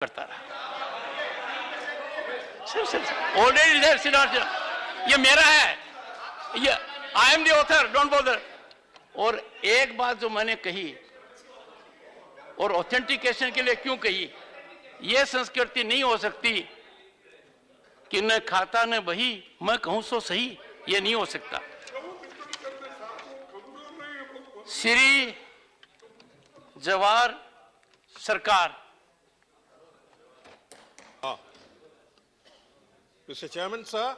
करता रहा। ऑलरेडी ये मेरा है, ये I am the author, don't bother. और एक बात जो मैंने कही और ऑथेंटिकेशन के लिए क्यों कही, ये संस्कृति नहीं हो सकती कि न खाता न बही मैं कहूं सो सही, ये नहीं हो सकता। श्री जवाहर सरकार। Mr. Chairman, sir,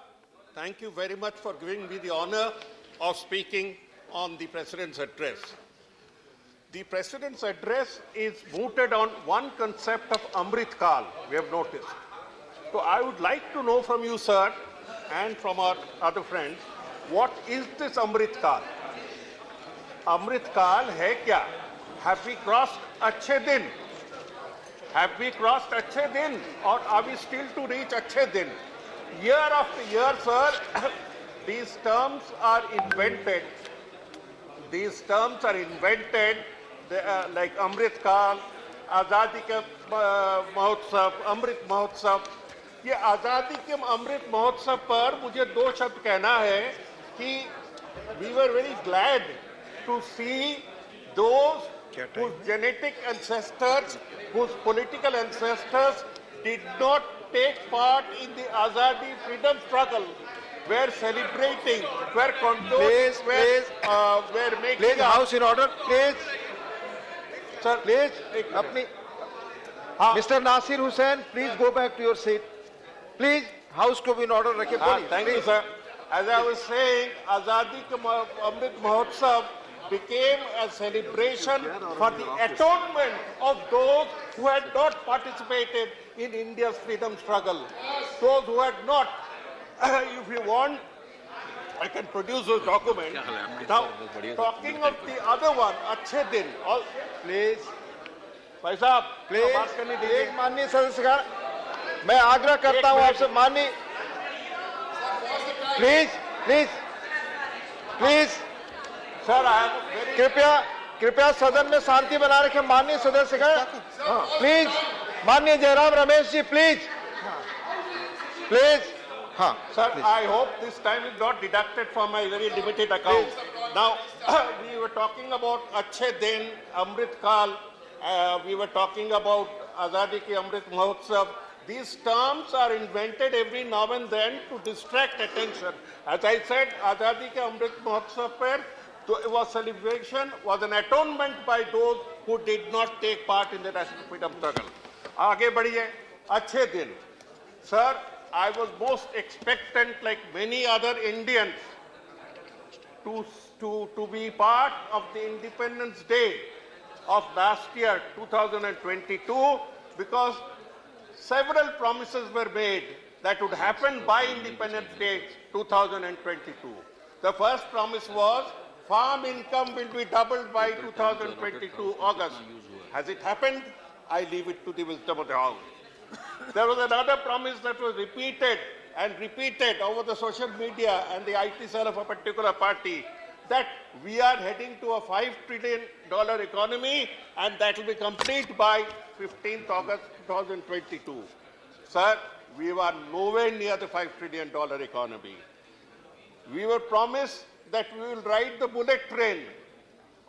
thank you very much for giving me the honor of speaking on the President's address. The President's address is mooted on one concept of Amrit Kal, we have noticed. So I would like to know from you, sir, and from our other friends, what is this Amrit Kal? Amrit Kal hai kya? Have we crossed Achhe Din? Have we crossed Achhe Din? Or are we still to reach Achhe Din? Year after year, sir, these terms are invented. These terms are invented like Amrit Kal, Azadi ke Mahotsav, Amrit Mahotsav. ये आज़ादी के अमृत महोत्सव पर मुझे दो शब्द कहना है कि we were very glad to see those whose genetic ancestors, whose political ancestors did not take part in the Azadi freedom struggle, were celebrating, were condoning, were making... Please, House in order, please. Sir, please, Mr. Nasir Hussain, please go back to your seat. Please, House to be in order. Thank you, sir. As I was saying, Azadi Ka Amrit Mahotsav became a celebration for the atonement of those who had not participated in India's freedom struggle. Those who had not. If you want, I can produce those documents. Now, talking of the other one, Achhe Din. Please. भाई साहब, please एक माननीय सदस्य, मैं आग्रह करता हूं आपसे, माननीय, प्लीज प्लीज प्लीज सर, कृपया सदन में शांति बना रखें। माननीय सदस्य प्लीज, माननीय जयराम रमेश जी, प्लीज प्लीज। हाँ sir, I hope this time is not deducted from my very limited account. Now, we were talking about Achhe Din, Amrit Kal, we were talking about Azadi Ki Amrit Mahotsav. These terms are invented every now and then to distract attention. As I said, Azadi Ki Amrit Mahotsav was celebration, was an atonement by those who did not take part in the national freedom struggle. Aage badhiye, Achhe Din. Sir, I was most expectant, like many other Indians, to be part of the Independence Day of last year, 2022, because several promises were made that would happen by Independence Day 2022. The first promise was farm income will be doubled by 2022 August. Has it happened? I leave it to the wisdom of the House. There was another promise that was repeated and repeated over the social media and the IT cell of a particular party, that we are heading to a $5 trillion economy and that will be complete by 15th August 2022. Sir, we were nowhere near the $5 trillion economy. We were promised that we will ride the bullet train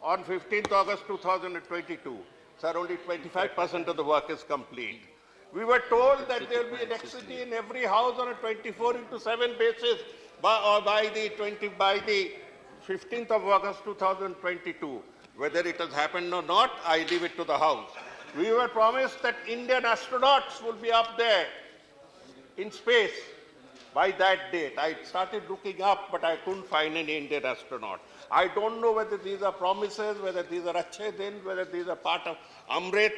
on 15th August 2022. Sir, only 25% of the work is complete. We were told that there will be electricity in every house on a 24/7 basis by the 15th of August 2022. Whether it has happened or not, I leave it to the House. We were promised that Indian astronauts will be up there in space by that date. I started looking up, but I couldn't find any Indian astronaut. I don't know whether these are promises, whether these are Achhe Din, whether these are part of Amrit.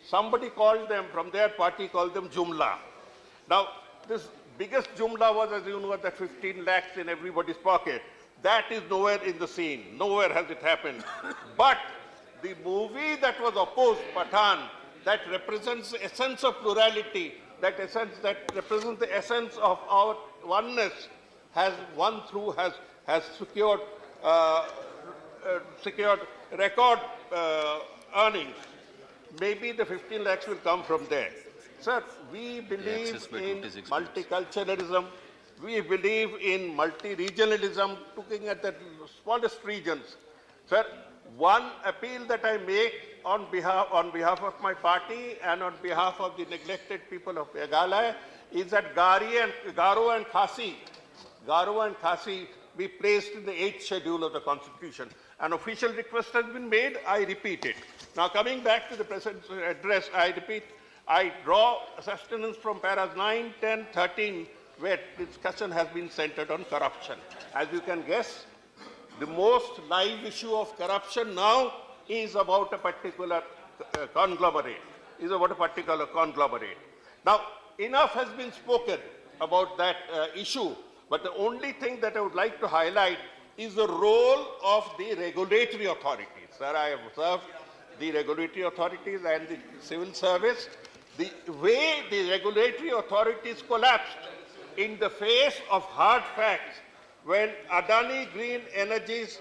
Somebody called them, from their party, called them Jumla. Now, this biggest Jumla was, as you know, that 15 lakhs in everybody's pocket. That is nowhere in the scene. Nowhere has it happened. But the movie that was opposed, Pathan, that represents the essence of plurality, that represents the essence of our oneness, has won through, has secured record earnings. maybe the 15 lakhs will come from there. Sir, we believe in multiculturalism. We believe in multi-regionalism, looking at the smallest regions. Sir, one appeal that I make on behalf of my party and on behalf of the neglected people of Meghalaya is that Garo and Khasi be placed in the 8th schedule of the Constitution. An official request has been made, I repeat it. Now coming back to the President's address, I repeat, I draw sustenance from paras 9, 10, 13, where discussion has been centered on corruption. As you can guess, the most live issue of corruption now is about a particular conglomerate. Now, enough has been spoken about that issue, but the only thing that I would like to highlight is the role of the regulatory authorities. Sir, I have observed the regulatory authorities and the civil service, the way the regulatory authorities collapsed in the face of hard facts when Adani Green Energy's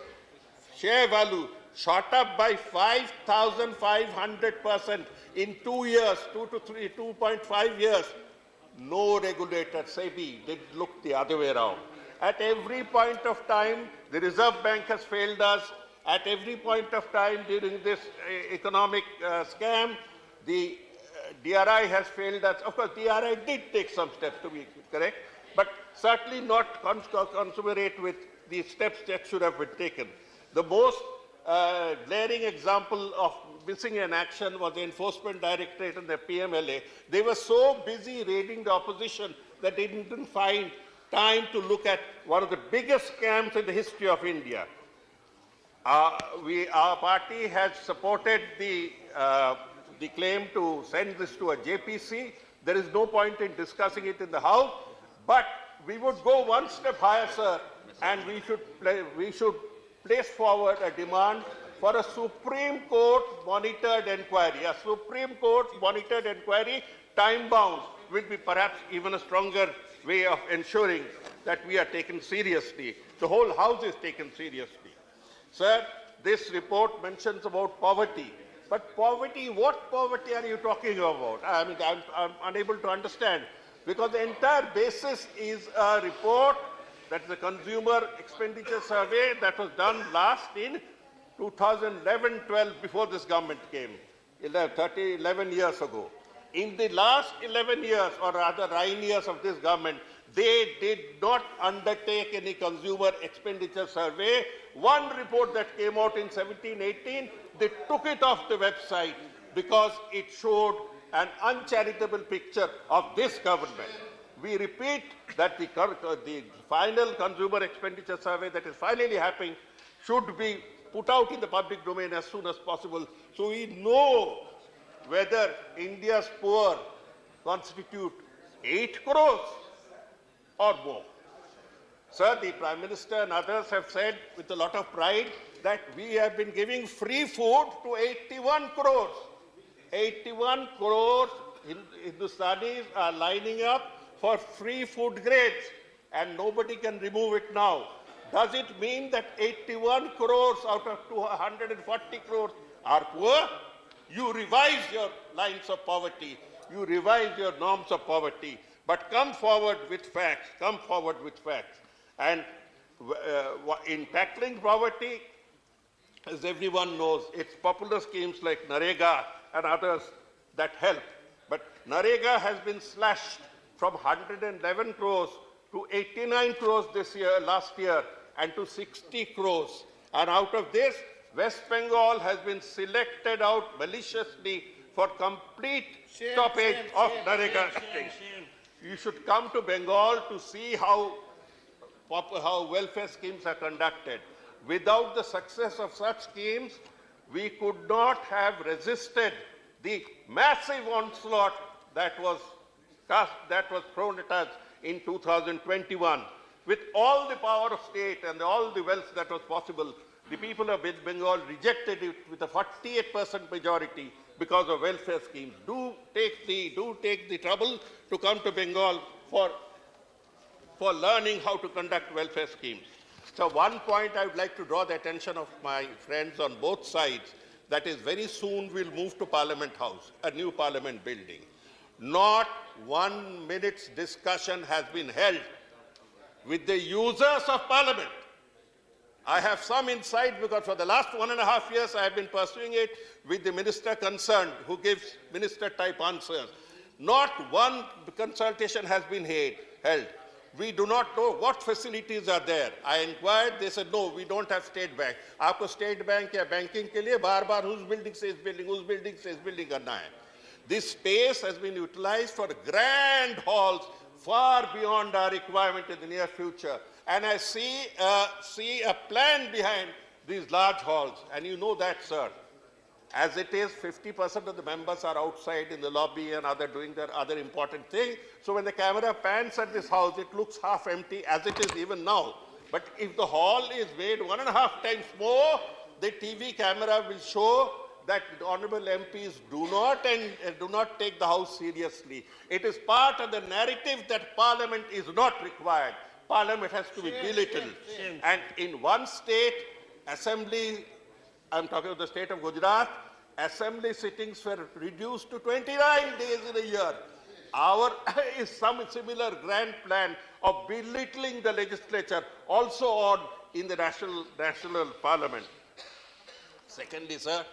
share value shot up by 5,500% in 2 years, 2.5 years. No regulator, SEBI, did look the other way around. At every point of time, the Reserve Bank has failed us. At every point of time during this economic scam, the DRI has failed us. Of course, DRI did take some steps, to be correct, but certainly not consummate with the steps that should have been taken. The most glaring example of missing in action was the Enforcement Directorate and the PMLA. They were so busy raiding the opposition that they didn't find time to look at one of the biggest scams in the history of India. Our party has supported the claim to send this to a JPC. There is no point in discussing it in the House, but we would go one step higher, sir, and we should place forward a demand for a Supreme Court monitored inquiry. A Supreme Court monitored inquiry, time-bound, will be perhaps even a stronger way of ensuring that we are taken seriously. The whole House is taken seriously. Sir, this report mentions about poverty. But poverty, what poverty are you talking about? I mean, I'm unable to understand. Because the entire basis is a report, that is a consumer expenditure survey that was done last in 2011-12, before this government came, 11 years ago. In the last 11 years, or rather 9 years of this government, they did not undertake any consumer expenditure survey. One report that came out in 17-18, they took it off the website because it showed an uncharitable picture of this government. We repeat that the final consumer expenditure survey that is finally happening should be put out in the public domain as soon as possible, so we know whether India's poor constitute 8 crores or more. Sir, the Prime Minister and others have said with a lot of pride that we have been giving free food to 81 crores. 81 crores Hindustanis are lining up for free food grades, and nobody can remove it now. Does it mean that 81 crores out of 240 crores are poor? You revise your lines of poverty. You revise your norms of poverty. But come forward with facts. Come forward with facts. And in tackling poverty, as everyone knows, it's popular schemes like Narega and others that help. But Narega has been slashed from 111 crores to 89 crores last year, and to 60 crores. And out of this, West Bengal has been selected out maliciously for complete stoppage of Narega. You should come to Bengal to see how welfare schemes are conducted. Without the success of such schemes, we could not have resisted the massive onslaught that was thrown at us in 2021. With all the power of state and all the wealth that was possible, the people of Bengal rejected it with a 48% majority because of welfare schemes. Do take the trouble to come to Bengal for learning how to conduct welfare schemes. So one point I would like to draw the attention of my friends on both sides, that is very soon we'll move to Parliament House, a new Parliament building. Not 1 minute's discussion has been held with the users of Parliament. I have some insight because for the last 1.5 years I have been pursuing it with the minister concerned who gives minister-type answers. Not one consultation has been held. We do not know what facilities are there. I inquired, they said, no, we don't have State Bank. Aapko State Bank ya banking ke liye baar whose building says building karna hai. This space has been utilized for grand halls far beyond our requirement in the near future. And I see a plan behind these large halls. And you know that, sir. As it is, 50% of the members are outside in the lobby and doing their other important thing. So when the camera pans at this house, it looks half empty as it is even now. But if the hall is made 1.5 times more, the TV camera will show that the honorable MPs do not take the house seriously. It is part of the narrative that Parliament is not required. Parliament has to be belittled. And in one state, assembly, I'm talking of the state of Gujarat, assembly sittings were reduced to 29 days in a year. Our is some similar grand plan of belittling the legislature also on in the national Parliament. Secondly, sir,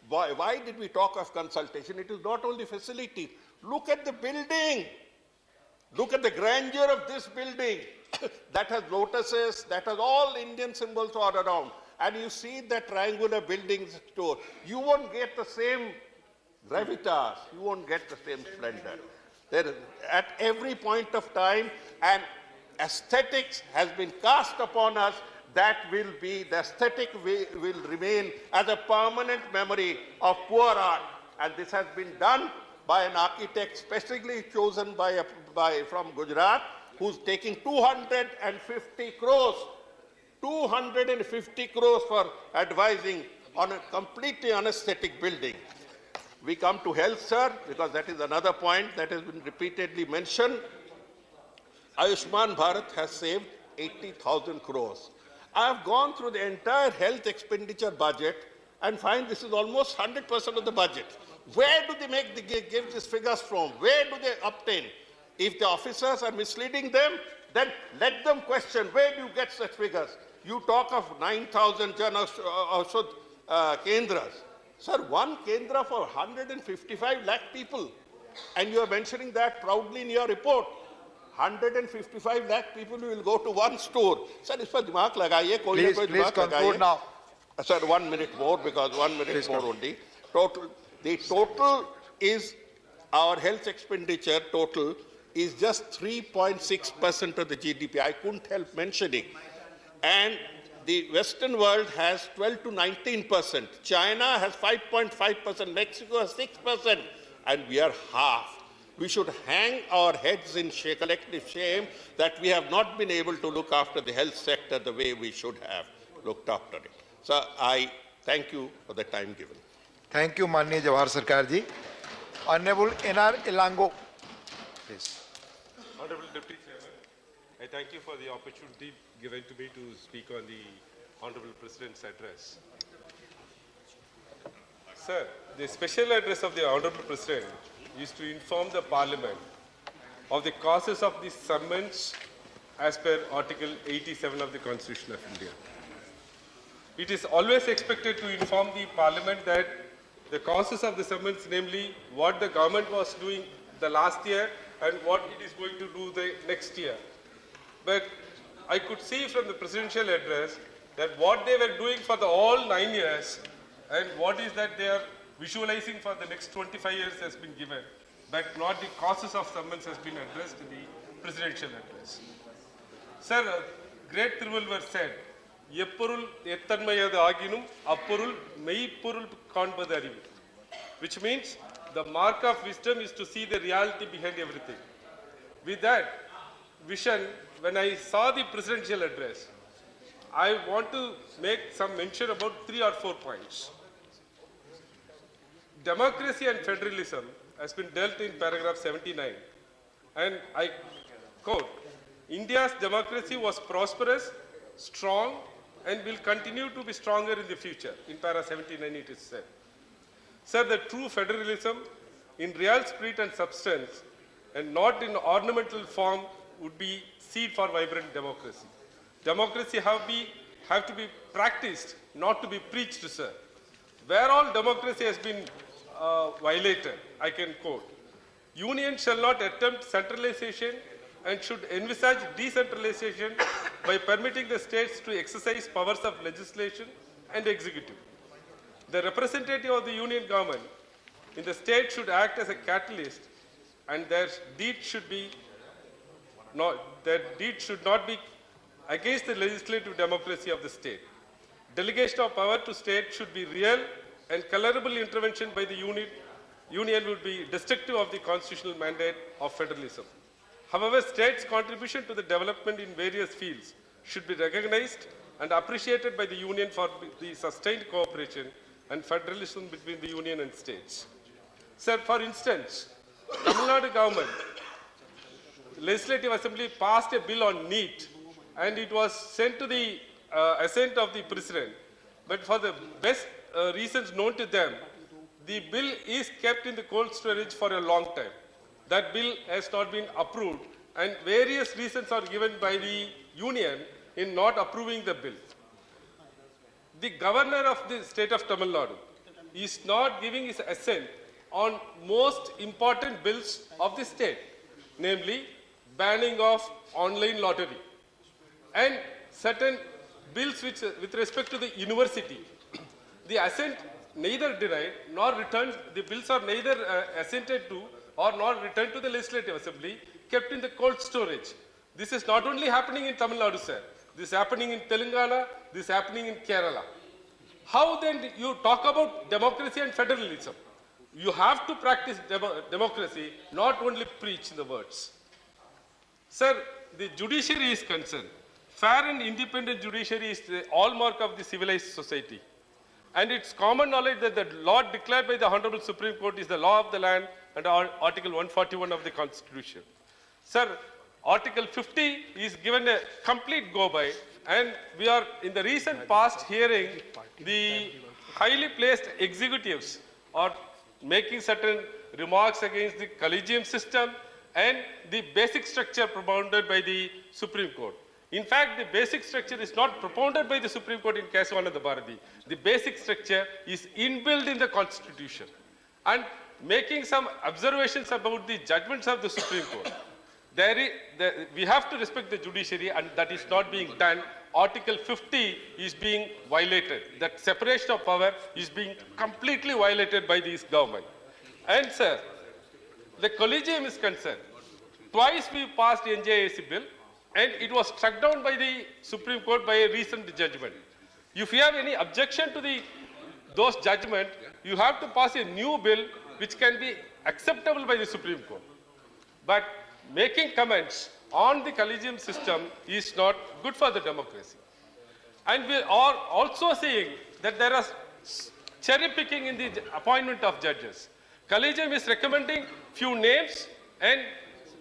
why did we talk of consultation? It is not only facility. Look at the building. Look at the grandeur of this building. That has lotuses, that has all Indian symbols all around. And you see that triangular buildings store. You won't get the same gravitas. You won't get the same splendor. There is, at every point of time, an aesthetics has been cast upon us that will be, the aesthetic will remain as a permanent memory of poor art. And this has been done by an architect specially chosen from Gujarat, who's taking 250 crores. 250 crores for advising on a completely unaesthetic building. We come to health, sir, because that is another point that has been repeatedly mentioned. Ayushman Bharat has saved 80,000 crores. I have gone through the entire health expenditure budget and find this is almost 100% of the budget. Where do they give these figures from? Where do they obtain? If the officers are misleading them, then let them question, where do you get such figures? You talk of 9,000 Jan Kendras. Sir, one Kendra for 155 lakh people. And you are mentioning that proudly in your report. 155 lakh people will go to one store. Sir, is par dimag lagaiye, koi na koi dimag conclude now. Sir, 1 minute more, because 1 minute Please more only. The total is, our health expenditure total is just 3.6% of the GDP. I couldn't help mentioning. And the Western world has 12 to 19%. China has 5.5%. Mexico has 6%. And we are half. We should hang our heads in collective shame that we have not been able to look after the health sector the way we should have looked after it. So I thank you for the time given. Thank you, Manya Jawahar Sarkar ji. Honorable N.R. Elango, please. Honorable Deputy Chairman, I thank you for the opportunity given to me to speak on the Honorable President's address. Sir, the special address of the Honorable President is to inform the Parliament of the causes of the summons as per Article 87 of the Constitution of India. It is always expected to inform the Parliament that the causes of the summons, namely what the government was doing the last year and what it is going to do the next year. But I could see from the presidential address that what they were doing for the all 9 years and what is that they are visualizing for the next 25 years has been given, but not the causes of summons has been addressed in the presidential address. Sir, great Thiruvallur said, Yeppurul ettanmayadu aginum, appurul meipurul kaanpadu arivu, which means the mark of wisdom is to see the reality behind everything. With that vision, when I saw the presidential address, I want to make some mention about 3 or 4 points. Democracy and federalism has been dealt in paragraph 79. And I quote, India's democracy was prosperous, strong, and will continue to be stronger in the future. In para 79 it is said. Sir, the true federalism in real spirit and substance and not in ornamental form would be seed for vibrant democracy. Democracy have to be practiced, not to be preached, sir. Where all democracy has been violated, I can quote, union shall not attempt centralization and should envisage decentralization by permitting the states to exercise powers of legislation and executive. The representative of the union government in the state should act as a catalyst, and their deed should not be against the legislative democracy of the state. Delegation of power to state should be real, and colorable intervention by the union would be destructive of the constitutional mandate of federalism. However, states' contribution to the development in various fields should be recognized and appreciated by the union for the sustained cooperation and federalism between the union and states. Sir, for instance, Tamil Nadu government, Legislative Assembly passed a bill on NEET, and it was sent to the assent of the President. But for the best reasons known to them, the bill is kept in the cold storage for a long time. That bill has not been approved, and various reasons are given by the union in not approving the bill. The governor of the state of Tamil Nadu is not giving his assent on most important bills of the state, namely banning of online lottery and certain bills which, with respect to the university. The assent neither denied nor returned, the bills are neither assented to or nor returned to the Legislative Assembly, kept in the cold storage. This is not only happening in Tamil Nadu, sir. This is happening in Telangana, this is happening in Kerala. How then you talk about democracy and federalism? You have to practice democracy, not only preach the words. Sir, the judiciary is concerned. Fair and independent judiciary is the hallmark of the civilized society. And it's common knowledge that the law declared by the Honorable Supreme Court is the law of the land under Article 141 of the Constitution. Sir, Article 50 is given a complete go-by, and we are in the recent past hearing the highly placed executives are making certain remarks against the collegium system and the basic structure propounded by the Supreme Court. In fact, the basic structure is not propounded by the Supreme Court in Kesavananda Bharati. The basic structure is inbuilt in the Constitution. And making some observations about the judgments of the Supreme Court, we have to respect the judiciary, and that is not being done. Article 50 is being violated. That separation of power is being completely violated by this government. And sir, the collegium is concerned. Twice we passed the NJAC bill, and it was struck down by the Supreme Court by a recent judgment. If you have any objection to those judgments, you have to pass a new bill which can be acceptable by the Supreme Court. But making comments on the collegium system is not good for the democracy. And we are also seeing that there is cherry picking in the appointment of judges. Collegium is recommending few names, and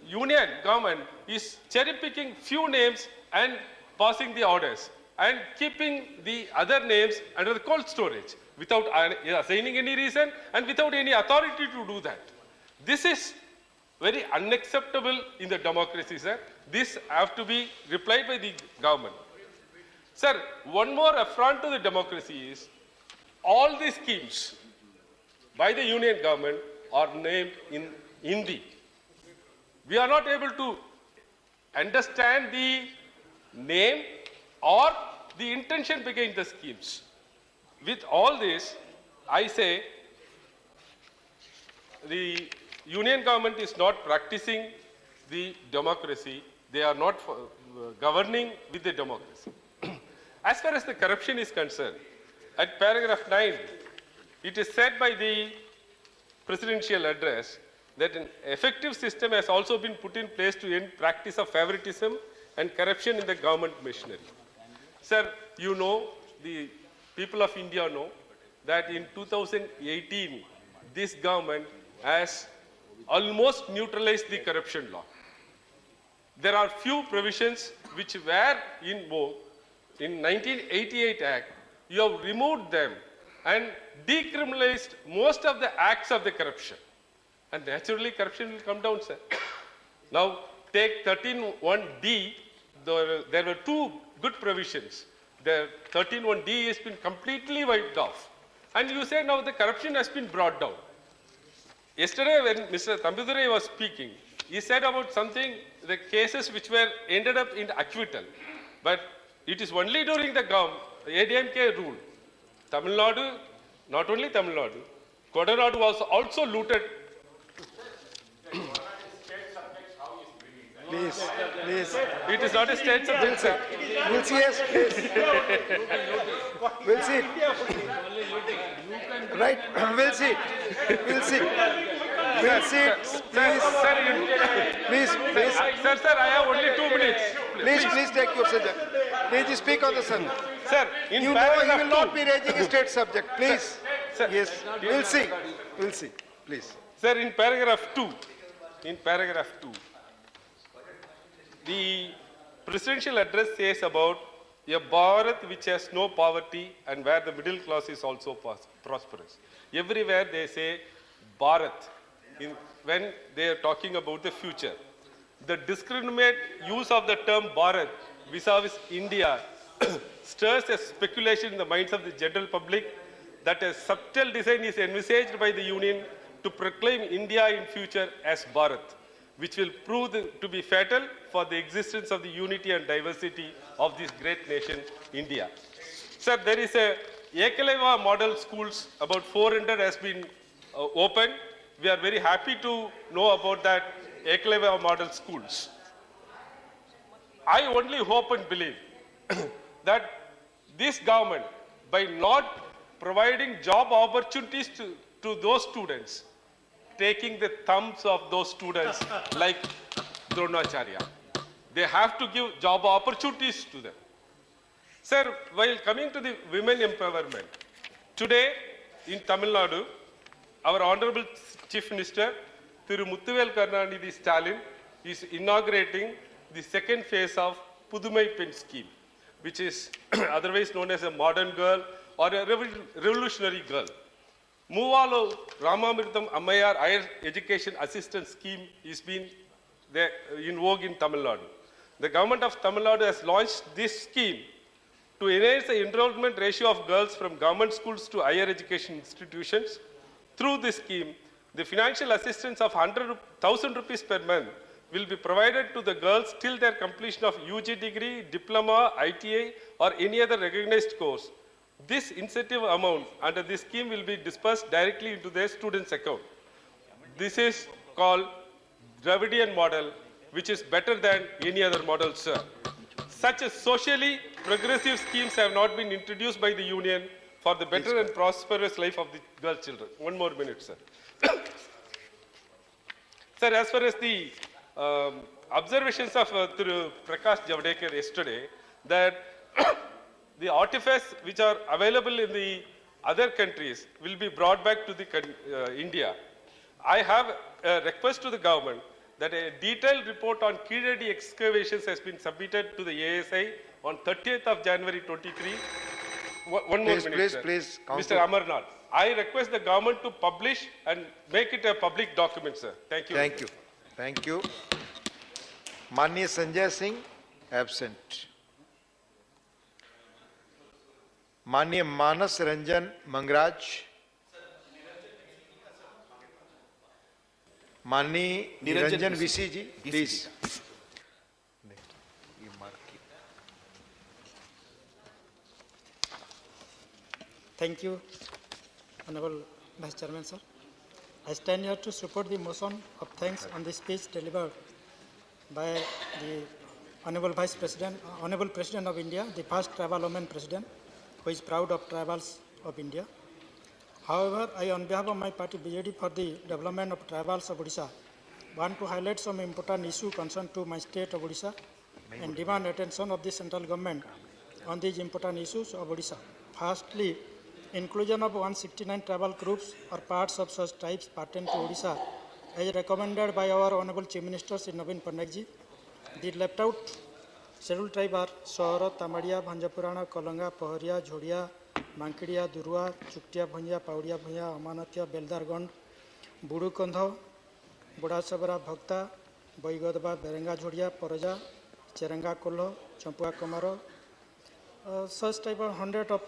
union government is cherry picking few names and passing the orders and keeping the other names under the cold storage without assigning any reason and without any authority to do that. This is very unacceptable in the democracy, sir. This have to be replied by the government. Sir, one more affront to the democracy is all these schemes by the union government are named in Hindi. We are not able to understand the name or the intention behind the schemes. With all this, I say the union government is not practicing the democracy. They are not governing with the democracy. As far as the corruption is concerned, at paragraph 9, it is said by the presidential address that an effective system has also been put in place to end practice of favoritism and corruption in the government machinery. Sir, you know, the people of India know that in 2018, this government has almost neutralized the corruption law. There are few provisions which were in vogue. In 1988 Act, you have removed them and decriminalized most of the acts of the corruption. And naturally, corruption will come down, sir. Now, take 13(1)(d). There were two good provisions. The 13(1)(d) has been completely wiped off. And you say now the corruption has been brought down. Yesterday, when Mr. Thambidurai was speaking, he said about something, the cases which were ended up in acquittal. But it is only during the ADMK rule. Tamil Nadu, not only Tamil Nadu, Kodinadu was also looted. Please, please. It is not a state subject, sir. We'll see, yes, please. We'll see. Right, we'll see. We'll see. We'll see. Please, please. Sir, I have only 2 minutes. Please take your subject. Please speak on the subject. Sir, in You know he paragraph will not 2. be raising a state subject. Please. Sir, Yes, we'll see. We'll see. Please. Sir, in paragraph 2, the presidential address says about a Bharat which has no poverty and where the middle class is also prosperous. Everywhere they say Bharat when they are talking about the future. The discriminate use of the term Bharat vis-a-vis India stirs a speculation in the minds of the general public that a subtle design is envisaged by the Union to proclaim India in future as Bharat, which will prove to be fatal for the existence of the unity and diversity of this great nation, India. Sir, there is a Ekaleva model schools, about 400 has been opened. We are very happy to know about that Ekaleva model schools. I only hope and believe that this government, by not providing job opportunities to those students, taking the thumbs of those students like Dronacharya. They have to give job opportunities to them. Sir, while coming to the women empowerment, today in Tamil Nadu, our Honorable Chief Minister, Thiru Muthuvel Karunanidhi Stalin, is inaugurating the second phase of Pudumai Pen scheme, which is otherwise known as a modern girl or a revolutionary girl. Muvalo Ramamritam Ammayar Higher Education Assistance Scheme is been in vogue in Tamil Nadu. The government of Tamil Nadu has launched this scheme to enhance the enrollment ratio of girls from government schools to higher education institutions. Through this scheme, the financial assistance of 100,000 rupees per month will be provided to the girls till their completion of UG degree, diploma, ITA or any other recognized course. This incentive amount under this scheme will be dispersed directly into their students' account. This is called Dravidian model, which is better than any other model, sir. Such a socially progressive schemes have not been introduced by the Union for the better and prosperous life of the girl children. 1 more minute, sir. Sir, as far as the observations of Prakash Javadekar yesterday, that the artifacts which are available in the other countries will be brought back to the India. I have a request to the government that a detailed report on Kiradi excavations has been submitted to the ASI on 30th of January 23. One more minute, please, Mr. Amarnath. I request the government to publish and make it a public document, sir. Thank you. Thank you. Thank you. Manya Sanjay Singh, absent. Manya Manas Ranjan Mangraj. Manya Niranjan VC ji, please. Thank you, Honorable Vice Chairman, sir. I stand here to support the motion of thanks on the speech delivered by the Honorable Vice President, Honorable President of India, the first tribal woman President, who is proud of tribals of India. However, I, on behalf of my party BJP for the development of tribals of Odisha, want to highlight some important issue concerned to my state of Odisha and demand attention of the central government on these important issues of Odisha. Firstly, inclusion of 169 tribal groups or parts of such tribes pertaining to Odisha, as recommended by our Honorable Chief Minister Sri Naveen Patnaik. The left out scheduled tribes are Sohara, Tamadia, Bhanjapurana, Kolanga, Paharia, Jhodia, मांकड़िया दुरुआ चुकटिया भुंजा पाउड़िया भुंजा अमानतिया बेलदारगंड बुड़ूकंध बुढ़ासबरा भक्ता बैगदबा बेरेंगा झोड़िया परजा चेरंगा कोल्हो Champua कमारो such type of 100 of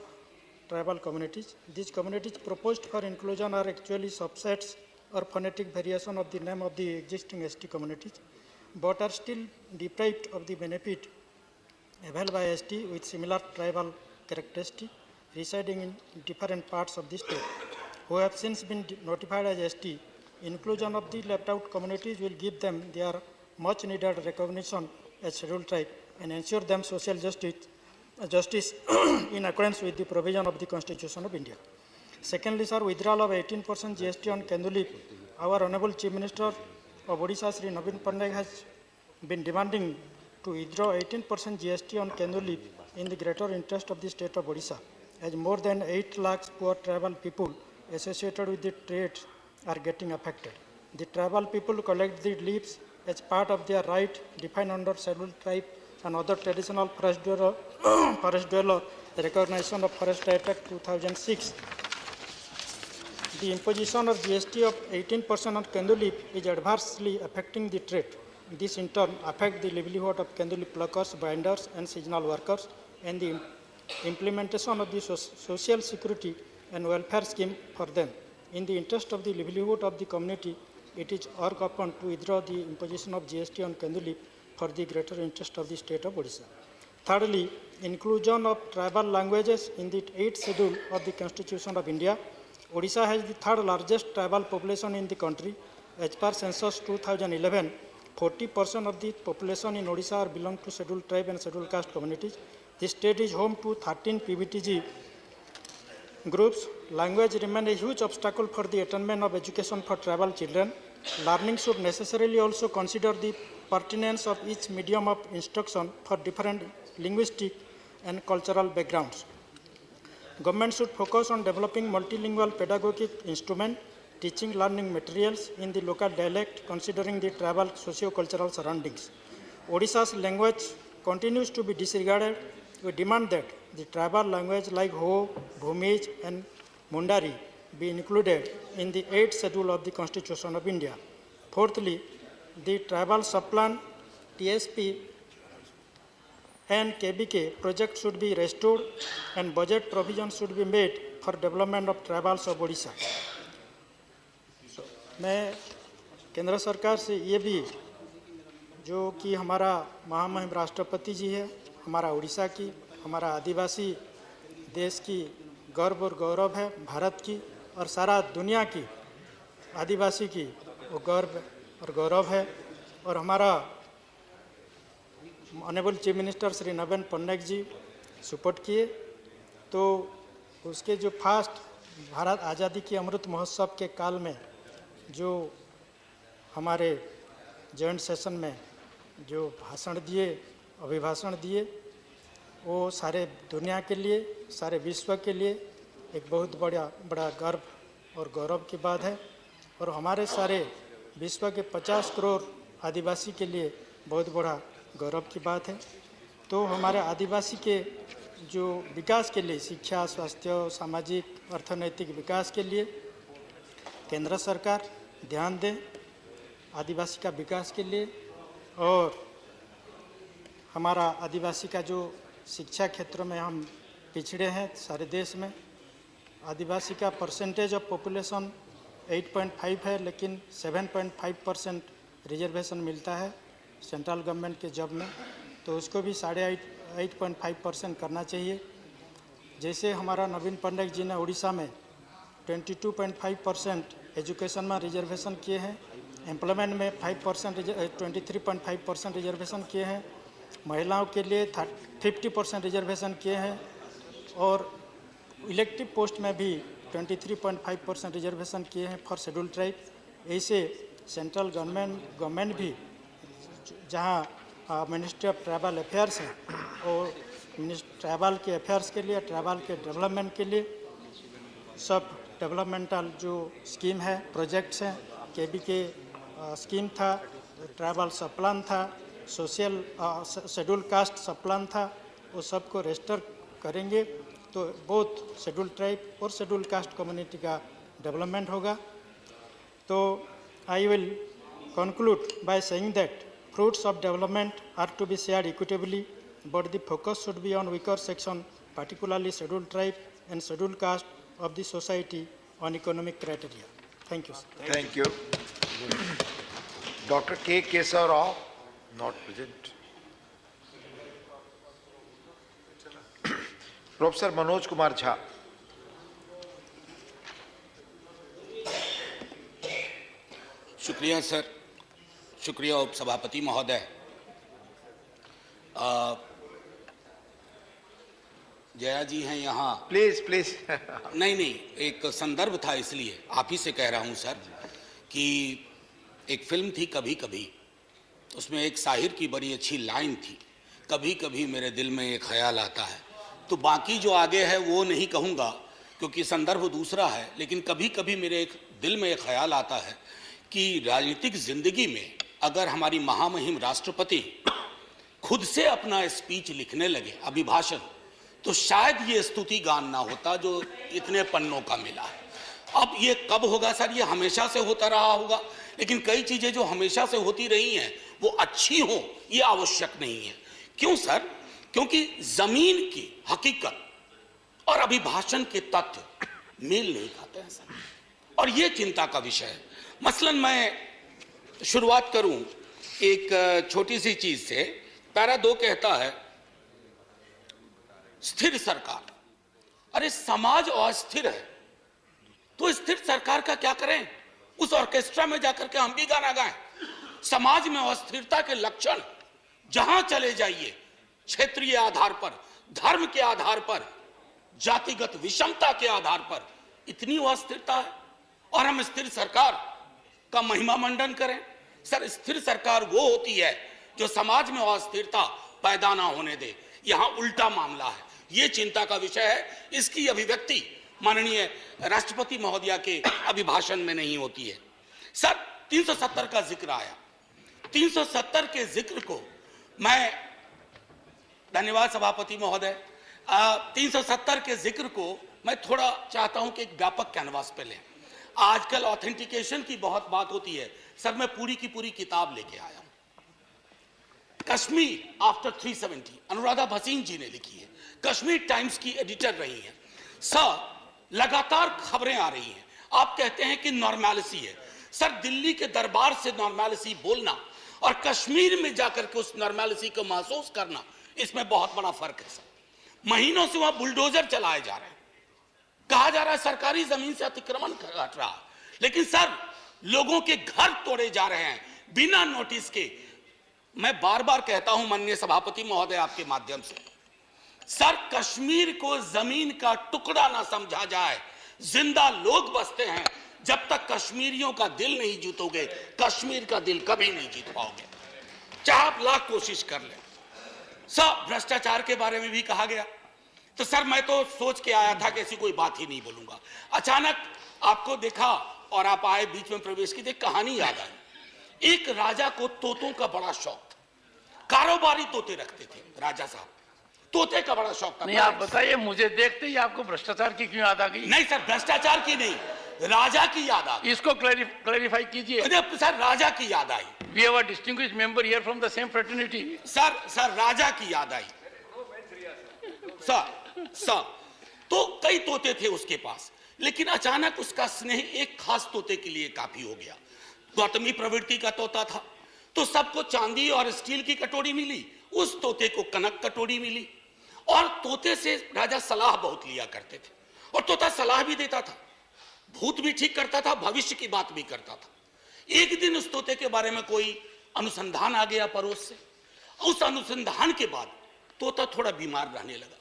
tribal communities. These communities proposed for inclusion are actually subsets or phonetic variation of the name of the existing ST communities, but are still deprived of the benefit available by ST with similar tribal characteristics residing in different parts of the state, who have since been notified as ST. Inclusion of the left out communities will give them their much needed recognition as scheduled tribe and ensure them social justice in accordance with the provision of the Constitution of India. Secondly, sir, withdrawal of 18% GST on candle. Our Honorable Chief Minister of Odisha, Sri Naveen Pandey, has been demanding to withdraw 18% GST on candle in the greater interest of the state of Odisha, as more than 8 lakhs poor tribal people associated with the trade are getting affected. The tribal people collect the leaves as part of their right defined under scheduled tribe and other traditional forest dweller recognition of Forest Act 2006. The imposition of GST of 18% on candle leaf is adversely affecting the trade. This in turn affects the livelihood of candle leaf pluckers, binders, and seasonal workers, and the implementation of the social security and welfare scheme for them. In the interest of the livelihood of the community, it is urged upon to withdraw the imposition of GST on candle leaf for the greater interest of the state of Odisha. Thirdly, inclusion of tribal languages in the 8th schedule of the Constitution of India. Odisha has the third largest tribal population in the country. As per census 2011, 40% of the population in Odisha belong to scheduled tribe and scheduled caste communities. The state is home to 13 PVTG groups. Language remains a huge obstacle for the attainment of education for tribal children. Learning should necessarily also consider the pertinence of each medium of instruction for different linguistic and cultural backgrounds. Government should focus on developing multilingual pedagogic instrument, teaching learning materials in the local dialect, considering the tribal socio-cultural surroundings. Odisha's language continues to be disregarded. We demand that the tribal language like Ho, Bhumij, and Mundari be included in the 8th schedule of the Constitution of India. Fourthly, the tribal subplan, TSP, and KBK project should be restored and budget provision should be made for development of tribals of Odisha. मैं केंद्र सरकार से ये भी जो कि हमारा महामहिम राष्ट्रपति जी है, हमारा उड़ीसा की, हमारा आदिवासी देश की गर्व और गौरव है, भारत की और सारा दुनिया की आदिवासी की वो गर्व और गौरव है। और हमारा ऑनरेबल चीफ मिनिस्टर श्री नवीन पटनायक जी सपोर्ट किए, तो उसके जो फास्ट भारत आज़ादी की अमृत महोत्सव के काल में जो हमारे जॉइंट सेशन में जो भाषण दिए, अभिभाषण दिए, वो सारे दुनिया के लिए, सारे विश्व के लिए एक बहुत बड़ा गर्व और गौरव की बात है। और हमारे सारे विश्व के 50 करोड़ आदिवासी के लिए बहुत बड़ा गौरव की बात है। तो हमारे आदिवासी के जो विकास के लिए, शिक्षा, स्वास्थ्य, सामाजिक, अर्थनैतिक विकास के लिए केंद्र सरकार ध्यान दें, आदिवासी का विकास के लिए। और हमारा आदिवासी का जो शिक्षा क्षेत्र में हम पिछड़े हैं सारे देश में, आदिवासी का परसेंटेज ऑफ पॉपुलेशन 8.5 है, लेकिन 7.5% रिजर्वेशन मिलता है सेंट्रल गवर्नमेंट के जॉब में, तो उसको भी 8.5% करना चाहिए। जैसे हमारा नवीन पटनायक जी ने उड़ीसा में 22.5% एजुकेशन में रिजर्वेशन किए हैं, एम्प्लॉयमेंट में 23.5% रिजर्वेशन किए हैं, महिलाओं के लिए 50% रिजर्वेशन किए हैं, और इलेक्टिव पोस्ट में भी 23.5% रिजर्वेशन किए हैं फॉर शेड्यूल्ड ट्राइब। ऐसे सेंट्रल गवर्नमेंट भी जहां मिनिस्ट्री ऑफ ट्राइबल अफेयर्स है, और ट्राइबल के अफेयर्स के लिए, ट्राइबल के डेवलपमेंट के लिए सब डेवलपमेंटल जो स्कीम है, प्रोजेक्ट्स हैं, केबीके स्कीम था, ट्राइबल सब प्लान था, सोशल शेड्यूल कास्ट सब प्लान था, वो सबको रजिस्टर करेंगे तो बोथ शेड्यूल ट्राइब और शेड्यूल कास्ट कम्युनिटी का डेवलपमेंट होगा। तो I will conclude by saying that fruits of development are to be shared equitably, but the focus should be on weaker section, particularly scheduled tribe and scheduled caste of the society on economic criteria. Thank you, sir. Thank you. Dr. K. Kesar Rao, not present. Professor Manoj Kumar Jha. शुक्रिया sir, शुक्रिया उपसभापति महोदय। जया जी हैं यहाँ। Please please. नहीं, एक संदर्भ था इसलिए आप ही से कह रहा हूँ सर कि एक फिल्म थी कभी कभी, उसमें एक शाहिर की बड़ी अच्छी लाइन थी, कभी कभी मेरे दिल में एक ख्याल आता है। तो बाकी जो आगे है वो नहीं कहूँगा क्योंकि संदर्भ दूसरा है, लेकिन कभी कभी मेरे एक दिल में एक ख्याल आता है कि राजनीतिक जिंदगी में अगर हमारी महामहिम राष्ट्रपति खुद से अपना स्पीच लिखने लगे, अभिभाषण, तो शायद ये स्तुति गान ना होता जो इतने पन्नों का मिला है। अब ये कब होगा सर? ये हमेशा से होता रहा होगा, लेकिन कई चीजें जो हमेशा से होती रही हैं वो अच्छी हो ये आवश्यक नहीं है। क्यों सर? क्योंकि जमीन की हकीकत और अभिभाषण के तथ्य मेल नहीं खाते हैं सर, और ये चिंता का विषय है। मसलन मैं शुरुआत करूं एक छोटी सी चीज से। पैरा 2 कहता है स्थिर सरकार। अरे समाज अस्थिर है तो स्थिर सरकार का क्या करें? उस ऑर्केस्ट्रा में जाकर के हम भी गाना गाएं। समाज में अस्थिरता के लक्षण जहां चले जाइए, क्षेत्रीय आधार पर, धर्म के आधार पर, जातिगत विषमता के आधार पर इतनी अस्थिरता है और हम स्थिर सरकार का महिमा मंडन करें। सर, स्थिर सरकार वो होती है जो समाज में अस्थिरता पैदा ना होने दे। यहां उल्टा मामला है, ये चिंता का विषय है। इसकी अभिव्यक्ति माननीय राष्ट्रपति महोदया के अभिभाषण में नहीं होती है। सर, 370 का जिक्र आया। 370 के जिक्र को मैं, धन्यवाद सभापति महोदय, 370 के जिक्र को मैं थोड़ा चाहता हूं कि एक व्यापक कैनवास पे लें। आजकल ऑथेंटिकेशन की बहुत बात होती है सर, मैं पूरी की पूरी किताब लेके आया हूं। कश्मीर आफ्टर 370 अनुराधा भसीन जी ने लिखी है, कश्मीर टाइम्स की एडिटर रही हैं। सर, लगातार खबरें आ रही हैं, आप कहते हैं कि नॉर्मैलिसी है। सर, दिल्ली के दरबार से नॉर्मैलिसी बोलना और कश्मीर में जाकर के उस नॉर्मैलिसी को महसूस करना, इसमें बहुत बड़ा फर्क है सर। महीनों से वहां बुलडोजर चलाए जा रहे हैं, कहा जा रहा है सरकारी जमीन से अतिक्रमण घट रहा, लेकिन सर लोगों के घर तोड़े जा रहे हैं बिना नोटिस के। मैं बार बार कहता हूं माननीय सभापति महोदय आपके माध्यम से, सर कश्मीर को जमीन का टुकड़ा ना समझा जाए। जिंदा लोग बसते हैं, जब तक कश्मीरियों का दिल नहीं जीतोगे, कश्मीर का दिल कभी नहीं जीत पाओगे, चाहे आप लाख कोशिश कर लें। सर, भ्रष्टाचार के बारे में भी कहा गया, तो सर मैं तो सोच के आया था कि ऐसी कोई बात ही नहीं बोलूंगा। अचानक आपको देखा और आप आए, बीच में प्रवेश की, एक कहानी याद आई। एक राजा को तोतों का बड़ा शौक था, कारोबारी तोते रखते थे राजा साहब, तोते का बड़ा शौक था। नहीं, आप बताइए, मुझे देखते ही आपको भ्रष्टाचार की क्यों याद आ गई? नहीं सर, भ्रष्टाचार की नहीं, राजा की याद आ गई। इसको क्लैरिफाई कीजिए। सर, राजा की याद आई। We have a distinguished member here from the same fraternity. Sir Raja की याद आई। सर तो कई तोते थे उसके पास, लेकिन अचानक उसका स्नेह एक खास तोते के लिए काफी हो गया। गौतमी प्रवृत्ति का तोता था, तो सबको चांदी और स्टील की कटोरी मिली, उस तोते को कनक कटोरी मिली। और तोते से राजा सलाह बहुत लिया करते थे, और तोता सलाह भी देता था, भूत भी ठीक करता था, भविष्य की बात भी करता था। एक दिन उस तोते के बारे में कोई अनुसंधान आ गया पड़ोस से। उस अनुसंधान के बाद तोता थोड़ा बीमार रहने लगा।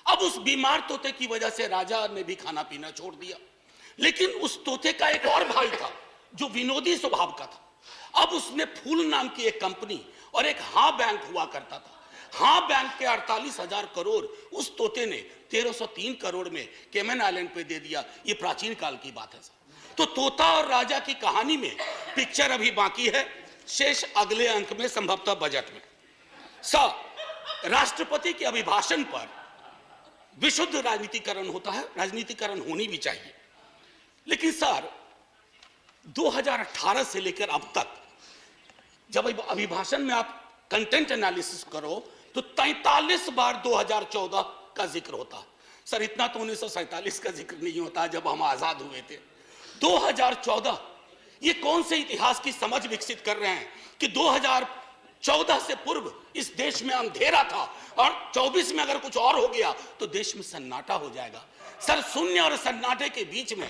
अब उस बीमार तोते की वजह से राजा ने भी खाना पीना छोड़ दिया। लेकिन उस तोते का एक और भाई था जो विनोदी स्वभाव का था। अब उसने फूल नाम की एक कंपनी और एक हाँ बैंक हुआ करता था। हाँ बैंक के 48,000 करोड़ उस तोते ने 1303 करोड़ में केमन आइलैंड पे दे दिया। ये प्राचीन काल की बात है। तो तोता और राजा की कहानी में पिक्चर अभी बाकी है, शेष अगले अंक में संभवतः बजट में। राष्ट्रपति के अभिभाषण पर विशुद्ध राजनीतिकरण होता है, राजनीतिकरण होनी भी चाहिए। लेकिन सर 2018 से लेकर अब तक जब अभिभाषण में आप कंटेंट एनालिसिस करो तो 43 बार 2014 का जिक्र होता है। सर इतना तो 1947 का जिक्र नहीं होता जब हम आजाद हुए थे। 2014 ये कौन से इतिहास की समझ विकसित कर रहे हैं कि 2014 से पूर्व इस देश में अंधेरा था और 24 में अगर कुछ और हो गया तो देश में सन्नाटा हो जाएगा। सर शून्य और सन्नाटे के बीच में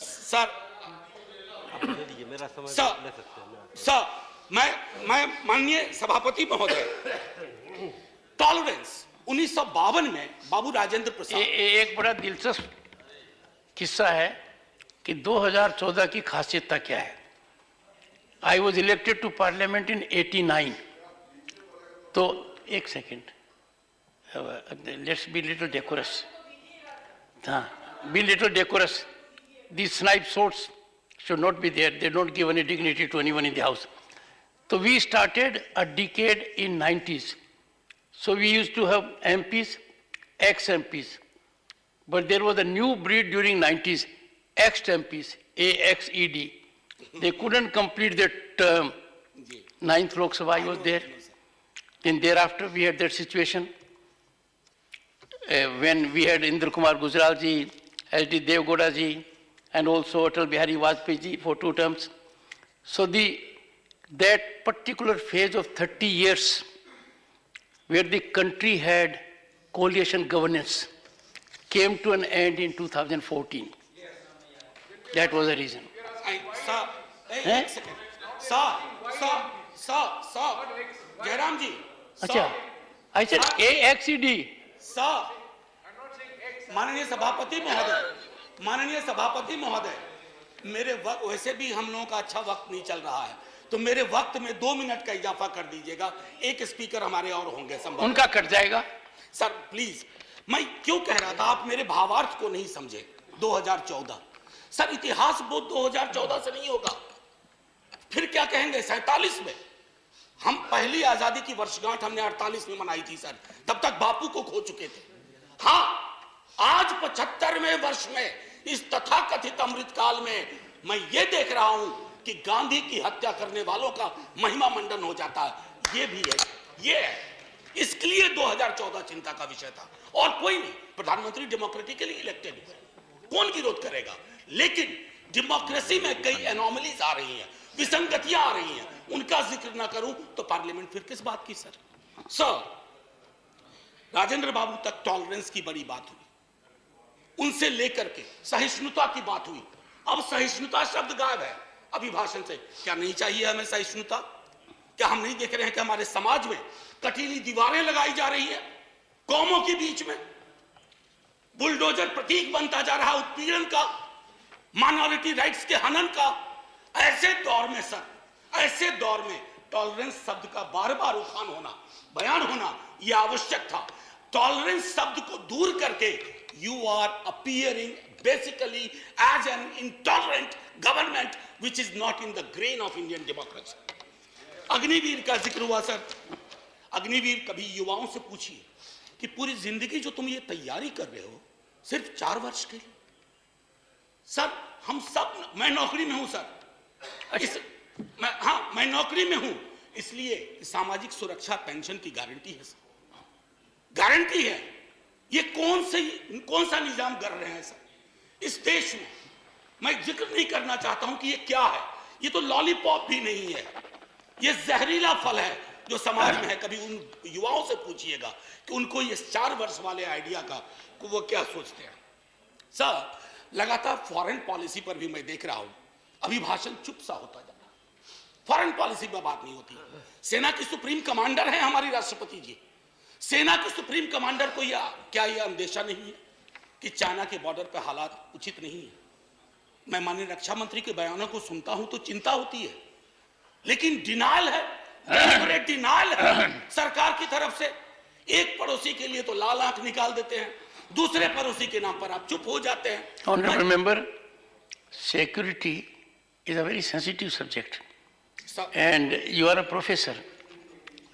सर मैं माननीय सभापति महोदय, टॉलरेंस 1952 में बाबू राजेंद्र प्रसाद एक बड़ा दिलचस्प किस्सा है कि 2014 की खासियत क्या है। I was elected to parliament in 89। तो एक second, let's be little decorous. हाँ, be little decorous. These snipe swords should not be there. They don't give any dignity to anyone in the house. So we started a decade in 90s. So we used to have MPs, ex-MPs. But there was a new breed during 90s, ex-MPs, AXED. They couldn't complete their term. 9th Lok Sabha, I was there. Then thereafter we had that situation when we had Indra Kumar Gujral ji, S.D. Devgowda ji, and also Atal Bihari Vajpayee ji for 2 terms. So that particular phase of 30 years where the country had coalition governance came to an end in 2014. That was the reason. Jairam ji. Achha, I said AXED. Sir, माननीय सभापति महोदय, मेरे वक्त वैसे भी हम लोगों का अच्छा वक्त नहीं चल रहा है, तो मेरे वक्त में 2 मिनट का इजाफा कर दीजिएगा। एक स्पीकर हमारे और होंगे, संभव उनका कट जाएगा। सर प्लीज, मैं क्यों कह रहा था आप मेरे भावार्थ को नहीं समझे। 2014 सर इतिहास बोध 2014 से नहीं होगा। फिर क्या कहेंगे 47 में हम पहली आजादी की वर्षगांठ हमने 48 में मनाई थी सर, तब तक बापू को खो चुके थे। हाँ, आज 75वें वर्ष में इस तथाकथित अमृतकाल में मैं ये देख रहा हूं कि गांधी की हत्या करने वालों का महिमा मंडन हो जाता है। ये भी है, ये है। इसके लिए 2014 चिंता का विषय था और कोई नहीं। प्रधानमंत्री डेमोक्रेटिकली इलेक्टेड हुए, कौन विरोध करेगा। लेकिन डेमोक्रेसी में कई एनोमलीज आ रही हैं, विसंगतियां आ रही हैं, उनका जिक्र ना करूं तो पार्लियामेंट फिर किस बात की। सर राजेंद्र बाबू तक टॉलरेंस की बड़ी बात हुई, उनसे लेकर के सहिष्णुता की बात हुई। अब सहिष्णुता शब्द गायब है अभिभाषण से। क्या नहीं चाहिए हमें सहिष्णुता? क्या हम नहीं देख रहे हैं कि हमारे समाज में कटीली दीवारें लगाई जा रही है, कौमों के बीच में बुलडोजर प्रतीक बनता जा रहा उत्पीड़न का, माइनॉरिटी राइट्स के हनन का। ऐसे दौर में सर, ऐसे दौर में टॉलरेंस शब्द का बार बार उठान होना, बयान होना यह आवश्यक था। टॉलरेंस शब्द को दूर करके you are appearing basically as an intolerant government which is not in the grain of Indian democracy. Agniveer का जिक्र हुआ सर। अग्निवीर कभी युवाओं से पूछिए कि पूरी जिंदगी जो तुम ये तैयारी कर रहे हो सिर्फ 4 वर्ष के लिए। सर हम सब, मैं नौकरी में हूं सर, मैं नौकरी में हूं, इसलिए सामाजिक सुरक्षा पेंशन की गारंटी है सर, गारंटी है। ये कौन सा निजाम कर रहे हैं सर इस देश में। मैं जिक्र नहीं करना चाहता हूं कि ये क्या है। ये तो लॉलीपॉप भी नहीं है, ये जहरीला फल है जो समाज में है। कभी उन युवाओं से पूछिएगा कि उनको ये 4 वर्ष वाले आइडिया का वो क्या सोचते हैं। सर लगातार फॉरेन पॉलिसी पर भी मैं देख रहा हूं अभिभाषण चुप सा होता जा रहा है। फॉरेन पॉलिसी पर बात नहीं होती। सेना की सुप्रीम कमांडर है हमारी राष्ट्रपति जी। सेना के सुप्रीम कमांडर को क्या यह अंदेशा नहीं है कि चाइना के बॉर्डर पर हालात उचित नहीं है। मैं माननीय रक्षा मंत्री के बयानों को सुनता हूं तो चिंता होती है, लेकिन डिनायल है, डिनायल है सरकार की तरफ से। एक पड़ोसी के लिए तो लाल आंख निकाल देते हैं, दूसरे पड़ोसी के नाम पर आप चुप हो जाते हैं। Honorable member, security is a very sensitive subject, and you are a professor.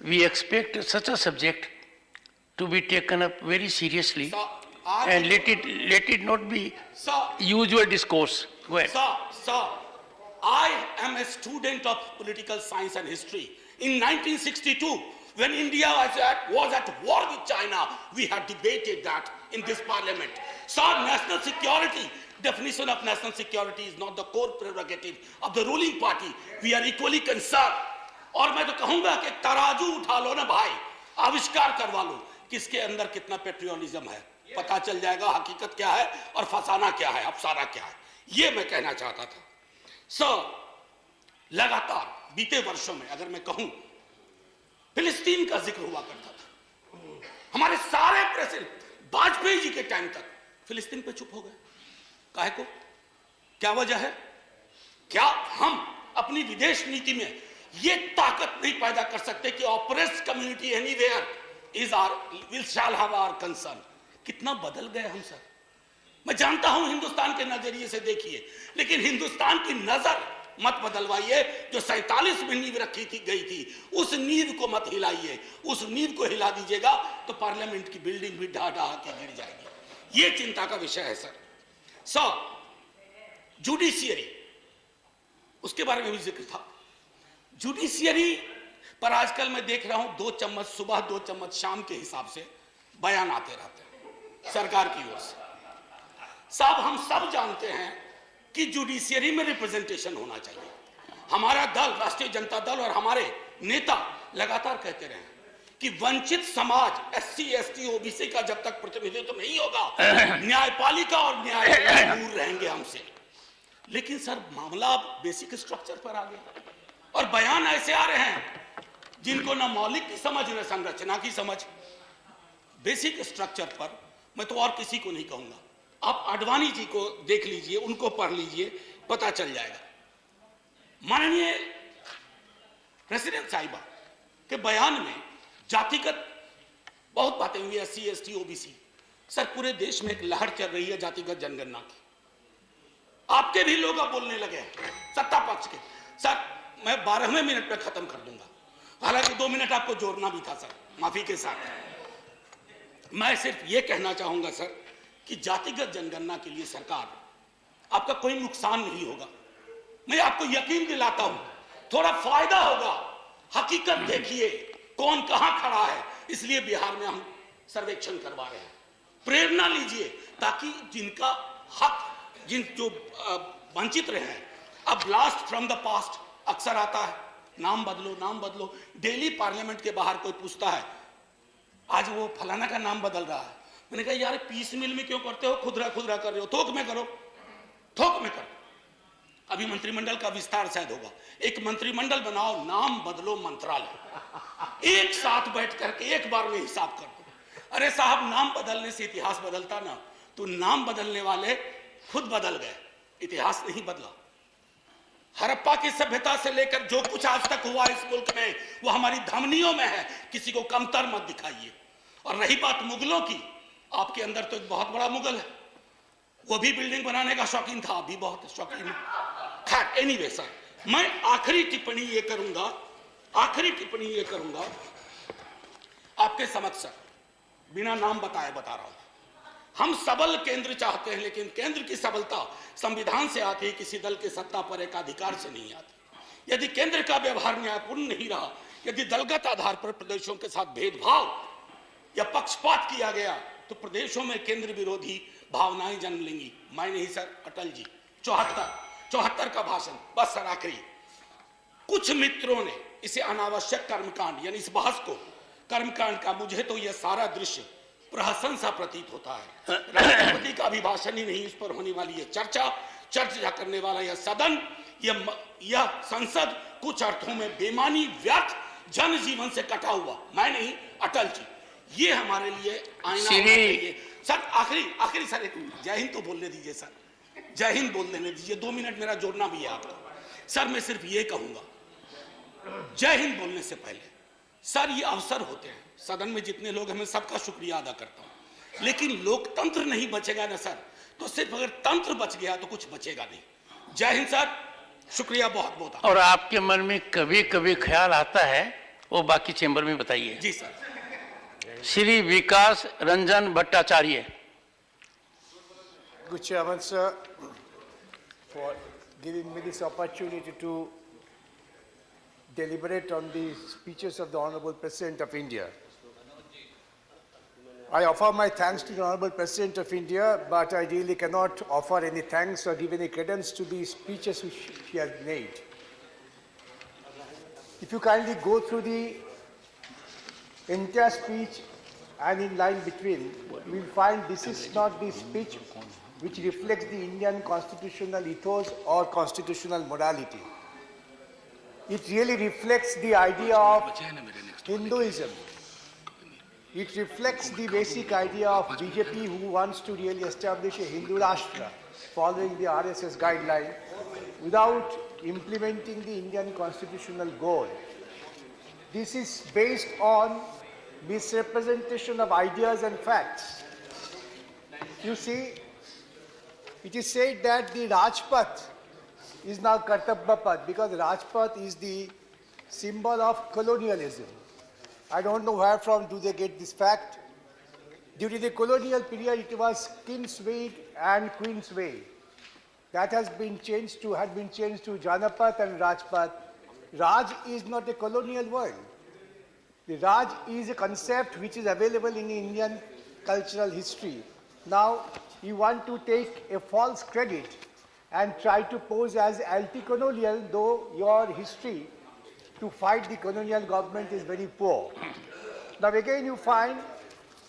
We expect such a subject to be taken up very seriously, Sir, and let it not be Sir, usual discourse. Go ahead. Sir, I am a student of political science and history. In 1962, when India was at war with China, we had debated that in this parliament. Sir, national security, definition of national security is not the core prerogative of the ruling party. We are equally concerned. और मैं तो कहूंगा कि तराजू उठा लो ना भाई, आविष्कार करवा लो किसके अंदर कितना पेट्रियोटिज्म है, पता चल जाएगा हकीकत क्या है और फसाना क्या है, अफसाना क्या है। ये मैं कहना चाहता था। सर, लगातार बीते वर्षों में अगर मैं कहूं, फिलिस्तीन का जिक्र हुआ करता था। हमारे सारे प्रेसिडेंट वाजपेयी जी के टाइम तक फिलिस्तीन पे चुप हो गए। काहे को? क्या वजह है? क्या हम अपनी विदेश नीति में ये ताकत नहीं पैदा कर सकते कि oppressed community anywhere is or will shall have our concern? कितना बदल गए हम सर। मैं जानता हूं हिंदुस्तान के नजरिए से देखिए, लेकिन हिंदुस्तान की नजर मत बदलवाइए। जो 47 में नींव रखी थी गई थी, उस नींव को मत हिलाइए। उस नींव को हिला दीजिएगा तो पार्लियामेंट की बिल्डिंग भी ढा ढा के गिर जाएगी। ये चिंता का विषय है सर। जुडिशियरी, उसके बारे में भी जिक्र था। जुडिशियरी पर आजकल मैं देख रहा हूं 2 चम्मच सुबह 2 चम्मच शाम के हिसाब से बयान आते रहते हैं सरकार की ओर से। साहब, हम सब जानते हैं कि जुडिशियरी में रिप्रेजेंटेशन होना चाहिए। हमारा दल, राष्ट्रीय जनता दल और हमारे नेता लगातार कहते रहे कि वंचित समाज, SC, ST, OBC का जब तक प्रतिनिधित्व नहीं होगा, न्यायपालिका और न्यायालय दूर रहेंगे हमसे। लेकिन सर, मामला बेसिक स्ट्रक्चर पर आ गया और बयान ऐसे आ रहे हैं जिनको न मौलिक की समझ न संरचना की समझ। बेसिक स्ट्रक्चर पर मैं तो और किसी को नहीं कहूंगा, आप आडवाणी जी को देख लीजिए, उनको पढ़ लीजिए, पता चल जाएगा। माननीय प्रेसिडेंट साहिबा के बयान में जातिगत बहुत बातें हुई, SC, ST, OBC। सर, पूरे देश में एक लहर चल रही है जातिगत जनगणना की। आपके भी लोग अब बोलने लगे हैं, सत्ता पक्ष के। सर, मैं 12वें मिनट पे खत्म कर दूंगा, हालांकि 2 मिनट आपको जोड़ना भी था सर, माफी के साथ। मैं सिर्फ ये कहना चाहूंगा सर कि जातिगत जनगणना के लिए सरकार, आपका कोई नुकसान नहीं होगा। मैं आपको यकीन दिलाता हूं, थोड़ा फायदा होगा। हकीकत देखिए कौन कहां खड़ा है, इसलिए बिहार में हम सर्वेक्षण करवा रहे हैं। प्रेरणा लीजिए ताकि जिनका हक, जो वंचित रहे हैं, अब ब्लास्ट फ्रॉम द पास्ट अक्सर आता है, नाम बदलो, नाम बदलो। डेली पार्लियामेंट के बाहर कोई पूछता है, आज वो फलाना का नाम बदल रहा है। मैंने कहा, यार पीस मिल में क्यों करते हो, खुदरा खुदरा कर रहे हो, थोक में करो, थोक में करो। अभी मंत्रिमंडल का विस्तार शायद होगा, एक मंत्रिमंडल बनाओ, नाम बदलो मंत्रालय, एक साथ बैठ करके एक बार में हिसाब कर दो। अरे साहब, नाम बदलने से इतिहास बदलता ना, तो नाम बदलने वाले खुद बदल गए, इतिहास नहीं बदला। हड़प्पा की सभ्यता से लेकर जो कुछ आज तक हुआ इस मुल्क में, वो हमारी धमनियों में है, किसी को कमतर मत दिखाइए। और रही बात मुगलों की, आपके अंदर तो एक बहुत बड़ा मुगल है, वो भी बिल्डिंग बनाने का शौकीन था, अभी बहुत शौकीन है। खैर, एनीवे सर, मैं आखिरी टिप्पणी ये करूंगा आपके समक्ष सर, बिना नाम बताए बता रहा हूं। हम सबल केंद्र चाहते हैं, लेकिन केंद्र की सबलता संविधान से आती है, किसी दल के सत्ता पर एक अधिकार से नहीं आती। यदि केंद्र का व्यवहार न्यायपूर्ण नहीं रहा, यदि दलगत आधार पर प्रदेशों के साथ भेदभाव या पक्षपात किया गया, तो प्रदेशों में केंद्र विरोधी भावनाएं जन्म लेंगी। मैं नहीं सर, अटल जी 74 का भाषण। बस सर, आखिरी, कुछ मित्रों ने इसे अनावश्यक कर्मकांड, यानी इस बहस को कर्मकांड का, मुझे तो यह सारा दृश्य प्रहसन सा प्रतीत होता है। राष्ट्रपति का अभिभाषण ही नहीं, इस पर होने वाली यह चर्चा करने वाला यह सदन, यह संसद कुछ अर्थों में बेमानी, व्यर्थ, जनजीवन से कटा हुआ। मैं नहीं, अटल जी, ये हमारे लिए आईना होना चाहिए। सर, आखिरी सर, एक जय हिंद तो बोलने दीजिए सर, जय हिंद बोल देने दीजिए, 2 मिनट मेरा जोड़ना भी है आपको। सर, मैं सिर्फ ये कहूंगा, जय हिंद बोलने से पहले सर, ये अवसर होते हैं सदन में जितने लोग हैं, मैं सबका शुक्रिया अदा करता हूं, लेकिन लोकतंत्र नहीं बचेगा ना सर, तो सिर्फ अगर तंत्र बच गया तो कुछ बचेगा नहीं। जय हिंद सर, शुक्रिया बहुत बहुत। और आपके मन में कभी कभी ख्याल आता है, वो बाकी चेंबर में बताइए। जी sir. Shri Vikas Ranjan Bhattacharya. Good Chairman, sir, for giving me this opportunity to deliberate on the speeches of the Honorable President of India. I offer my thanks to the Honorable President of India, but I really cannot offer any thanks or give any credence to the speeches which he has made. If you kindly go through the entire speech and in line between, you will find this is not the speech which reflects the Indian constitutional ethos or constitutional morality. It really reflects the idea of Hinduism. It reflects the basic idea of BJP, who wants to really establish a Hindu Rashtra following the RSS guideline without implementing the Indian constitutional goal. This is based on misrepresentation of ideas and facts. You see, it is said that the Rajpath is now Kartabya Path because Rajpath is the symbol of colonialism. I don't know where from do they get this fact. During the colonial period, it was King's Way and Queen's Way. That had been changed to Janapath and Rajpath. Raj is not a colonial word. The Raj is a concept which is available in Indian cultural history. Now, you want to take a false credit and try to pose as anti-colonial, though your history to fight the colonial government is very poor. Now again you find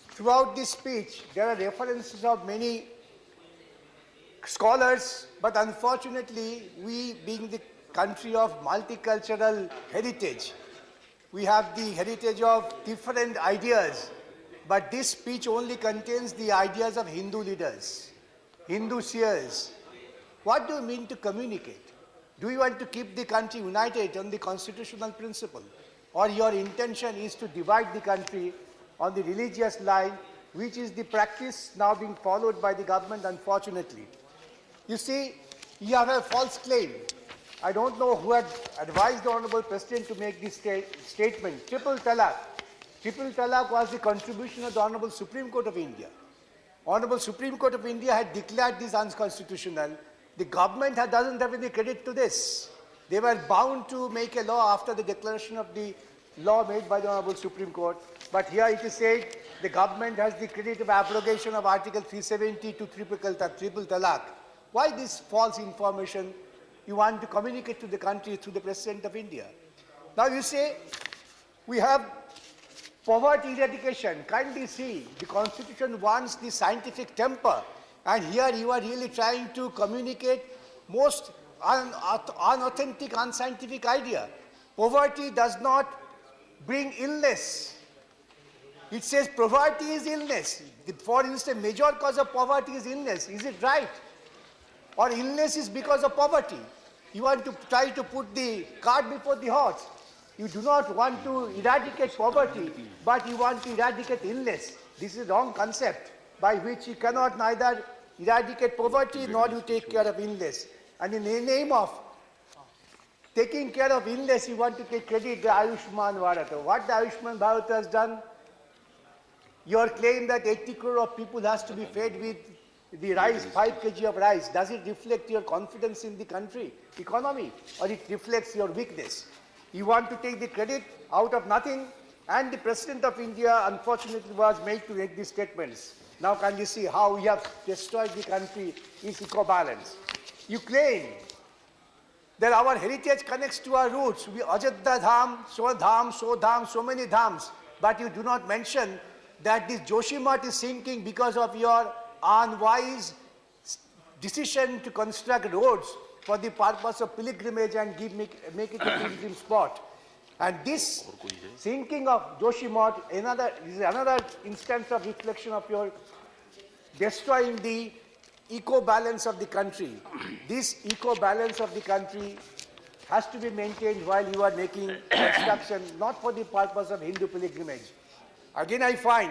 throughout this speech there are references of many scholars, but unfortunately we being the country of multicultural heritage, we have the heritage of different ideas, but this speech only contains the ideas of Hindu leaders, Hindu seers. What do you mean to communicate? Do you want to keep the country united on the constitutional principle? Or your intention is to divide the country on the religious line, which is the practice now being followed by the government, unfortunately. You see, you have a false claim. I don't know who had advised the Honorable President to make this statement. Triple Talaq. Triple Talaq was the contribution of the Honorable Supreme Court of India. Honorable Supreme Court of India had declared this unconstitutional. The government doesn't have any credit to this. They were bound to make a law after the declaration of the law made by the Honorable Supreme Court. But here it is said the government has the credit of abrogation of Article 370 to Triple Talaq. Why this false information you want to communicate to the country through the President of India? Now you say we have poverty eradication. Kindly see, the Constitution wants the scientific temper. And here you are really trying to communicate most unauthentic, unscientific idea. Poverty does not bring illness. It says poverty is illness. For instance, major cause of poverty is illness. Is it right? Or illness is because of poverty. You want to try to put the cart before the horse. You do not want to eradicate poverty, but you want to eradicate illness. This is a wrong concept by which you cannot neither eradicate poverty nor you take care of illness. And in the name of taking care of illness, you want to take credit the Ayushman Bharat. What the Ayushman Bharat has done, your claim that 80 crore of people has to be fed with the rice, 5 kg of rice, does it reflect your confidence in the country, economy, or it reflects your weakness? You want to take the credit out of nothing, and the President of India, unfortunately, was made to make these statements. Now can you see how we have destroyed the country, its eco-balance? You claim that our heritage connects to our roots. We Ajodhya Dham, so many dhams. But you do not mention that this Joshimath is sinking because of your unwise decision to construct roads for the purpose of pilgrimage and make it a pilgrim spot. And this sinking of Joshimath is another instance of reflection of your destroying the eco-balance of the country. This eco-balance of the country has to be maintained while you are making construction, not for the purpose of Hindu pilgrimage. Again I find,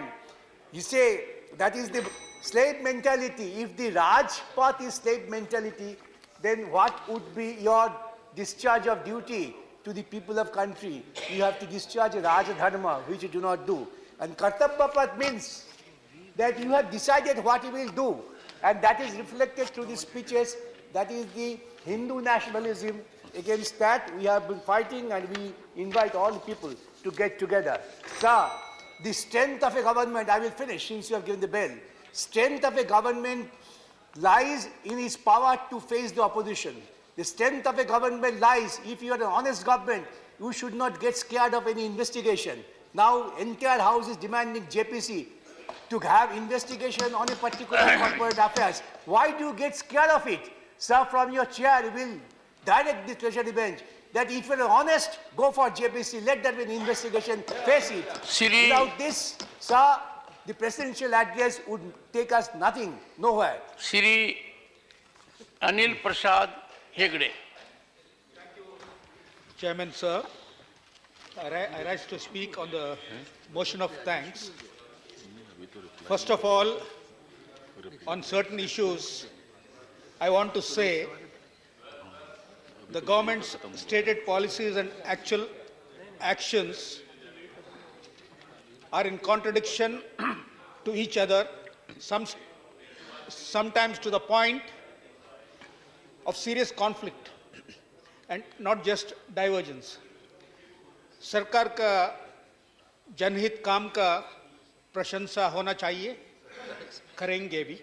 you say that is the slave mentality. If the Rajpath is slave mentality, then what would be your discharge of duty to the people of country? You have to discharge a Raja Dharma, which you do not do. And Kartavya Path means that you have decided what you will do, and that is reflected through the speeches. That is the Hindu nationalism. Against that, we have been fighting, and we invite all people to get together. Sir, the strength of a government, I will finish since you have given the bell. Strength of a government lies in its power to face the opposition. The strength of a government lies, if you are an honest government, you should not get scared of any investigation. Now, entire House is demanding JPC to have investigation on a particular corporate affairs. Why do you get scared of it? Sir, from your chair, you will direct the Treasury bench that if you are honest, go for JPC, let there be an investigation, face it. Siri. Without this, sir, the presidential address would take us nothing, nowhere. Shri Anil Prasad Hegde. Chairman, sir, I rise to speak on the motion of thanks. First of all, on certain issues, I want to say the government's stated policies and actual actions are in contradiction to each other, sometimes to the point of serious conflict and not just divergence. सरकार का जनहित काम का प्रशंसा होना चाहिए, करेंगे भी।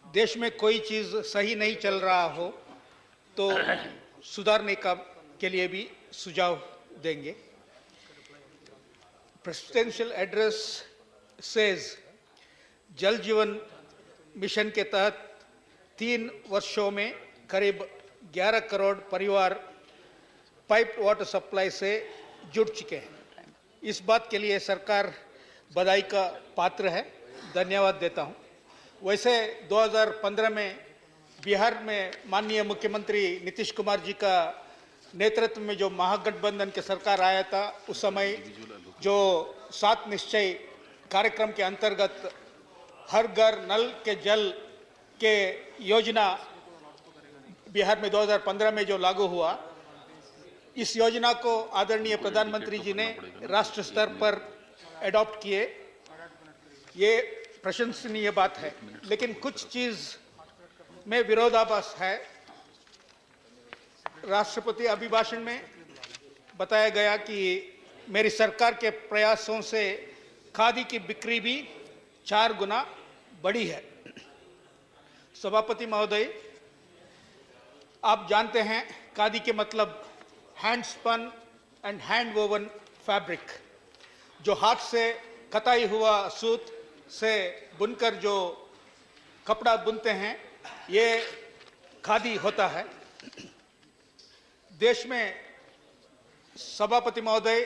देश में कोई चीज़ सही नहीं चल रहा हो तो सुधारने के लिए भी सुझाव देंगे। Presidential address says जल जीवन मिशन के तहत 3 वर्षों में करीब 11 करोड़ परिवार पाइप वाटर सप्लाई से जुड़ चुके हैं। इस बात के लिए सरकार बधाई का पात्र है, धन्यवाद देता हूं। वैसे 2015 में बिहार में माननीय मुख्यमंत्री नीतीश कुमार जी का नेतृत्व में जो महागठबंधन की सरकार आया था, उस समय जो 7 निश्चय कार्यक्रम के अंतर्गत हर घर नल के जल के योजना बिहार में 2015 में जो लागू हुआ, इस योजना को आदरणीय प्रधानमंत्री जी ने राष्ट्र स्तर पर एडॉप्ट किए। ये प्रशंसनीय बात है, लेकिन कुछ चीज में विरोधाभास है। राष्ट्रपति अभिभाषण में बताया गया कि मेरी सरकार के प्रयासों से खादी की बिक्री भी 4 गुना बढ़ी है। सभापति महोदय, आप जानते हैं खादी के मतलब hand spun and hand woven fabric, जो हाथ से कताई हुआ सूत से बुनकर जो कपड़ा बुनते हैं, ये खादी होता है। देश में सभापति महोदय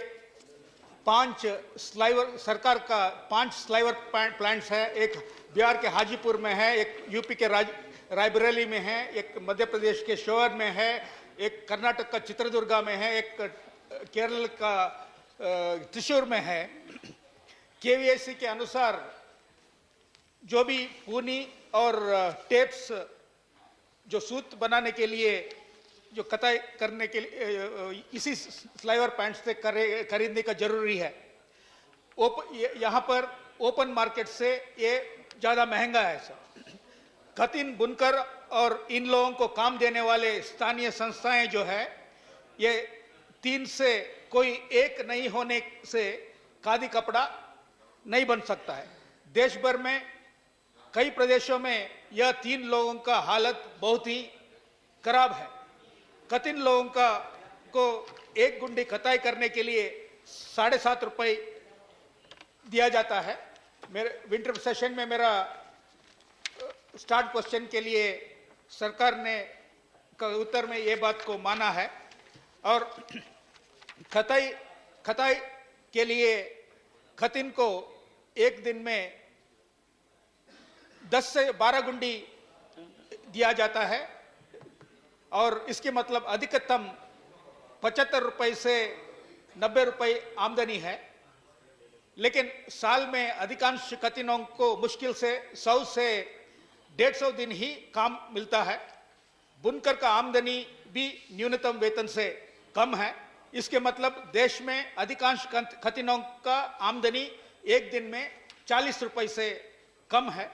5 स्लाइवर सरकार का 5 स्लाइवर प्लांट्स है। एक बिहार के हाजीपुर में है, एक यूपी के रायबरेली में है, एक मध्य प्रदेश के शोर में है, एक कर्नाटक का चित्रदुर्गा में है, एक केरल का त्रिशूर में है। केवीआईसी के अनुसार जो भी पूनी और टेप्स जो सूत बनाने के लिए जो कताई करने के लिए इसी स्लाइवर पैंट्स से खरीदने का जरूरी है। यहाँ पर ओपन मार्केट से ये ज़्यादा महंगा है सर। खतिन बुनकर और इन लोगों को काम देने वाले स्थानीय संस्थाएं जो है, ये 3 से कोई एक नहीं होने से खादी कपड़ा नहीं बन सकता है। देश भर में कई प्रदेशों में यह 3 लोगों का हालत बहुत ही खराब है। खतिन लोगों को एक गुंडी कताई करने के लिए 7.5 रुपए दिया जाता है। मेरे विंटर सेशन में मेरा स्टार्ट क्वेश्चन के लिए सरकार ने का उत्तर में ये बात को माना है और खताई के लिए खतिन को एक दिन में 10 से 12 गुंडी दिया जाता है और इसके मतलब अधिकतम 75 रुपए से 90 रुपए आमदनी है। लेकिन साल में अधिकांश खतिनों को मुश्किल से 100 से 150 दिन ही काम मिलता है। बुनकर का आमदनी भी न्यूनतम वेतन से कम है। इसके मतलब देश में अधिकांश खतिनों का आमदनी एक दिन में 40 रुपए से कम है।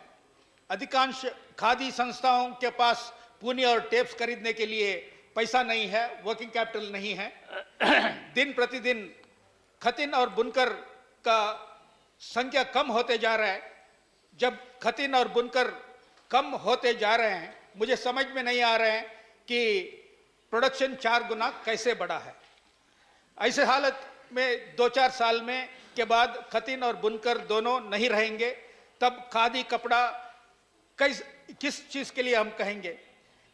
अधिकांश खादी संस्थाओं के पास पूनी और टेप्स खरीदने के लिए पैसा नहीं है, वर्किंग कैपिटल नहीं है। दिन प्रतिदिन खतिन और बुनकर का संख्या कम होते जा रहा है। जब खतिन और बुनकर कम होते जा रहे हैं, मुझे समझ में नहीं आ रहा है कि प्रोडक्शन 4 गुना कैसे बढ़ा है। ऐसे हालत में 2-4 साल में के बाद खतिन और बुनकर दोनों नहीं रहेंगे, तब खादी कपड़ा किस चीज के लिए हम कहेंगे?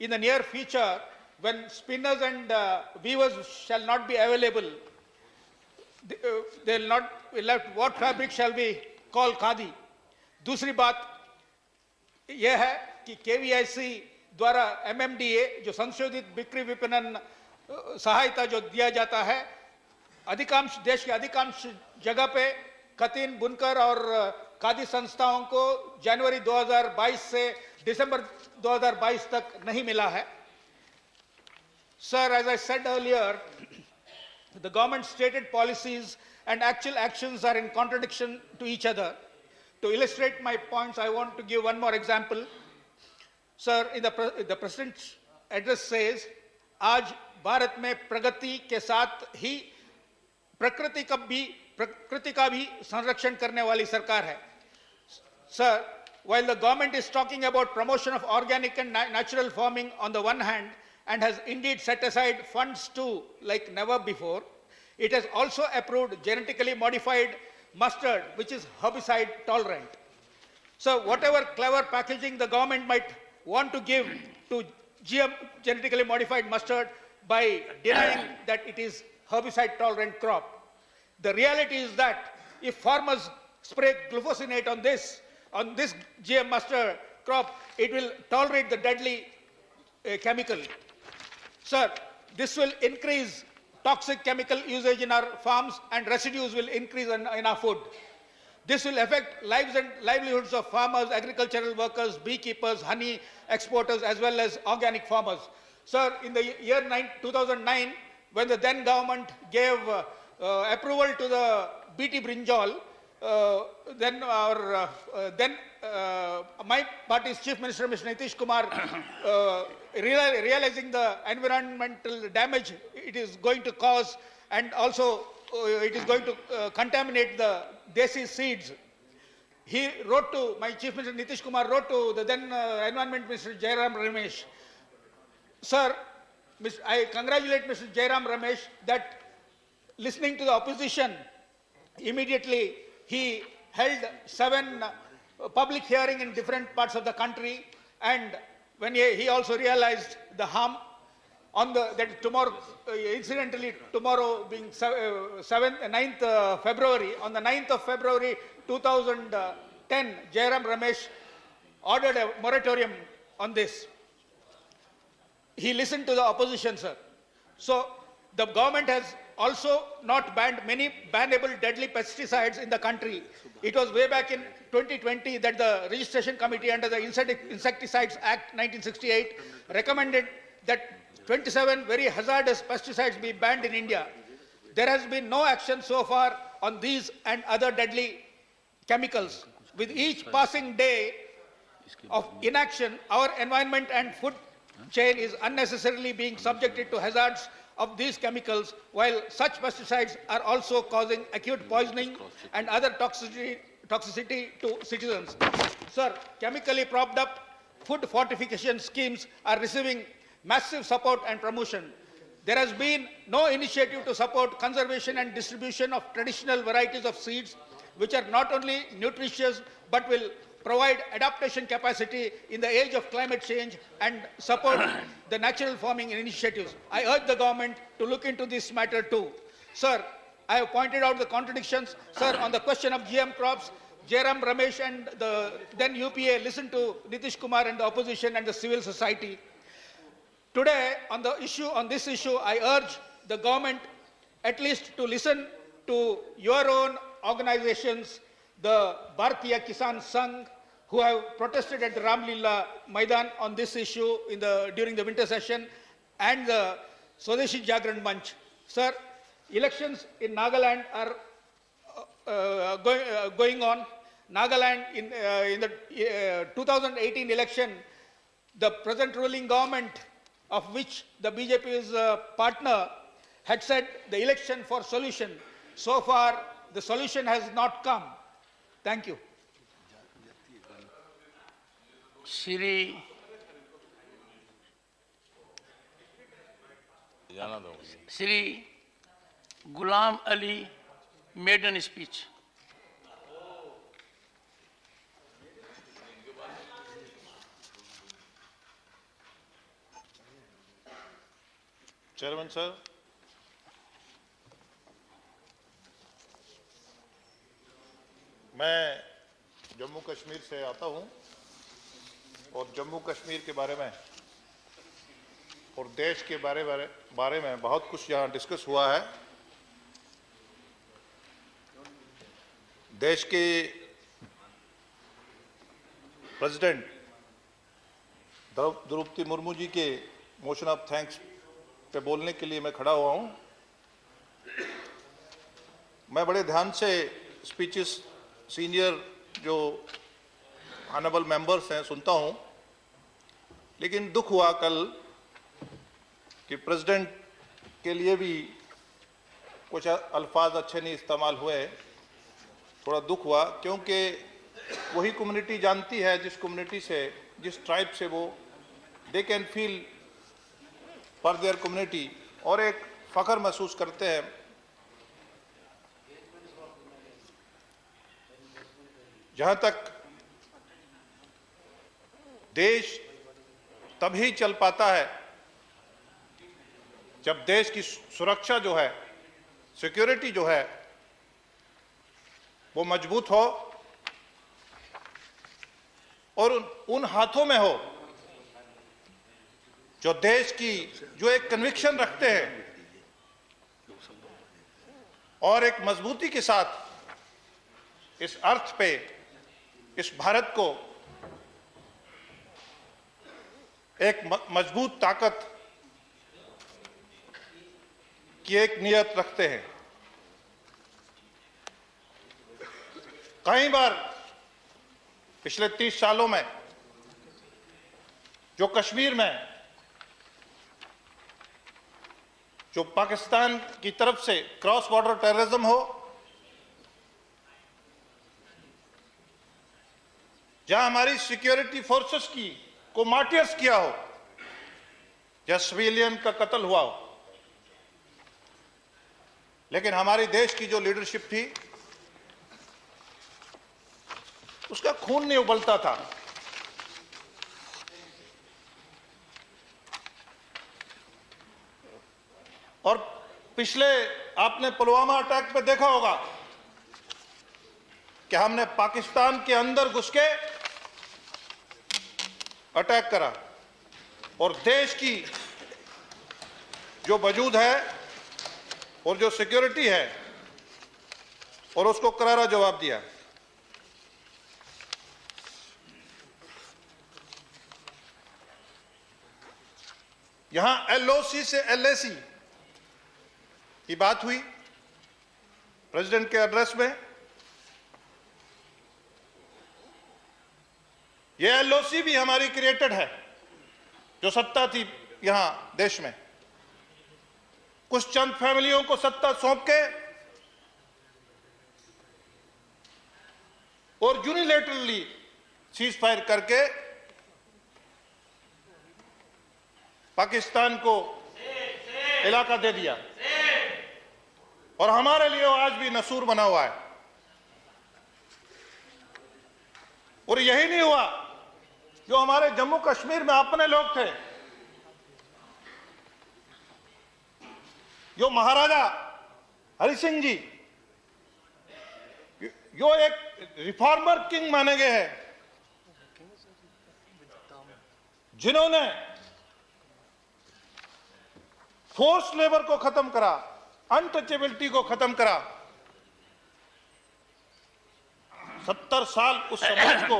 In the near future, when spinners and weavers shall not be available, they'll not be left. What fabric shall we call khadi? दूसरी बात यह है कि केवीआईसी द्वारा एमएमडीए जो संशोधित बिक्री विपणन सहायता जो दिया जाता है, अधिकांश देश के अधिकांश जगह पे खतिन बुनकर और खादी संस्थाओं को जनवरी 2022 से दिसंबर 2022 तक नहीं मिला है। Sir, as I said earlier, the government's stated policies and actual actions are in contradiction to each other. To illustrate my points, I want to give one more example. Sir, the President's address says, आज भारत में प्रगति के साथ ही प्रकृति का भी संरक्षण करने वाली सरकार है। Sir, while the government is talking about promotion of organic and natural farming on the one hand, and has indeed set aside funds too, like never before, it has also approved genetically modified mustard, which is herbicide tolerant. So whatever clever packaging the government might want to give to GM, genetically modified mustard, by denying that it is herbicide tolerant crop, the reality is that if farmers spray glufosinate on this GM mustard crop, it will tolerate the deadly chemical. Sir, this will increase toxic chemical usage in our farms, and residues will increase in our food. This will affect lives and livelihoods of farmers, agricultural workers, beekeepers, honey exporters, as well as organic farmers. Sir, in the year 2009, when the then government gave approval to the BT brinjal, my party's Chief Minister, Mr. Nitish Kumar, realizing the environmental damage it is going to cause, and also it is going to contaminate the desi seeds, he wrote to, my Chief Minister Nitish Kumar wrote to the then Environment Minister Jairam Ramesh. Sir, I congratulate Mr. Jairam Ramesh that, listening to the opposition, immediately he held 7 public hearings in different parts of the country, and when he also realized the harm on that tomorrow, incidentally tomorrow being 9th February, on the 9th of February 2010, Jairam Ramesh ordered a moratorium on this. He listened to the opposition, sir. So the government has also not banned many bannable deadly pesticides in the country. It was way back in 2020 that the Registration Committee under the Insecticides Act 1968 recommended that 27 very hazardous pesticides be banned in India. There has been no action so far on these and other deadly chemicals. With each passing day of inaction, our environment and food chain is unnecessarily being subjected to hazards of these chemicals, while such pesticides are also causing acute poisoning and other toxicity to citizens. Sir, chemically propped up food fortification schemes are receiving massive support and promotion. There has been no initiative to support conservation and distribution of traditional varieties of seeds, which are not only nutritious but will provide adaptation capacity in the age of climate change and support the natural farming initiatives. I urge the government to look into this matter too. Sir, I have pointed out the contradictions. Sir, on the question of GM crops, Jairam Ramesh and the then UPA listened to Nitish Kumar and the opposition and the civil society. Today, on this issue, I urge the government at least to listen to your own organizations, the Bharatiya Kisan Sangh, who have protested at the Ramlila Maidan on this issue during the winter session, and the Swadeshi Jagran Manch. Sir, elections in Nagaland are going on. Nagaland, in the 2018 election, the present ruling government, of which the BJP is a partner, had said the election for solution. So far, the solution has not come. Thank you. Shri Ghulam Ali maiden speech. Chairman sir, मैं जम्मू कश्मीर से आता हूं और जम्मू कश्मीर के बारे में और देश के बारे में बहुत कुछ यहाँ डिस्कस हुआ है। देश के प्रेसिडेंट द्रौपदी मुर्मू जी के मोशन ऑफ थैंक्स पे बोलने के लिए मैं खड़ा हुआ हूं। मैं बड़े ध्यान से स्पीचेस सीनियर जो ऑनरेबल मेंबर्स हैं सुनता हूं, लेकिन दुख हुआ कल कि प्रेसिडेंट के लिए भी कुछ अल्फाज अच्छे नहीं इस्तेमाल हुए। थोड़ा दुख हुआ क्योंकि वही कम्युनिटी जानती है, जिस कम्युनिटी से, जिस ट्राइब से वो they can feel for their community और एक फख्र महसूस करते हैं। जहां तक देश तभी चल पाता है जब देश की सुरक्षा जो है, सिक्योरिटी जो है, वो मजबूत हो और उन हाथों में हो जो देश की जो एक कन्विक्शन रखते हैं और एक मजबूती के साथ इस अर्थ पे, इस भारत को एक मजबूत ताकत की एक नियत रखते हैं। कई बार पिछले 30 सालों में जो कश्मीर में जो पाकिस्तान की तरफ से क्रॉस बॉर्डर टेररिज्म हो, जहां हमारी सिक्योरिटी फोर्सेस को मार्टियर्स किया हो, जहां सिविलियन का कत्ल हुआ हो, लेकिन हमारी देश की जो लीडरशिप थी उसका खून नहीं उबलता था। और पिछले आपने पुलवामा अटैक पे देखा होगा कि हमने पाकिस्तान के अंदर घुस के अटैक करा और देश की जो वजूद है और जो सिक्योरिटी है और उसको करारा जवाब दिया। यहां एलओसी से एलएसी की बात हुई प्रेसिडेंट के एड्रेस में। यह एलओसी भी हमारी क्रिएटेड है, जो सत्ता थी यहां देश में, कुछ चंद फैमिलियों को सत्ता सौंप के और यूनिलैटरली सीज फायर करके पाकिस्तान को इलाका दे दिया और हमारे लिए वो आज भी नसूर बना हुआ है। और यही नहीं हुआ, जो हमारे जम्मू कश्मीर में अपने लोग थे, जो महाराजा हरि सिंह जी, जो एक रिफॉर्मर किंग माने गए हैं, जिन्होंने फोर्स लेबर को खत्म करा, अनटचेबिलिटी को खत्म करा, 70 साल उस समाज को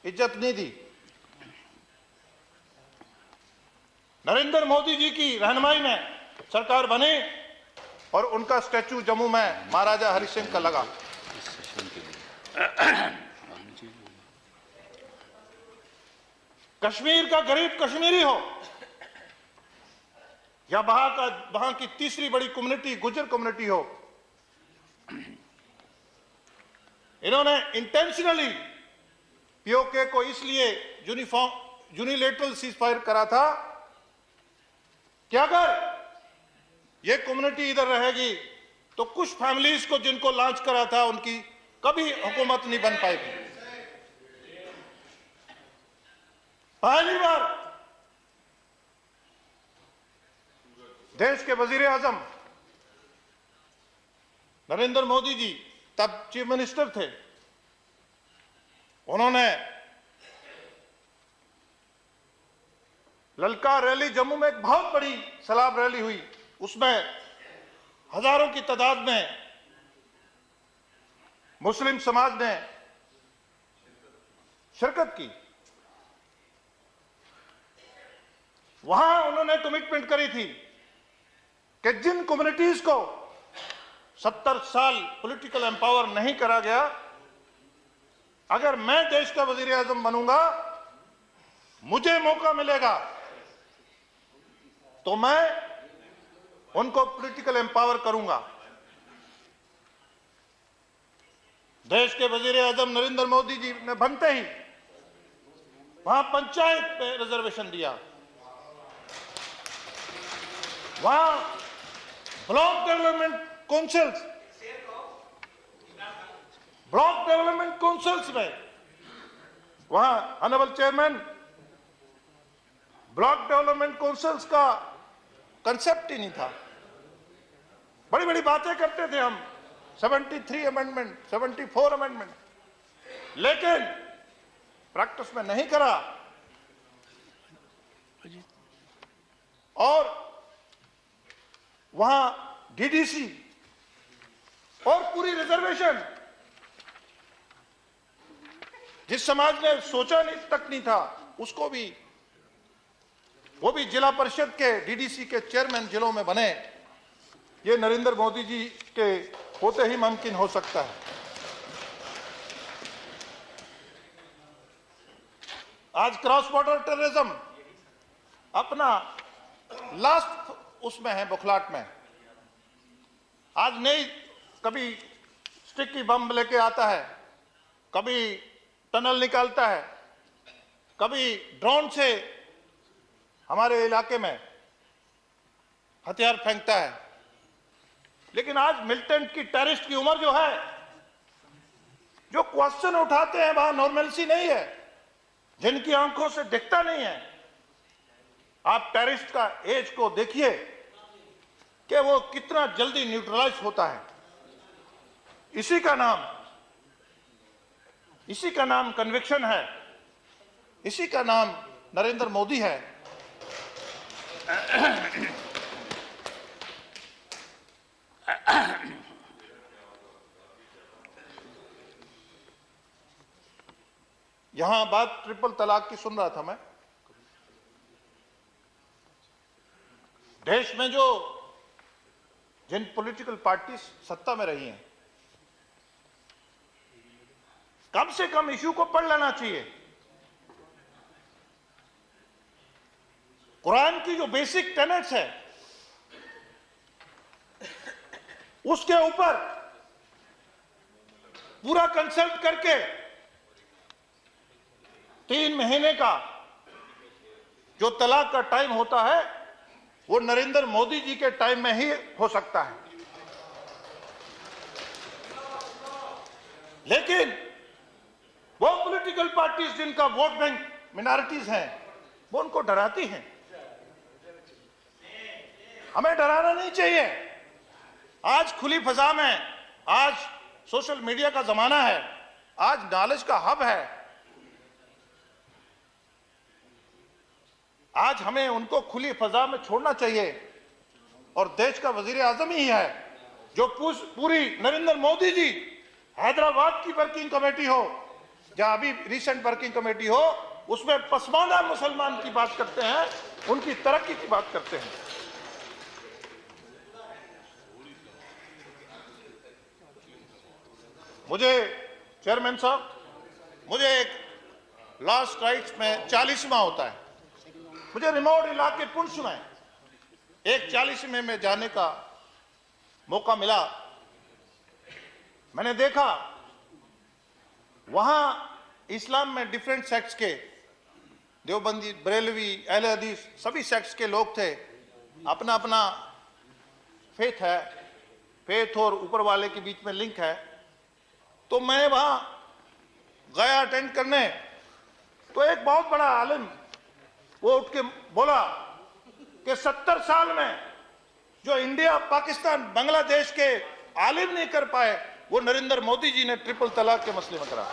इज्जत नहीं दी। नरेंद्र मोदी जी की रहनुमाई में सरकार बनी और उनका स्टैचू जम्मू में महाराजा हरि सिंह का लगा। कश्मीर का गरीब कश्मीरी हो या वहां की तीसरी बड़ी कम्युनिटी गुज्जर कम्युनिटी हो, इन्होंने इंटेंशनली पीओके को इसलिए यूनिलेटरल सीज फायर करा था कि अगर ये कम्युनिटी इधर रहेगी तो कुछ फैमिलीज को जिनको लॉन्च करा था उनकी कभी हुकूमत नहीं बन पाएगी। पहली बार देश के वजीर आजम नरेंद्र मोदी जी, तब चीफ मिनिस्टर थे, उन्होंने ललकार रैली, जम्मू में एक बहुत बड़ी सलाब रैली हुई, उसमें हजारों की तादाद में मुस्लिम समाज ने शिरकत की। वहां उन्होंने कमिटमेंट करी थी कि जिन कम्युनिटीज को 70 साल पॉलिटिकल एम्पावर नहीं करा गया, अगर मैं देश का वजीर आजम बनूंगा, मुझे मौका मिलेगा तो मैं उनको पॉलिटिकल एम्पावर करूंगा। देश के वजीर आजम नरेंद्र मोदी जी ने बनते ही वहां पंचायत पे रिजर्वेशन दिया, वहां ब्लॉक डेवलपमेंट काउंसिल्स में वहां honourable chairman, block development councils का कंसेप्ट ही नहीं था। बड़ी बड़ी बातें करते थे हम, 73 अमेंडमेंट, 74 अमेंडमेंट, लेकिन प्रैक्टिस में नहीं करा। और वहां डीडीसी और पूरी रिजर्वेशन जिस समाज ने सोचा नहीं तक नहीं था, उसको भी, वो भी जिला परिषद के डीडीसी के चेयरमैन जिलों में बने। ये नरेंद्र मोदी जी के होते ही मुमकिन हो सकता है। आज क्रॉस बॉर्डर टेररिज्म अपना लास्ट उसमें है, बुखलाट में। आज नहीं, कभी स्टिकी बम लेके आता है, कभी टनल निकालता है, कभी ड्रोन से हमारे इलाके में हथियार फेंकता है। लेकिन आज मिलिटेंट की, टेररिस्ट की उम्र जो है, जो क्वेश्चन उठाते हैं वहां नॉर्मलसी नहीं है, जिनकी आंखों से दिखता नहीं है। आप टेररिस्ट का एज को देखिए कि वो कितना जल्दी न्यूट्रलाइज होता है। इसी का नाम कन्विक्शन है, इसी का नाम नरेंद्र मोदी है। यहां बात ट्रिपल तलाक की सुन रहा था मैं। देश में जिन पॉलिटिकल पार्टी सत्ता में रही हैं, कम से कम इश्यू को पढ़ लेना चाहिए। कुरान की जो बेसिक टेनेट्स है, उसके ऊपर पूरा कंसल्ट करके 3 महीने का जो तलाक का टाइम होता है, वो नरेंद्र मोदी जी के टाइम में ही हो सकता है। लेकिन वो पॉलिटिकल पार्टीज जिनका वोट बैंक मिनॉरिटीज हैं, वो उनको डराती हैं। हमें डराना नहीं चाहिए। आज खुली फजा में, आज सोशल मीडिया का जमाना है, आज नॉलेज का हब है। आज हमें उनको खुली फजा में छोड़ना चाहिए। और देश का वजीर आजम ही है जो पूरी नरेंद्र मोदी जी, हैदराबाद की वर्किंग कमेटी हो, जहां अभी रिसेंट वर्किंग कमेटी हो, उसमें पसमानदा मुसलमान की बात करते हैं, उनकी तरक्की की बात करते हैं। मुझे चेयरमैन साहब, मुझे एक लास्ट राइट्स में 40वां होता है, मुझे रिमोट इलाके पुंछ में एक 40वें में जाने का मौका मिला। मैंने देखा वहां इस्लाम में डिफरेंट सेक्ट्स के, देवबंदी, बरेलवी, अहले हदीस, सभी सेक्ट्स के लोग थे। अपना अपना फेथ है, फेथ और ऊपर वाले के बीच में लिंक है। तो मैं वहां गया अटेंड करने, तो एक बहुत बड़ा आलिम वो उठ के बोला कि 70 साल में जो इंडिया, पाकिस्तान, बांग्लादेश के आलिम नहीं कर पाए, वो नरेंद्र मोदी जी ने ट्रिपल तलाक के मसले में करा।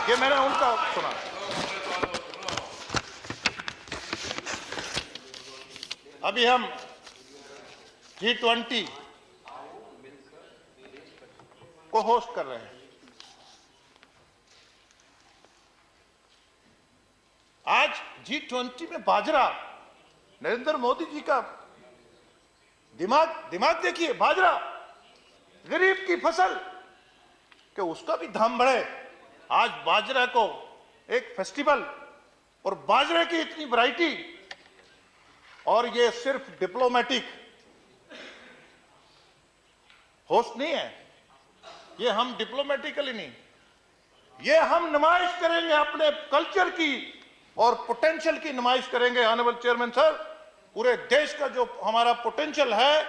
ये मैंने उनका सुना। अभी हम G20 को होस्ट कर रहे हैं। आज G20 में बाजरा, नरेंद्र मोदी जी का दिमाग देखिए, बाजरा गरीब की फसल, कि उसका भी दाम बढ़े। आज बाजरा को एक फेस्टिवल, और बाजरे की इतनी वैरायटी, और ये सिर्फ डिप्लोमेटिक होस्ट नहीं है, ये हम डिप्लोमेटिकली नहीं, ये हम नुमाइश करेंगे अपने कल्चर की और पोटेंशियल की नुमाइश करेंगे। ऑनरेबल चेयरमैन सर, पूरे देश का जो हमारा पोटेंशियल है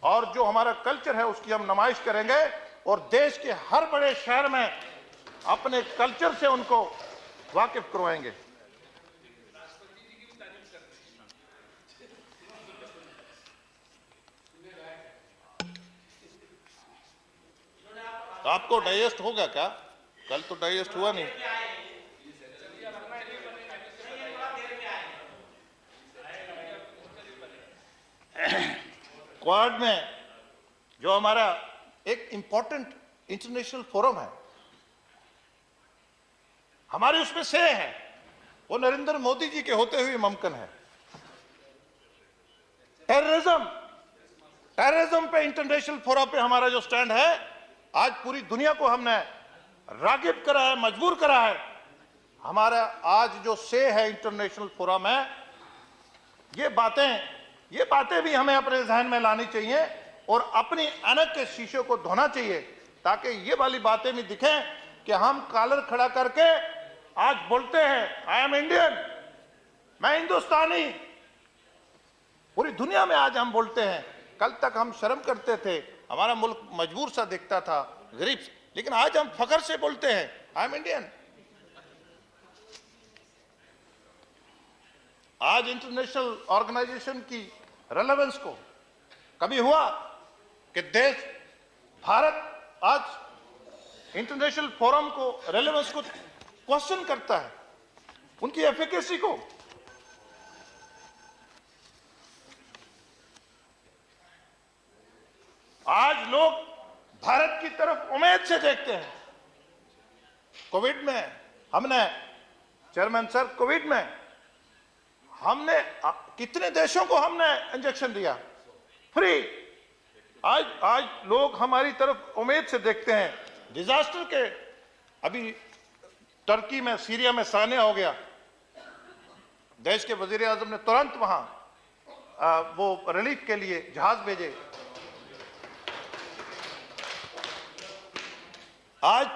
और जो हमारा कल्चर है उसकी हम नुमाइश करेंगे, और देश के हर बड़े शहर में अपने कल्चर से उनको वाकिफ करवाएंगे। आपको डाइजेस्ट होगा क्या? कल तो डाइजेस्ट हुआ नहीं। क्वाड में जो हमारा एक इंपॉर्टेंट इंटरनेशनल फोरम है, हमारे उसमें से है, वो नरेंद्र मोदी जी के होते हुए मुमकिन है। टेररिज्म पे इंटरनेशनल फोरम पे हमारा जो स्टैंड है, आज पूरी दुनिया को हमने रागिब करा है, मजबूर करा है। हमारा आज जो से है इंटरनेशनल फोरम है, ये बातें भी हमें अपने जहन में लानी चाहिए और अपनी अनक के शीशे को धोना चाहिए, ताकि ये वाली बातें भी दिखें कि हम कॉलर खड़ा करके आज बोलते हैं आई एम इंडियन, मैं हिंदुस्तानी। पूरी दुनिया में आज हम बोलते हैं। कल तक हम शर्म करते थे, हमारा मुल्क मजबूर सा दिखता था, गरीब, लेकिन आज हम फख्र से बोलते हैं आई एम इंडियन। आज इंटरनेशनल ऑर्गेनाइजेशन की रेलेवेंस को कभी हुआ कि देश भारत आज इंटरनेशनल फोरम को रेलेवेंस को क्वेश्चन करता है, उनकी एफिकेसी को। आज लोग भारत की तरफ उम्मीद से देखते हैं। कोविड में हमने, चेयरमैन सर, कोविड में हमने कितने देशों को हमने इंजेक्शन दिया फ्री। आज लोग हमारी तरफ उम्मीद से देखते हैं। डिजास्टर के अभी टर्की में, सीरिया में सानिया हो गया, देश के वजीर आजम ने तुरंत वहां वो रिलीफ के लिए जहाज भेजे। आज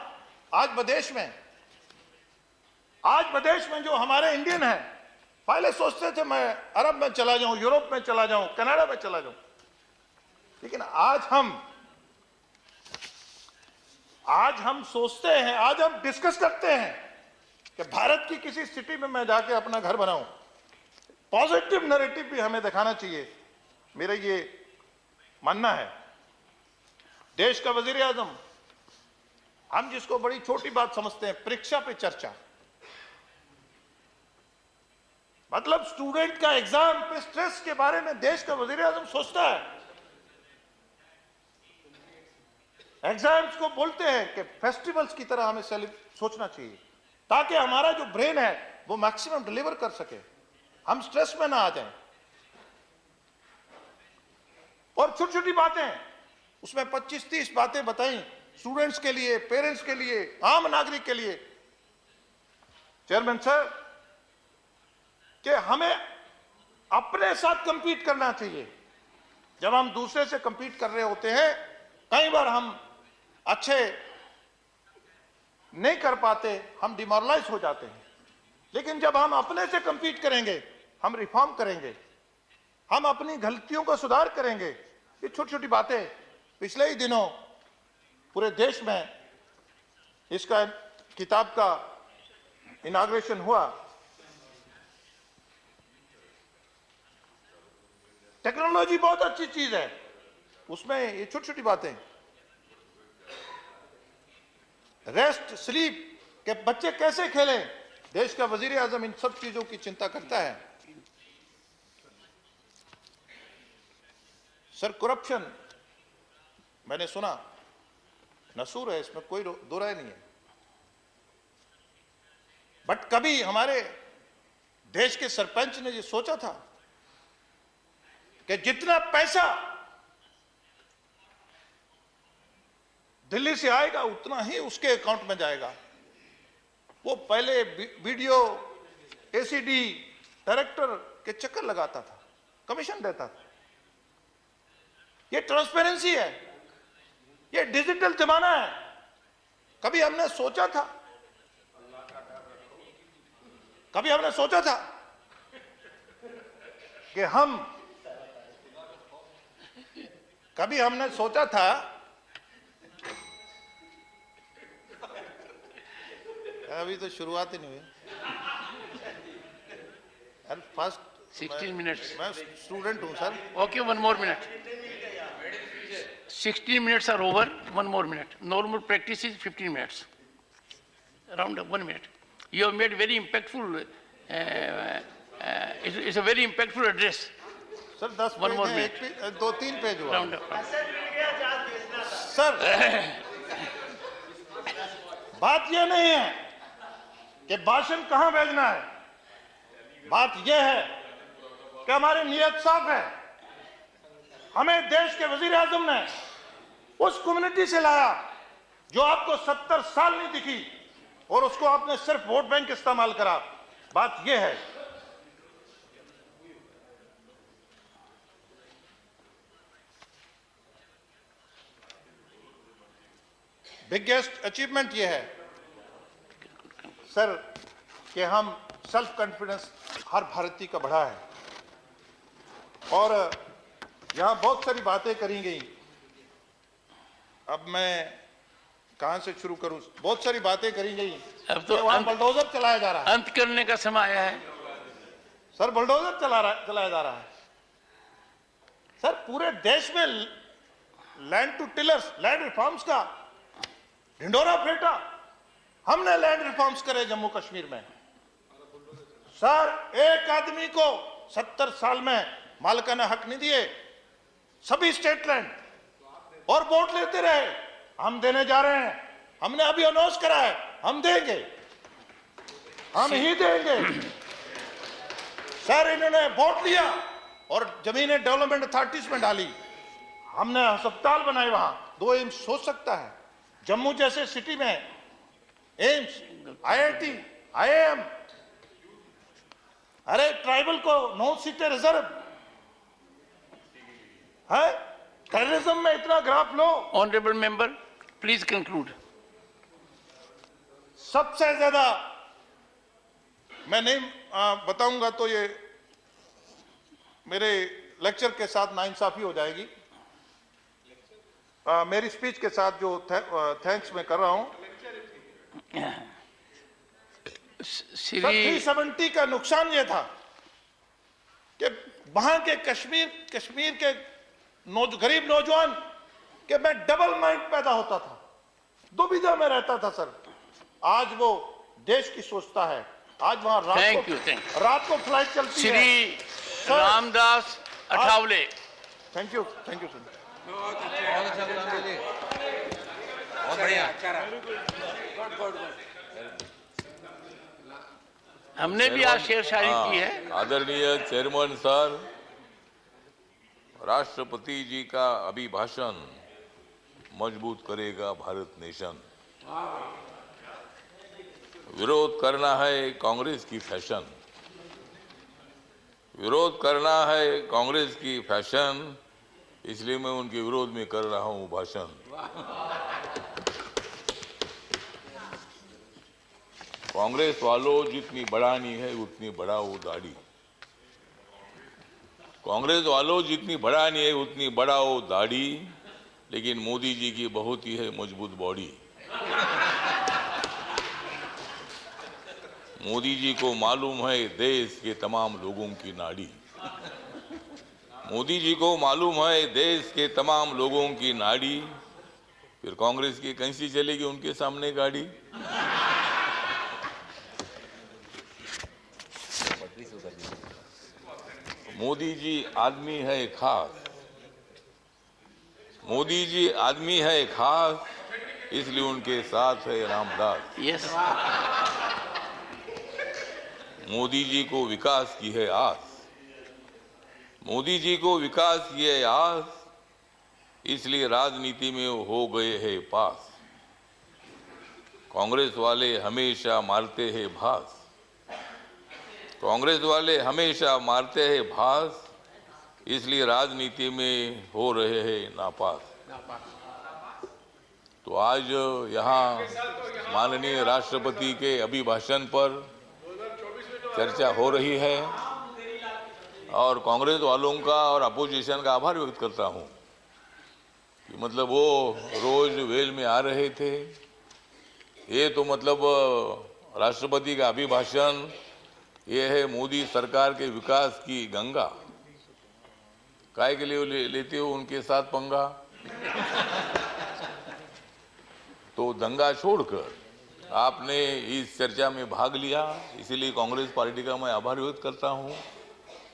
विदेश में जो हमारे इंडियन हैं, पहले सोचते थे मैं अरब में चला जाऊं, यूरोप में चला जाऊं, कनाडा में चला जाऊं, लेकिन आज हम सोचते हैं, आज हम डिस्कस करते हैं कि भारत की किसी सिटी में मैं जाके अपना घर बनाऊं। पॉजिटिव नैरेटिव भी हमें दिखाना चाहिए, मेरा ये मानना है। देश का वजीर आजम, हम जिसको बड़ी छोटी बात समझते हैं, परीक्षा पे चर्चा, मतलब स्टूडेंट का एग्जाम पे स्ट्रेस के बारे में देश का वजीर आजम सोचता है। एग्जाम्स को बोलते हैं कि फेस्टिवल्स की तरह हमें सोचना चाहिए, ताकि हमारा जो ब्रेन है वो मैक्सिमम डिलीवर कर सके, हम स्ट्रेस में ना आ जाएं। और छोटी छोटी बातें, उसमें 25-30 बातें बताई स्टूडेंट्स के लिए, पेरेंट्स के लिए, आम नागरिक के लिए। चेयरमैन सर, कि हमें अपने साथ कंपीट करना चाहिए। जब हम दूसरे से कंपीट कर रहे होते हैं, कई बार हम अच्छे नहीं कर पाते, हम डिमोरलाइज हो जाते हैं। लेकिन जब हम अपने से कंपीट करेंगे, हम रिफॉर्म करेंगे, हम अपनी गलतियों का सुधार करेंगे। ये छोटी छोटी बातें, पिछले ही दिनों पूरे देश में इसका किताब का इनॉग्रेशन हुआ। टेक्नोलॉजी बहुत अच्छी चीज है, उसमें ये छोटी छोटी बातें, रेस्ट, स्लीप, के बच्चे कैसे खेलें, देश का वजीर आजम इन सब चीजों की चिंता करता है। सर, करप्शन मैंने सुना नसूर है, इसमें कोई दो राय नहीं है। बट कभी हमारे देश के सरपंच ने ये सोचा था कि जितना पैसा दिल्ली से आएगा उतना ही उसके अकाउंट में जाएगा। वो पहले वीडियो एसीडी डायरेक्टर के चक्कर लगाता था, कमीशन देता था। ये ट्रांसपेरेंसी है, ये डिजिटल जमाना है। कभी हमने सोचा था कि कभी हमने सोचा था अभी तो शुरुआत ही नहीं हुई। First 16 minutes. मैं स्टूडेंट हूं sir. Okay, one more minute. 16 minutes are over. One more minute. Normal practice is 15 minutes. Around 1 minute. You have made very impactful. It's a very impactful address. Sir 10 One more page minute. है, 2-3 page हुआ। Round up. Sir बात यह नहीं है कि भाषण कहां भेजना है, बात यह है कि हमारी नीयत साफ है। हमें देश के वजीर आजम ने उस कम्युनिटी से लाया जो आपको 70 साल नहीं दिखी, और उसको आपने सिर्फ वोट बैंक इस्तेमाल करा। बात यह है। बिगेस्ट अचीवमेंट यह है सर कि हम सेल्फ कॉन्फिडेंस हर भारतीय का बढ़ा है, और यहां बहुत सारी बातें करी गई। अब मैं कहां से शुरू करूं? बहुत सारी बातें करी गई। अब तो बुलडोजर चलाया जा रहा है। अंत करने का समय आया है। सर बुलडोजर चलाया जा रहा है। सर पूरे देश में land to tillers, land reforms का ढिंडोरा फेंटा। हमने लैंड रिफॉर्म्स करे जम्मू कश्मीर में। सर एक आदमी को 70 साल में मालिकाना हक नहीं दिए, सभी स्टेट लैंड, और वोट लेते रहे। हम देने जा रहे हैं, हमने अभी अनाउंस करा है, हम देंगे, हम ही देंगे। सर इन्होंने वोट लिया और जमीनें डेवलपमेंट अथॉरिटीज में डाली। हमने अस्पताल बनाए, वहां 2 एम्स हो सकता है। जम्मू जैसे सिटी में एम्स, आईआईटी, आईआईएम। अरे ट्राइबल को 9 सीटें रिजर्व है। टेररिज्म में इतना graph low. Honourable member, please conclude. सबसे ज्यादा मैं नहीं बताऊंगा तो ये मेरे लेक्चर के साथ नाइंसाफी हो जाएगी। मेरी स्पीच के साथ जो थैंक्स मैं कर रहा हूं। 370 का नुकसान ये था कि वहां के कश्मीर के गरीब नौजवान के में डबल माइंड पैदा होता था, दुविधा में रहता था सर। आज वो देश की सोचता है। आज वहां रात को फ्लाइट चलती है। Shri Ramdas Athawale. Thank you sir. बहुत बढ़िया। हमने भी आज शेर शायरी की है। आदरणीय चेयरमैन सर, राष्ट्रपति जी का अभिभाषण मजबूत करेगा भारत नेशन। विरोध करना है कांग्रेस की फैशन, विरोध करना है कांग्रेस की फैशन, इसलिए मैं उनके विरोध में कर रहा हूं भाषण। कांग्रेस वालों, जितनी बढ़ानी है उतनी बढ़ाओ दाढ़ी। कांग्रेस वालों, जितनी बढ़ानी है उतनी बढ़ाओ दाढ़ी, लेकिन मोदी जी की बहुत ही है मजबूत बॉडी। मोदी जी को मालूम है देश के तमाम लोगों की नाड़ी। मोदी जी को मालूम है देश के तमाम लोगों की नाड़ी, फिर कांग्रेस की कैसी चलेगी उनके सामने गाड़ी। मोदी जी आदमी है खास, मोदी जी आदमी है खास, इसलिए उनके साथ है रामदास। यस। मोदी जी को विकास की है आस, मोदी जी को विकास की है आस, इसलिए राजनीति में हो गए हैं पास। कांग्रेस वाले हमेशा मारते हैं भास, कांग्रेस वाले हमेशा मारते हैं भास, इसलिए राजनीति में हो रहे हैं नापास। तो आज यहाँ माननीय राष्ट्रपति के अभिभाषण पर चर्चा हो रही है और कांग्रेस वालों का और अपोजिशन का आभार व्यक्त करता हूँ कि मतलब वो रोज वेल में आ रहे थे। ये तो मतलब राष्ट्रपति का अभिभाषण ये है मोदी सरकार के विकास की गंगा। काय के लिए लेते हो उनके साथ पंगा? तो दंगा छोड़कर आपने इस चर्चा में भाग लिया, इसीलिए कांग्रेस पार्टी का मैं आभार व्यक्त करता हूं,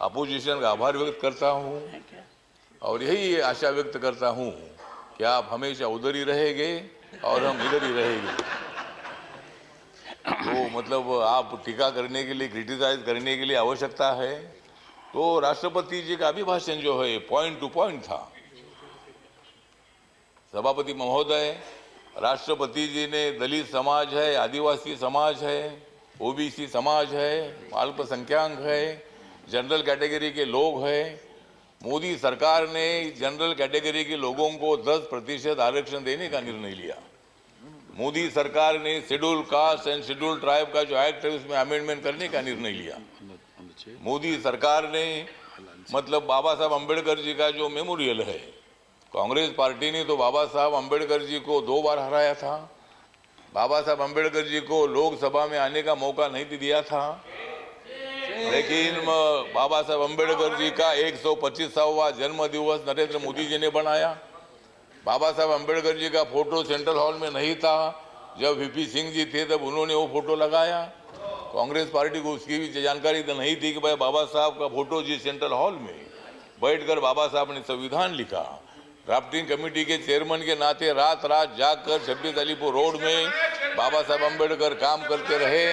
अपोजिशन का आभार व्यक्त करता हूं और यही आशा व्यक्त करता हूं कि आप हमेशा उधर ही रहेंगे और हम इधर ही रहेंगे। तो मतलब आप टीका करने के लिए, क्रिटिसाइज करने के लिए आवश्यकता है तो राष्ट्रपति जी का अभिभाषण जो है पॉइंट टू पॉइंट था। सभापति महोदय, राष्ट्रपति जी ने दलित समाज है, आदिवासी समाज है, ओबीसी समाज है, अल्पसंख्यक है, जनरल कैटेगरी के लोग हैं। मोदी सरकार ने जनरल कैटेगरी के लोगों को 10% आरक्षण देने का निर्णय लिया। मोदी सरकार ने schedule caste and schedule tribe का जो एक्ट है उसमें अमेंडमेंट करने का निर्णय लिया। मोदी सरकार ने मतलब बाबा साहब अम्बेडकर जी का जो मेमोरियल है, कांग्रेस पार्टी ने तो बाबा साहब अम्बेडकर जी को 2 बार हराया था। बाबा साहब अम्बेडकर जी को लोकसभा में आने का मौका नहीं दिया था, लेकिन बाबा साहब अम्बेडकर जी का 125वां जन्म दिवस नरेंद्र मोदी जी ने बनाया। बाबा साहब अम्बेडकर जी का फोटो सेंट्रल हॉल में नहीं था, जब वीपी सिंह जी थे तब उन्होंने वो फोटो लगाया। कांग्रेस पार्टी को उसकी भी जानकारी तो नहीं थी कि भाई बाबा साहब का फोटो जी सेंट्रल हॉल में बैठकर बाबा साहब ने संविधान लिखा। ड्राफ्टिंग कमेटी के चेयरमैन के नाते रात रात जागकर 26 अलीपुर रोड में बाबा साहब अम्बेडकर काम करते रहे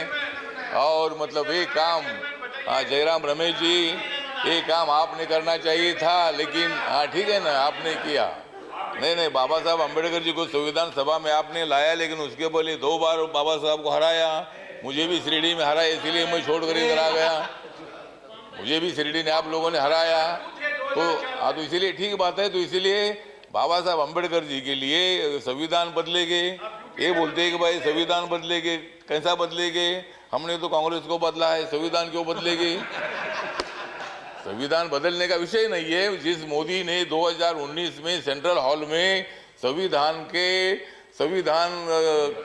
और मतलब ये काम जयराम रमेश जी, ये काम आपने करना चाहिए था, लेकिन ठीक है ना, आपने किया। नहीं, बाबा साहब अम्बेडकर जी को संविधान सभा में आपने लाया, लेकिन उसके पहले 2 बार बाबा साहब को हराया। मुझे भी शिरडी में हराया, इसीलिए मैं छोड़कर इधर आ गया। मुझे भी शिरडी ने आप लोगों ने हराया, तो इसीलिए ठीक बात है। तो इसीलिए बाबा साहब अम्बेडकर जी के लिए संविधान बदलेंगे, ये बोलते हैं कि भाई संविधान बदलेंगे, कैसा बदलेंगे? हमने तो कांग्रेस को बदला है, संविधान क्यों बदलेगी? संविधान बदलने का विषय नहीं है। जिस मोदी ने 2019 में सेंट्रल हॉल में संविधान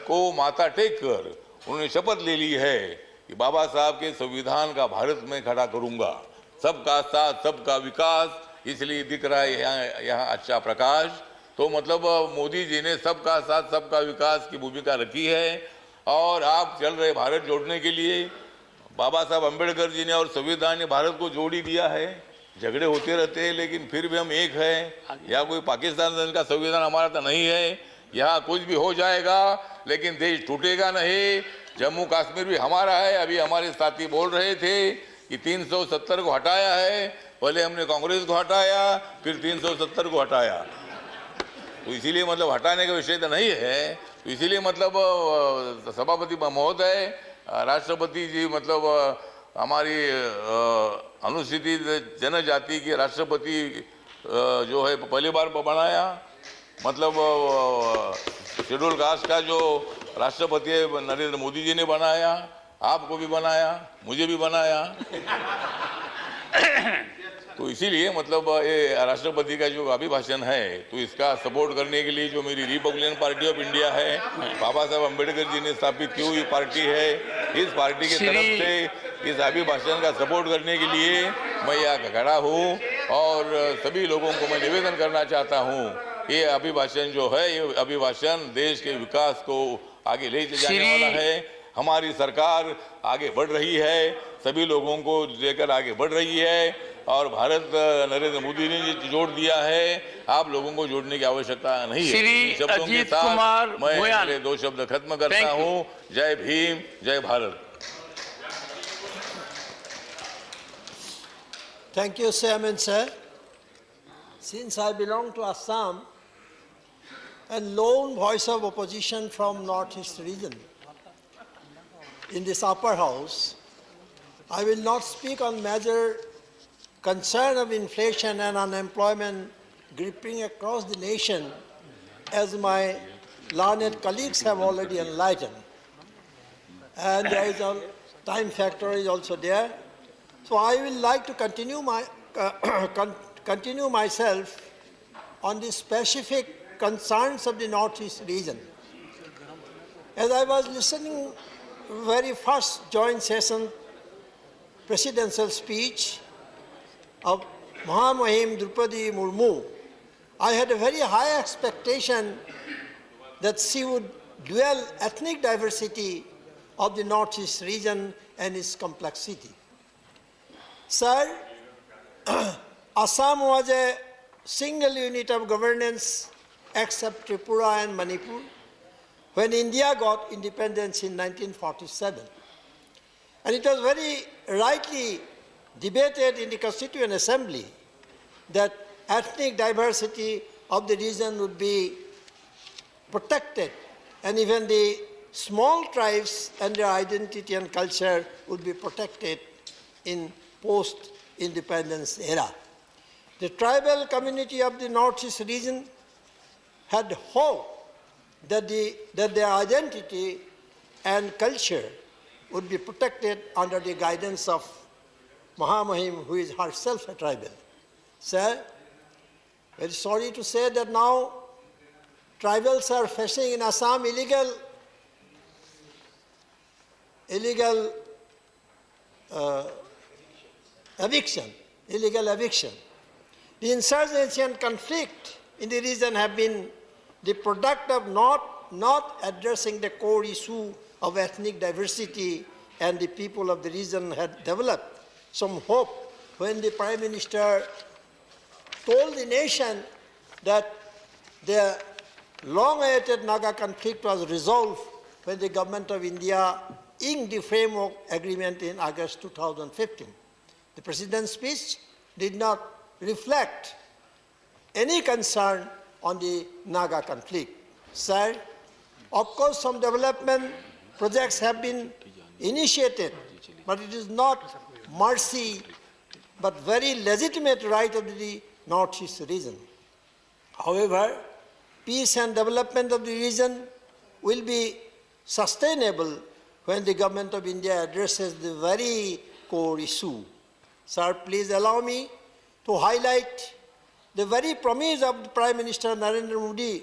को माथा टेक कर उन्होंने शपथ ले ली है कि बाबा साहब के संविधान का भारत में खड़ा करूंगा, सबका साथ सबका विकास, इसलिए दिख रहा है यहाँ अच्छा प्रकाश। तो मतलब मोदी जी ने सबका साथ सबका विकास की भूमिका रखी है और आप चल रहे भारत जोड़ने के लिए। बाबा साहब अम्बेडकर जी ने और संविधान ने भारत को जोड़ ही दिया है। झगड़े होते रहते हैं लेकिन फिर भी हम एक हैं। या कोई पाकिस्तान का संविधान हमारा तो नहीं है, यहाँ कुछ भी हो जाएगा लेकिन देश टूटेगा नहीं। जम्मू कश्मीर भी हमारा है। अभी हमारे साथी बोल रहे थे कि 370 को हटाया है, पहले हमने कांग्रेस को हटाया, फिर 370 को हटाया। तो इसीलिए मतलब हटाने का विषय तो नहीं है। तो इसीलिए मतलब सभापति महोदय, राष्ट्रपति जी मतलब हमारी अनुसूचित जनजाति के राष्ट्रपति जो है पहली बार बनाया, मतलब शेड्यूल कास्ट का जो राष्ट्रपति है नरेंद्र मोदी जी ने बनाया, आपको भी बनाया, मुझे भी बनाया। तो इसीलिए मतलब ये राष्ट्रपति का जो अभिभाषण है, तो इसका सपोर्ट करने के लिए जो मेरी रिपब्लिकन पार्टी ऑफ इंडिया है, बाबा साहब अम्बेडकर जी ने स्थापित की हुई पार्टी है, इस पार्टी की तरफ से इस अभिभाषण का सपोर्ट करने के लिए मैं यहाँ खड़ा हूँ और सभी लोगों को मैं निवेदन करना चाहता हूँ, ये अभिभाषण जो है, ये अभिभाषण देश के विकास को आगे ले जाने वाला है। हमारी सरकार आगे बढ़ रही है, सभी लोगों को लेकर आगे बढ़ रही है और भारत नरेंद्र मोदी ने जोड़ दिया है, आप लोगों को जोड़ने की आवश्यकता नहीं है। शब्दों के साथ मैं मेरे 2 शब्द खत्म करता हूँ। जय भीम, जय Bharat. Thank you, Chairman sir. Since I belong to Assam and lone voice of opposition from Northeast region in this upper house, I will not speak on major concern of inflation and unemployment gripping across the nation, as my learned colleagues have already enlightened. And there is a time factor is also there. So I will like to continue myself on the specific concerns of the Northeast region. As I was listening very first joint session presidential speech of Mahamahim Draupadi Murmu, I had a very high expectation that she would dwell ethnic diversity of the Northeast region and its complexity. Sir, Assam was a single unit of governance except Tripura and Manipur when India got independence in 1947. And it was very rightly debated in the Constituent Assembly that ethnic diversity of the region would be protected, and even the small tribes and their identity and culture would be protected in post-independence era. The tribal community of the Northeast region had hope that their identity and culture would be protected under the guidance of Mahamahim, who is herself a tribal. Sir, very sorry to say that now tribals are facing in Assam illegal eviction. The insurgency and conflict in the region have been the product of not addressing the core issue of ethnic diversity, and the people of the region had developed some hope when the Prime Minister told the nation that the long-awaited Naga conflict was resolved when the government of India inked the framework agreement in August 2015. The President's speech did not reflect any concern on the Naga conflict. Sir, of course some development projects have been initiated, but it is not mercy, but very legitimate right of the Northeast region. However, peace and development of the region will be sustainable when the government of India addresses the very core issue. Sir, please allow me to highlight the very promise of the Prime Minister Narendra Modi,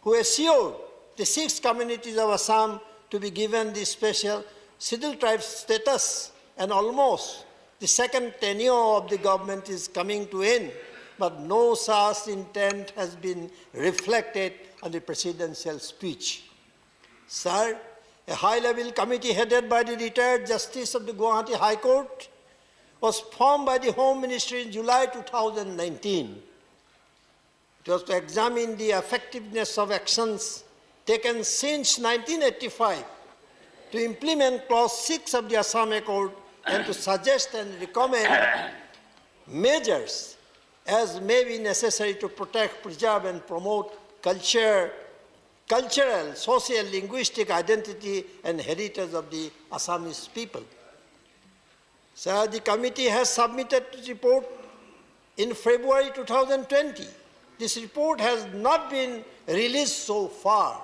who assured the 6 communities of Assam to be given the special scheduled tribe status, and almost the second tenure of the government is coming to end, but no such intent has been reflected on the presidential speech. Sir, a high-level committee headed by the retired Justice of the Guwahati High Court was formed by the Home Ministry in July 2019. It was to examine the effectiveness of actions taken since 1985 to implement Clause 6 of the Assam Accord and to suggest and recommend measures as may be necessary to protect, preserve and promote cultural, social, linguistic identity and heritage of the Assamese people. Sir, the committee has submitted its report in February 2020. This report has not been released so far.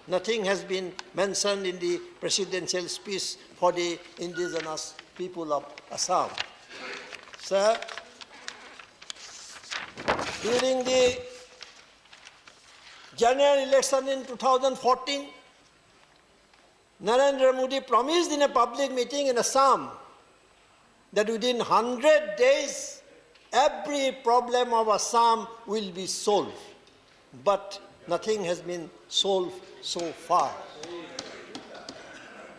Nothing has been mentioned in the presidential speech for the indigenous people of Assam. Sir, during the general election in 2014, Narendra Modi promised in a public meeting in Assam that within 100 days, every problem of Assam will be solved. But nothing has been solved so far.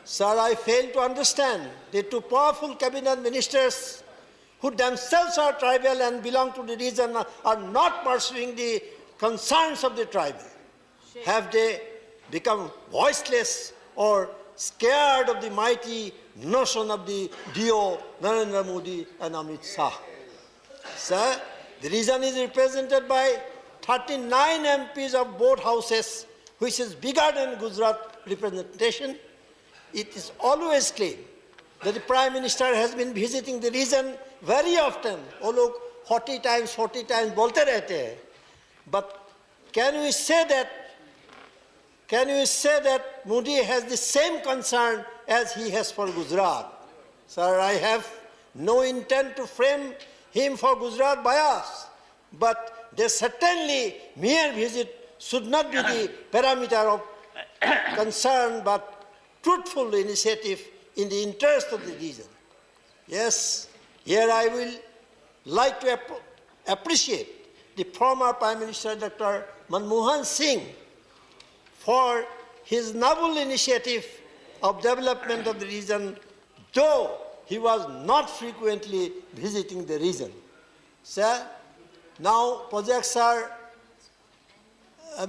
Sir, I fail to understand the two powerful cabinet ministers who themselves are tribal and belong to the region are not pursuing the concerns of the tribal. Have they become voiceless or scared of the mighty notion of the duo Narendra Modi and Amit Shah? Sir, the region is represented by 39 MPs of both houses, which is bigger than Gujarat representation. It is always claimed that the Prime Minister has been visiting the region very often. वो लोग 40 times बोलते रहते हैं. But can we say that Modi has the same concern as he has for Gujarat? Sir, I have no intent to frame him for Gujarat bias, but there certainly mere visit should not be the parameter of concern, but truthful initiative in the interest of the region. Yes, here I will like to appreciate the former Prime Minister Dr. Manmohan Singh for his noble initiative of development of the region, though he was not frequently visiting the region. Sir, now projects are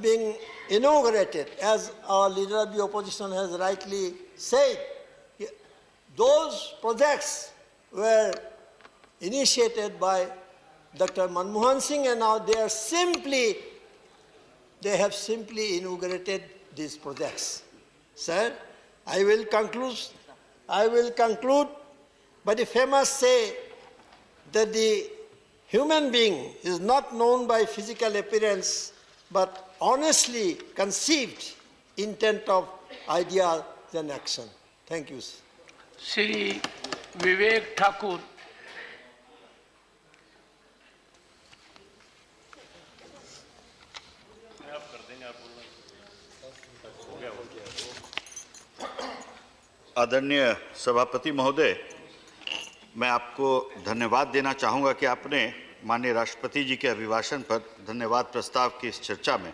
being inaugurated, as our leader of the opposition has rightly said. Those projects were initiated by Dr. Manmohan Singh, and now they have simply inaugurated these projects. Sir, I will conclude by the famous say that the human being is not known by physical appearance, but honestly conceived intent of ideas and action. Thank you, sir. Shri Vivek Thakur. आदरणीय सभापति महोदय, मैं आपको धन्यवाद देना चाहूँगा कि आपने माननीय राष्ट्रपति जी के अभिभाषण पर धन्यवाद प्रस्ताव की इस चर्चा में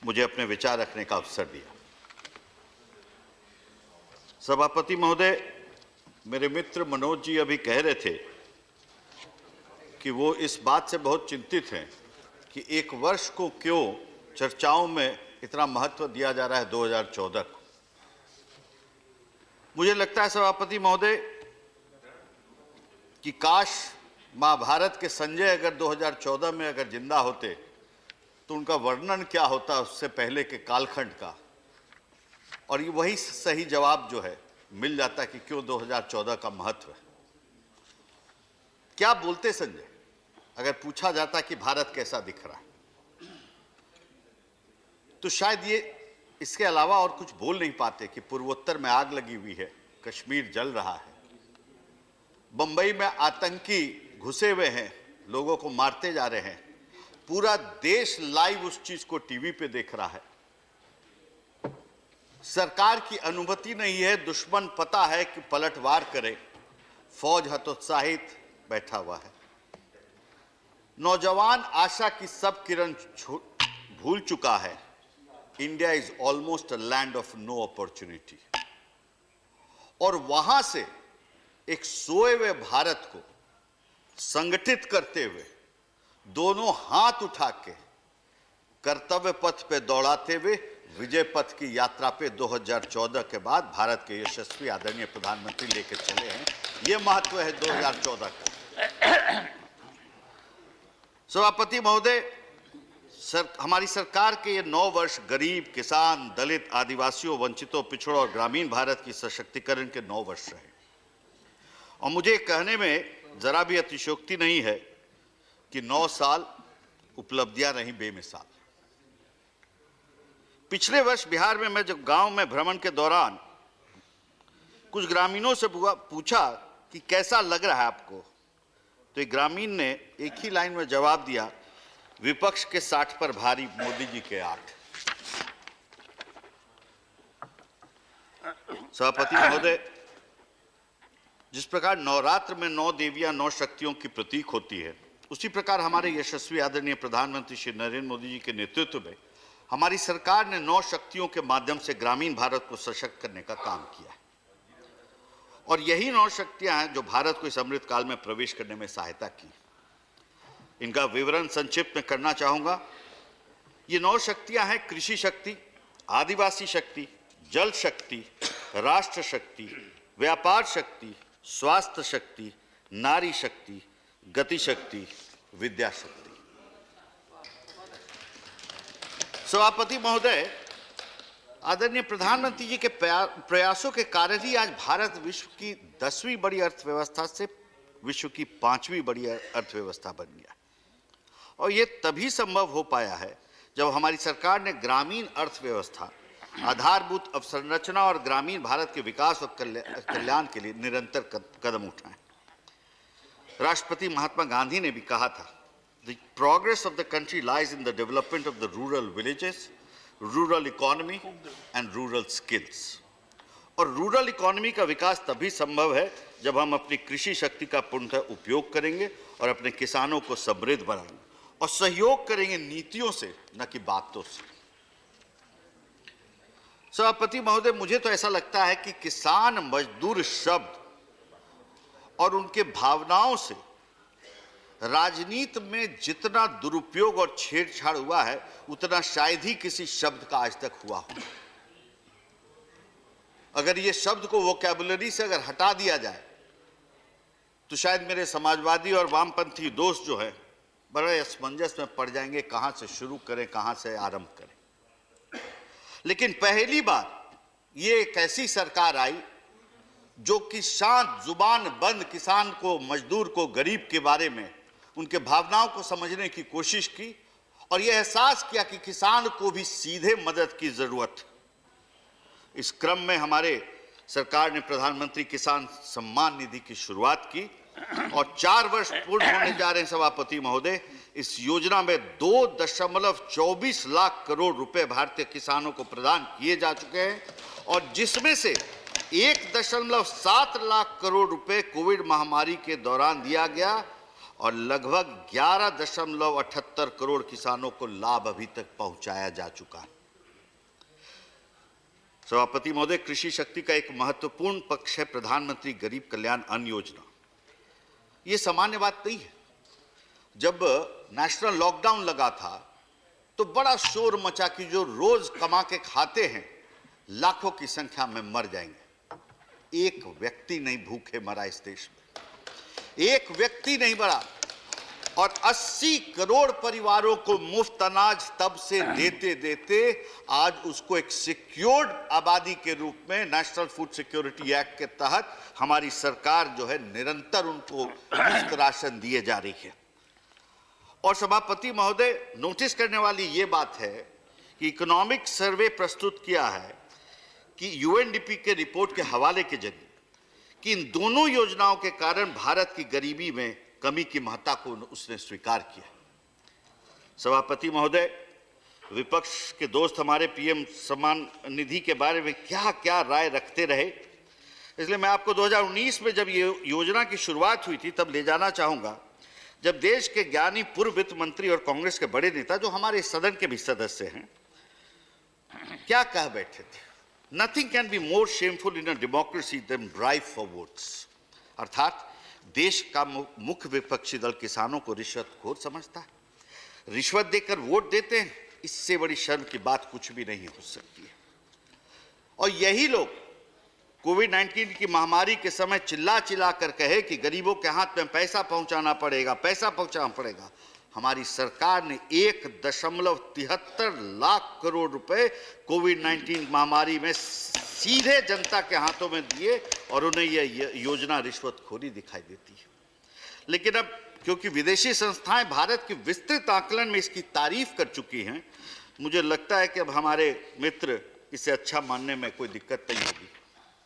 मुझे अपने विचार रखने का अवसर दिया। सभापति महोदय, मेरे मित्र मनोज जी अभी कह रहे थे कि वो इस बात से बहुत चिंतित हैं कि एक वर्ष को क्यों चर्चाओं में इतना महत्व दिया जा रहा है 2014 को। मुझे लगता है सभापति महोदय कि काश महाभारत के संजय अगर 2014 में अगर जिंदा होते तो उनका वर्णन क्या होता उससे पहले के कालखंड का, और ये वही सही जवाब जो है मिल जाता कि क्यों 2014 का महत्व है। क्या बोलते संजय अगर पूछा जाता कि भारत कैसा दिख रहा है, तो शायद ये इसके अलावा और कुछ बोल नहीं पाते कि पूर्वोत्तर में आग लगी हुई है, कश्मीर जल रहा है, बंबई में आतंकी घुसे हुए हैं, लोगों को मारते जा रहे हैं, पूरा देश लाइव उस चीज को टीवी पे देख रहा है, सरकार की अनुमति नहीं है, दुश्मन पता है कि पलटवार करे, फौज हतोत्साहित बैठा हुआ है, नौजवान आशा की सब किरण भूल चुका है, India is almost a land of no opportunity. और वहां से एक सोए हुए भारत को संगठित करते हुए दोनों हाथ उठा के कर्तव्य पथ पे दौड़ाते हुए विजय पथ की यात्रा पे 2014 के बाद भारत के यशस्वी आदरणीय प्रधानमंत्री लेकर चले हैं। ये महत्व है 2014 का। सभापति महोदय, हमारी सरकार के ये 9 वर्ष गरीब, किसान, दलित, आदिवासियों, वंचितों, पिछड़ों और ग्रामीण भारत की सशक्तिकरण के 9 वर्ष रहे। और मुझे कहने में जरा भी अतिशयोक्ति नहीं है कि 9 साल उपलब्धियां रही बेमिसाल। पिछले वर्ष बिहार में मैं जब गांव में भ्रमण के दौरान कुछ ग्रामीणों से पूछा कि कैसा लग रहा है आपको, तो एक ग्रामीण ने एक ही लाइन में जवाब दिया, विपक्ष के 60 पर भारी, मोदी जी के 8। सभापति महोदय, जिस प्रकार नवरात्र में 9 देवियां 9 शक्तियों की प्रतीक होती है, उसी प्रकार हमारे यशस्वी आदरणीय प्रधानमंत्री श्री नरेंद्र मोदी जी के नेतृत्व में हमारी सरकार ने 9 शक्तियों के माध्यम से ग्रामीण भारत को सशक्त करने का काम किया है। और यही 9 शक्तियां हैं जो भारत को इस अमृत काल में प्रवेश करने में सहायता की। इनका विवरण संक्षिप्त में करना चाहूंगा। ये 9 शक्तियां हैं: कृषि शक्ति, आदिवासी शक्ति, जल शक्ति, राष्ट्र शक्ति, व्यापार शक्ति, स्वास्थ्य शक्ति, नारी शक्ति, गति शक्ति, विद्या शक्ति। सभापति महोदय, आदरणीय प्रधानमंत्री जी के प्रयासों के कारण ही आज भारत विश्व की 10वीं बड़ी अर्थव्यवस्था से विश्व की 5वीं बड़ी अर्थव्यवस्था बन गया। और ये तभी संभव हो पाया है जब हमारी सरकार ने ग्रामीण अर्थव्यवस्था, आधारभूत अवसंरचना और ग्रामीण भारत के विकास और कल्याण के लिए निरंतर कदम उठाए। राष्ट्रपति महात्मा गांधी ने भी कहा था, The progress of the country lies in the development of the rural villages, rural economy and rural skills. और रूरल इकोनॉमी का विकास तभी संभव है जब हम अपनी कृषि शक्ति का पूर्णतः उपयोग करेंगे और अपने किसानों को समृद्ध बनाएंगे और सहयोग करेंगे नीतियों से, न कि बातों से। सभापति महोदय, मुझे तो ऐसा लगता है कि किसान मजदूर शब्द और उनके भावनाओं से राजनीति में जितना दुरुपयोग और छेड़छाड़ हुआ है, उतना शायद ही किसी शब्द का आज तक हुआ हो। अगर ये शब्द को वोकैबुलरी से अगर हटा दिया जाए तो शायद मेरे समाजवादी और वामपंथी दोस्त जो है बड़े असमंजस में पड़ जाएंगे, कहां से शुरू करें, कहां से आरंभ करें। लेकिन पहली बार ये एक ऐसी सरकार आई जो कि शांत जुबान बंद किसान को, मजदूर को, गरीब के बारे में उनके भावनाओं को समझने की कोशिश की और यह एहसास किया कि किसान को भी सीधे मदद की जरूरत है। इस क्रम में हमारे सरकार ने प्रधानमंत्री किसान सम्मान निधि की शुरुआत की और 4 वर्ष पूर्ण होने जा रहे हैं सभापति महोदय। इस योजना में 2.24 लाख करोड़ रुपए भारतीय किसानों को प्रदान किए जा चुके हैं और जिसमें से 1.7 लाख करोड़ रुपए कोविड महामारी के दौरान दिया गया और लगभग 11.78 करोड़ किसानों को लाभ अभी तक पहुंचाया जा चुका है। सभापति महोदय, कृषि शक्ति का एक महत्वपूर्ण पक्ष है प्रधानमंत्री गरीब कल्याण अन्न योजना। ये सामान्य बात नहीं है। जब नेशनल लॉकडाउन लगा था तो बड़ा शोर मचा कि जो रोज कमा के खाते हैं लाखों की संख्या में मर जाएंगे। एक व्यक्ति नहीं भूखे मरा इस देश में, एक व्यक्ति नहीं मरा और 80 करोड़ परिवारों को मुफ्त अनाज तब से देते देते आज उसको एक सिक्योर्ड आबादी के रूप में नेशनल फूड सिक्योरिटी एक्ट के तहत हमारी सरकार जो है निरंतर उनको मुफ्त राशन दिए जा रही है। और सभापति महोदय, नोटिस करने वाली ये बात है कि इकोनॉमिक सर्वे प्रस्तुत किया है कि यूएनडीपी के रिपोर्ट के हवाले के जरिए कि इन दोनों योजनाओं के कारण भारत की गरीबी में कमी की महत्ता को उसने स्वीकार किया। सभापति महोदय, विपक्ष के दोस्त हमारे पीएम सम्मान निधि के बारे में क्या क्या राय रखते रहे, इसलिए मैं आपको 2019 में जब ये योजना की शुरुआत हुई थी तब ले जाना चाहूंगा, जब देश के ज्ञानी पूर्व वित्त मंत्री और कांग्रेस के बड़े नेता जो हमारे सदन के भी सदस्य हैं क्या कह बैठे थे। Nothing can be more shameful in a democracy than bribe for votes। अर्थात देश का मुख्य विपक्षी दल किसानों को रिश्वतखोर समझता है, रिश्वत देकर वोट देते हैं, इससे बड़ी शर्म की बात कुछ भी नहीं हो सकती है। और यही लोग कोविड-19 की महामारी के समय चिल्ला चिल्ला कर कहे कि गरीबों के हाथ में पैसा पहुंचाना पड़ेगा, पैसा पहुंचाना पड़ेगा। हमारी सरकार ने 1.73 लाख करोड़ रुपए कोविड-19 महामारी में सीधे जनता के हाथों में दिए और उन्हें यह योजना रिश्वतखोरी दिखाई देती है। लेकिन अब क्योंकि विदेशी संस्थाएं भारत के विस्तृत आकलन में इसकी तारीफ कर चुकी हैं, मुझे लगता है कि अब हमारे मित्र इसे अच्छा मानने में कोई दिक्कत नहीं होगी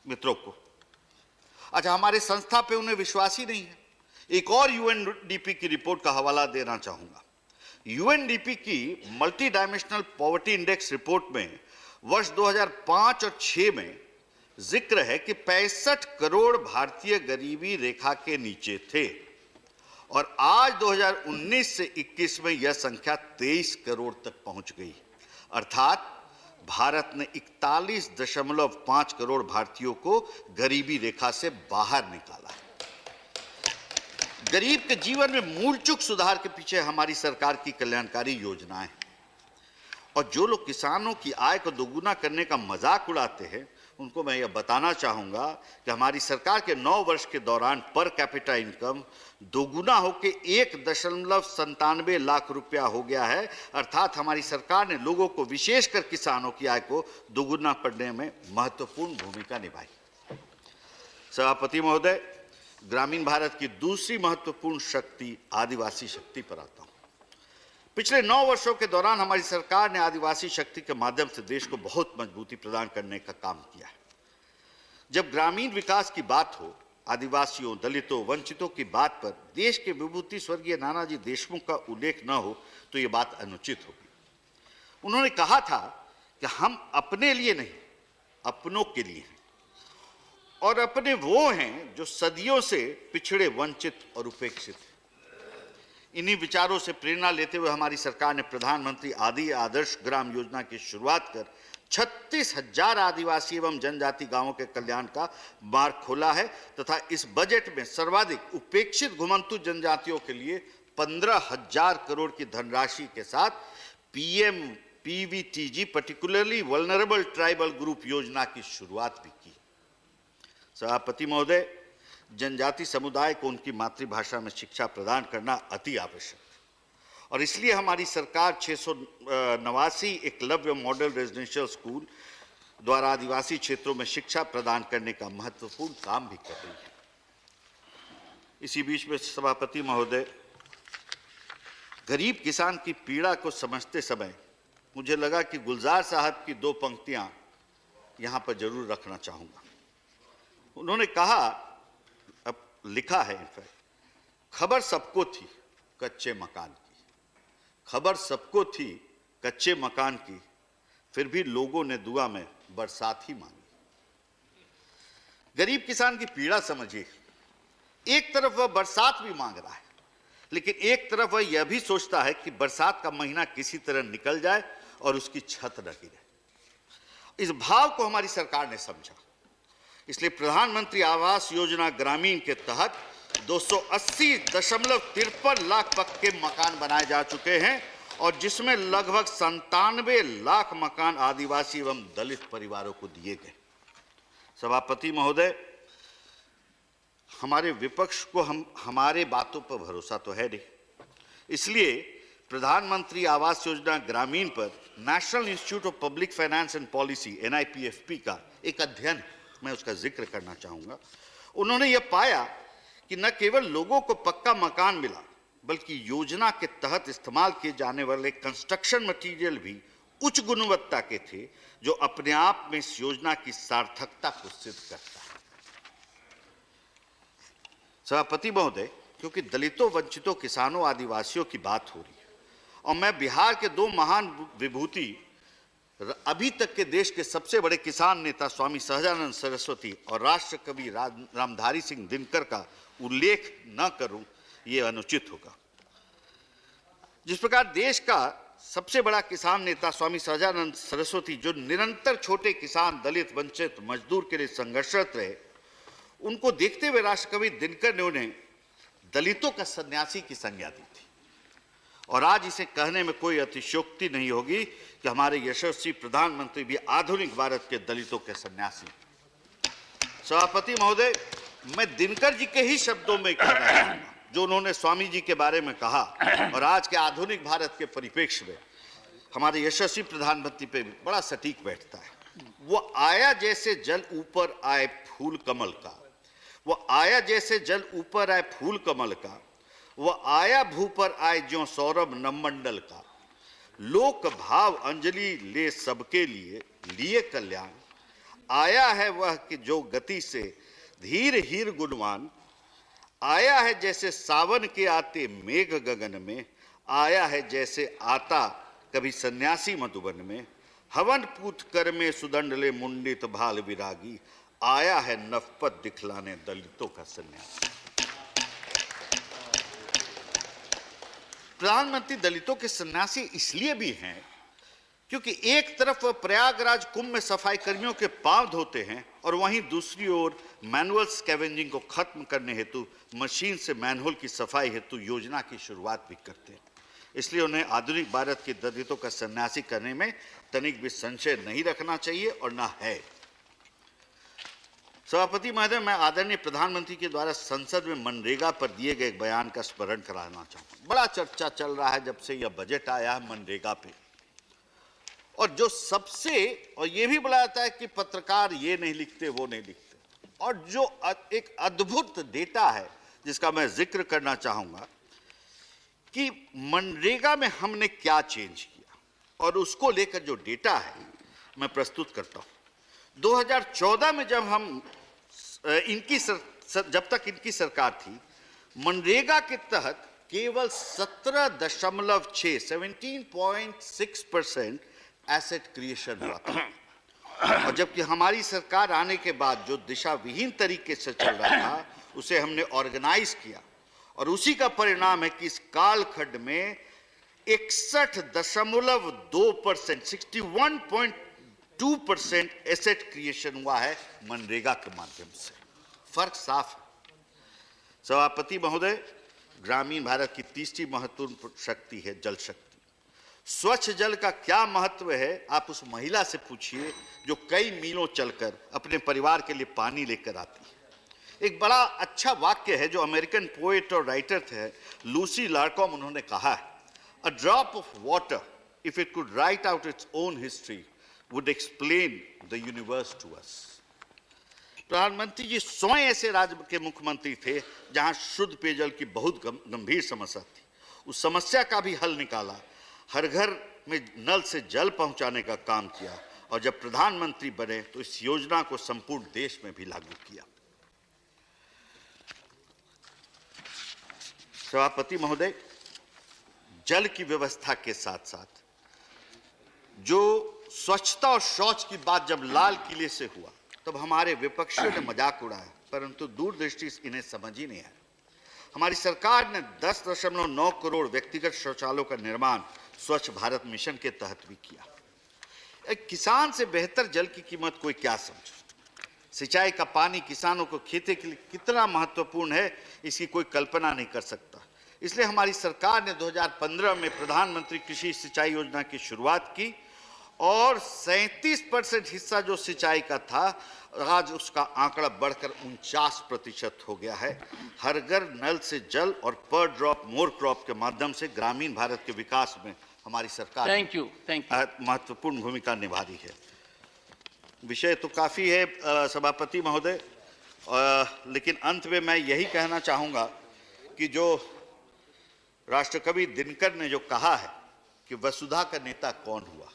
मित्रों को। अच्छा, हमारे संस्था पे उन्हें विश्वास ही नहीं है। एक और यूएनडीपी की रिपोर्ट का हवाला देना चाहूंगा। यूएनडीपी की multi dimensional poverty index report में वर्ष 2005 और 6 में जिक्र है कि 65 करोड़ भारतीय गरीबी रेखा के नीचे थे और आज 2019 से 21 में यह संख्या 23 करोड़ तक पहुंच गई। अर्थात भारत ने 41.5 करोड़ भारतीयों को गरीबी रेखा से बाहर निकाला है। गरीब के जीवन में मूलचूक सुधार के पीछे हमारी सरकार की कल्याणकारी योजनाएं हैं। और जो लोग किसानों की आय को दोगुना करने का मजाक उड़ाते हैं, उनको मैं यह बताना चाहूंगा कि हमारी सरकार के 9 वर्ष के दौरान पर कैपिटा इनकम दोगुना होकर 1.97 लाख रुपया हो गया है। अर्थात हमारी सरकार ने लोगों को, विशेषकर किसानों की आय को दोगुना करने में महत्वपूर्ण भूमिका निभाई। सभापति महोदय, ग्रामीण भारत की दूसरी महत्वपूर्ण शक्ति आदिवासी शक्ति पर आता हूं। पिछले 9 वर्षों के दौरान हमारी सरकार ने आदिवासी शक्ति के माध्यम से देश को बहुत मजबूती प्रदान करने का काम किया है। जब ग्रामीण विकास की बात हो, आदिवासियों, दलितों, वंचितों की बात पर देश के विभूति स्वर्गीय नानाजी देशमुख का उल्लेख न हो तो यह बात अनुचित होगी। उन्होंने कहा था कि हम अपने लिए नहीं, अपनों के लिए हैं, और अपने वो हैं जो सदियों से पिछड़े, वंचित और उपेक्षित हैं। इन्हीं विचारों से प्रेरणा लेते हुए हमारी सरकार ने प्रधानमंत्री आदर्श ग्राम योजना की शुरुआत कर 36,000 आदिवासी एवं जनजाति गांवों के कल्याण का मार्ग खोला है तथा इस बजट में सर्वाधिक उपेक्षित घुमंतु जनजातियों के लिए 15,000 करोड़ की धनराशि के साथ PM PVTG particularly vulnerable tribal group योजना की शुरुआत भी की। सभापति महोदय, जनजाति समुदाय को उनकी मातृभाषा में शिक्षा प्रदान करना अति आवश्यक है और इसलिए हमारी सरकार 689 एकलव्य मॉडल रेजिडेंशियल स्कूल द्वारा आदिवासी क्षेत्रों में शिक्षा प्रदान करने का महत्वपूर्ण काम भी कर रही है। इसी बीच में सभापति महोदय, गरीब किसान की पीड़ा को समझते समय मुझे लगा कि गुलजार साहब की 2 पंक्तियां यहां पर जरूर रखना चाहूंगा। उन्होंने कहा, अब लिखा है इनफैक्ट, खबर सबको थी कच्चे मकान की, खबर सबको थी कच्चे मकान की, फिर भी लोगों ने दुआ में बरसात ही मांगी। गरीब किसान की पीड़ा समझिए। एक तरफ वह बरसात भी मांग रहा है, लेकिन एक तरफ वह यह भी सोचता है कि बरसात का महीना किसी तरह निकल जाए और उसकी छत न गिरे। इस भाव को हमारी सरकार ने समझा, इसलिए प्रधानमंत्री आवास योजना ग्रामीण के तहत 280.53 लाख पक्के मकान बनाए जा चुके हैं और जिसमें लगभग 97 लाख मकान आदिवासी एवं दलित परिवारों को दिए गए। सभापति महोदय, हमारे विपक्ष को हमारे बातों पर भरोसा तो है नहीं, इसलिए प्रधानमंत्री आवास योजना ग्रामीण पर national institute of public finance and policy NIPFP का एक अध्ययन, मैं उसका जिक्र करना चाहूंगा। उन्होंने यह पाया कि न केवल लोगों को पक्का मकान मिला, बल्कि योजना के तहत इस्तेमाल किए जाने वाले कंस्ट्रक्शन मटेरियल भी उच्च गुणवत्ता के थे, जो अपने आप में इस योजना की सार्थकता को सिद्ध करता है। सभापति महोदय, क्योंकि दलितों, वंचितों, किसानों, आदिवासियों की बात हो रही है और मैं बिहार के 2 महान विभूति, अभी तक के देश के सबसे बड़े किसान नेता स्वामी सहजानंद सरस्वती और राष्ट्र कवि रामधारी सिंह दिनकर का उल्लेख न करूं, यह अनुचित होगा। जिस प्रकार देश का सबसे बड़ा किसान नेता स्वामी सहजानंद सरस्वती, जो निरंतर छोटे किसान, दलित, वंचित, मजदूर के लिए संघर्षरत रहे, उनको देखते हुए राष्ट्रकवि दिनकर ने उन्हें दलितों का सन्यासी की संज्ञा दी थी और आज इसे कहने में कोई अतिशयोक्ति नहीं होगी कि हमारे यशस्वी प्रधानमंत्री भी आधुनिक भारत के दलितों के सन्यासी। सभापति महोदय, मैं दिनकर जी के ही शब्दों में कहना चाहूंगा, जो उन्होंने स्वामी जी के बारे में कहा और आज के आधुनिक भारत के परिप्रेक्ष्य में हमारे यशस्वी प्रधानमंत्री पे बड़ा सटीक बैठता है। वो आया जैसे जल ऊपर आए फूल कमल का, वो आया जैसे जल ऊपर आए फूल कमल का, वो आया भू पर आए ज्यों सौरभ नवमंडल का, लोक भाव अंजलि ले सबके लिए कल्याण, आया है वह कि जो गति से धीर हीर गुणवान, आया है जैसे सावन के आते मेघ गगन में, आया है जैसे आता कभी सन्यासी मधुबन में, हवन पूत कर में सुदंड ले मुंडित भाल विरागी, आया है नवपत दिखलाने दलितों का सन्यासी। प्रधानमंत्री दलितों के सन्यासी इसलिए भी हैं क्योंकि एक तरफ वह प्रयागराज कुंभ में सफाई कर्मियों के पांव धोते हैं और वहीं दूसरी ओर मैनुअल स्कैवेंजिंग को खत्म करने हेतु मशीन से मैनहोल की सफाई हेतु योजना की शुरुआत भी करते हैं। इसलिए उन्हें आधुनिक भारत के दलितों का सन्यासी करने में तनिक भी संशय नहीं रखना चाहिए और न है। सभापति महोदय, मैं आदरणीय प्रधानमंत्री के द्वारा संसद में मनरेगा पर दिए गए बयान का स्मरण कराना चाहूंगा। बड़ा चर्चा चल रहा है जब से यह बजट आया है मनरेगा पे, और जो सबसे और ये भी बोला जाता है कि पत्रकार ये नहीं लिखते वो नहीं लिखते, और जो एक अद्भुत डेटा है जिसका मैं जिक्र करना चाहूंगा कि मनरेगा में हमने क्या चेंज किया और उसको लेकर जो डेटा है मैं प्रस्तुत करता हूं। 2014 में जब हम जब तक इनकी सरकार थी, मनरेगा के तहत केवल 17.6% एसेट क्रिएशन हुआ था, और जबकि हमारी सरकार आने के बाद जो दिशा विहीन तरीके से चल रहा था उसे हमने ऑर्गेनाइज किया, और उसी का परिणाम है कि इस कालखंड में 61.2% 61.2% एसेट क्रिएशन हुआ है मनरेगा के माध्यम से। फर्क साफ है। सभापति महोदय, ग्रामीण भारत की तीसरी महत्वपूर्ण शक्ति है जल शक्ति। स्वच्छ जल का क्या महत्व है आप उस महिला से पूछिए जो कई मीलों चलकर अपने परिवार के लिए पानी लेकर आती है। एक बड़ा अच्छा वाक्य है जो अमेरिकन पोएट और राइटर थे लूसी लार्कॉम, उन्होंने कहा है, A drop of water, if it could write out its own history, would explain the universe to us. प्रधानमंत्री जी स्वयं ऐसे राज्य के मुख्यमंत्री थे जहां शुद्ध पेयजल की बहुत गंभीर समस्या थी। उस समस्या का भी हल निकाला, हर घर में नल से जल पहुंचाने का काम किया, और जब प्रधानमंत्री बने तो इस योजना को संपूर्ण देश में भी लागू किया। सभापति महोदय, जल की व्यवस्था के साथ साथ जो स्वच्छता और शौच की बात जब लाल किले से हुआ तब हमारे विपक्षियों ने मजाक उड़ाया, परंतु दूरदृष्टि इन्हें समझ ही नहीं आया। हमारी सरकार ने 10.9 करोड़ व्यक्तिगत शौचालयों का निर्माण स्वच्छ भारत मिशन के तहत भी किया। एक किसान से बेहतर जल की कीमत कोई क्या समझे। सिंचाई का पानी किसानों को खेती के लिए कितना महत्वपूर्ण है इसकी कोई कल्पना नहीं कर सकता। इसलिए हमारी सरकार ने 2015 में प्रधानमंत्री कृषि सिंचाई योजना की शुरुआत की, और 37% हिस्सा जो सिंचाई का था आज उसका आंकड़ा बढ़कर 49% हो गया है। हर घर नल से जल और पर ड्रॉप मोर क्रॉप के माध्यम से ग्रामीण भारत के विकास में हमारी सरकार महत्वपूर्ण भूमिका निभा रही है। विषय तो काफी है सभापति महोदय, लेकिन अंत में मैं यही कहना चाहूंगा कि जो राष्ट्रकवि दिनकर ने जो कहा है कि वसुधा का नेता कौन हुआ,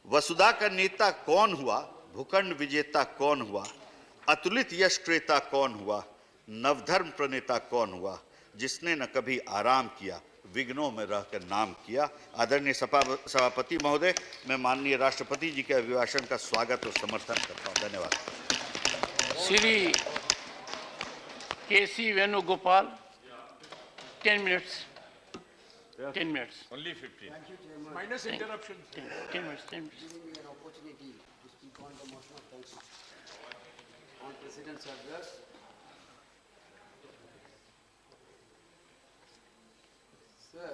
वसुधा का नेता कौन हुआ, भूखंड विजेता कौन हुआ, अतुलित यश क्रेता कौन हुआ, नवधर्म प्रणेता कौन हुआ, जिसने न कभी आराम किया, विघ्नों में रहकर नाम किया। आदरणीय सभापति महोदय, मैं माननीय राष्ट्रपति जी के अभिभाषण का स्वागत और समर्थन करता हूं। धन्यवाद। श्री केसी Venugopal, 10 minutes. 10 minutes. Only 15. Minus interruption. 10 minutes. 10 minutes. Giving me an opportunity to speak on the motion of thanks on President's address. Sir,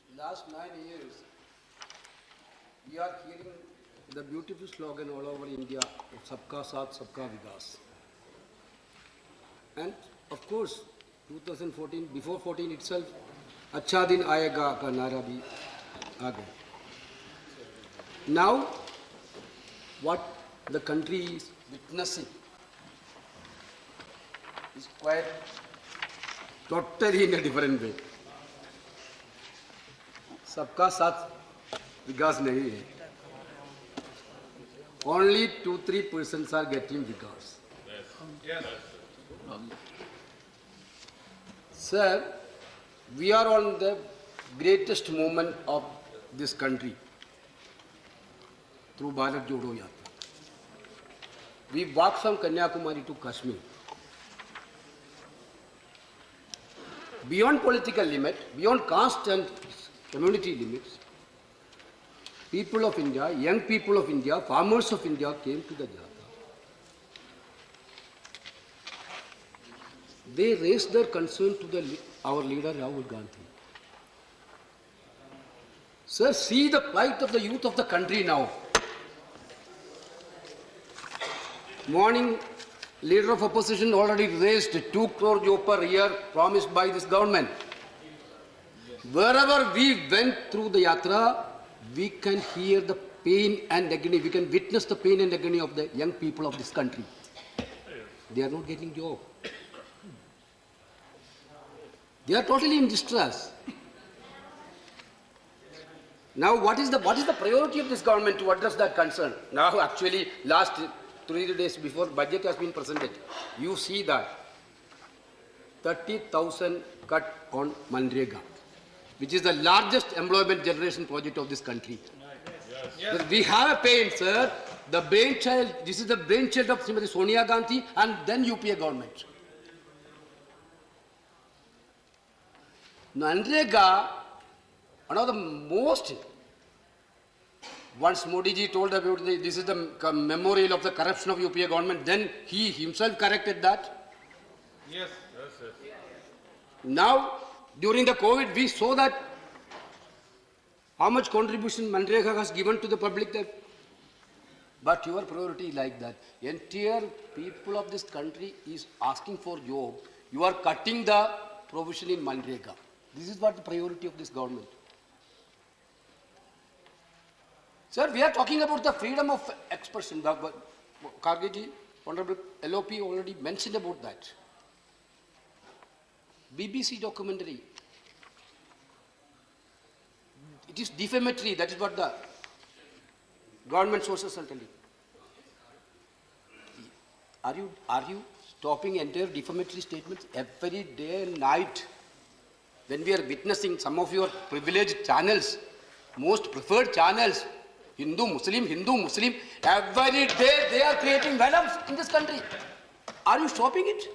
last 9 years, we are hearing the beautiful slogan all over India of Sabka Saath, Sabka Vikas. And of course, 2014, before 14 itself, अच्छा दिन आएगा का नारा भी आ गया. Now, what the country is witnessing is quite totally in a different way. सबका साथ विकास नहीं है. Only 2-3% are getting vikas. Yes. Sir, we are on the greatest moment of this country through Bharat Jodo Yatra. We walked from Kanyakumari to Kashmir. Beyond political limit, beyond caste and community limits, people of India, young people of India, farmers of India came to the Yatra. They raised their concern to our leader Rahul Gandhi. Sir, see the plight of the youth of the country now. Morning, leader of opposition already raised 2 crore per year promised by this government. Wherever we went through the yatra, we can hear the pain and agony, we can witness the pain and agony of the young people of this country. They are not getting job. They are totally in distress. Now, what is the priority of this government to address that concern? Now, actually, last 3 days before budget has been presented, you see that 30,000 cut on Manrega, which is the largest employment generation project of this country. Yes. We have a pain, sir. The brainchild, this is the brainchild of Srimati Sonia Gandhi and then UPA government. Manrega, one of the most, once Modi ji told about this is the memorial of the corruption of UPA government, then he himself corrected that. Yes. Now, during the COVID, we saw that how much contribution Manrega has given to the public there. But your priority is like that. Entire people of this country is asking for job. You are cutting the provision in Manrega. This is what the priority of this government. Sir, we are talking about the freedom of expression. Kargeji, Honorable LOP already mentioned about that. BBC documentary. It is defamatory. That is what the government sources are telling. Are you stopping entire defamatory statements every day and night? When we are witnessing some of your privileged channels, most preferred channels, Hindu, Muslim, every day they are creating venoms in this country. Are you stopping it?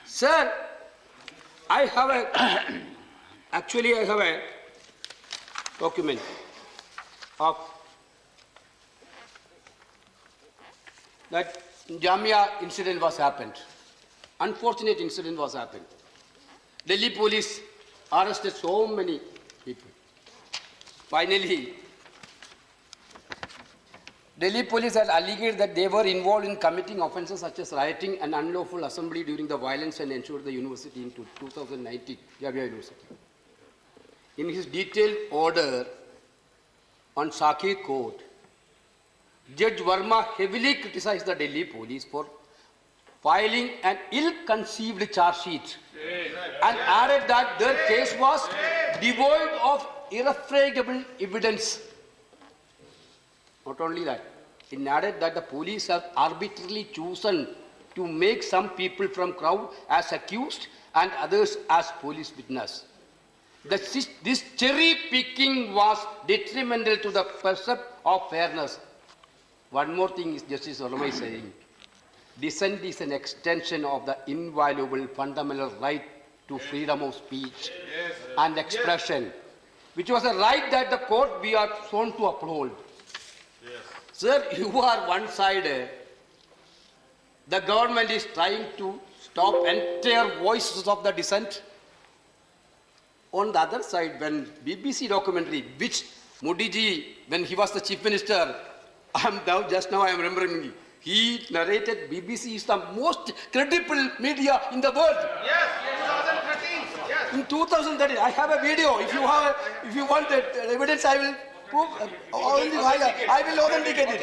Sir, I have a document of that Jamia incident was happened. Unfortunate incident was happened. Delhi police arrested so many people. Finally, Delhi police had alleged that they were involved in committing offences such as rioting and unlawful assembly during the violence and ensured the university in 2019, Jamia University. In his detailed order on Sakhi Court, Judge Verma heavily criticized the Delhi police for filing an ill-conceived charge sheet and added that their case was devoid of irrefragable evidence. Not only that, it added that the police have arbitrarily chosen to make some people from crowd as accused and others as police witness. This cherry picking was detrimental to the perception of fairness. One more thing is Justice Orma is saying. Dissent is an extension of the inviolable fundamental right to freedom of speech and expression, which was a right that the court we are sworn to uphold. Sir, you are one side. The government is trying to stop entire voices of the dissent. On the other side, when BBC documentary, which Modi ji, when he was the chief minister, just now I am remembering, He narrated BBC is the most credible media in the world. Yes, 2013. Yes. In 2013, I have a video. If you want that evidence, I will prove. I will authenticate it.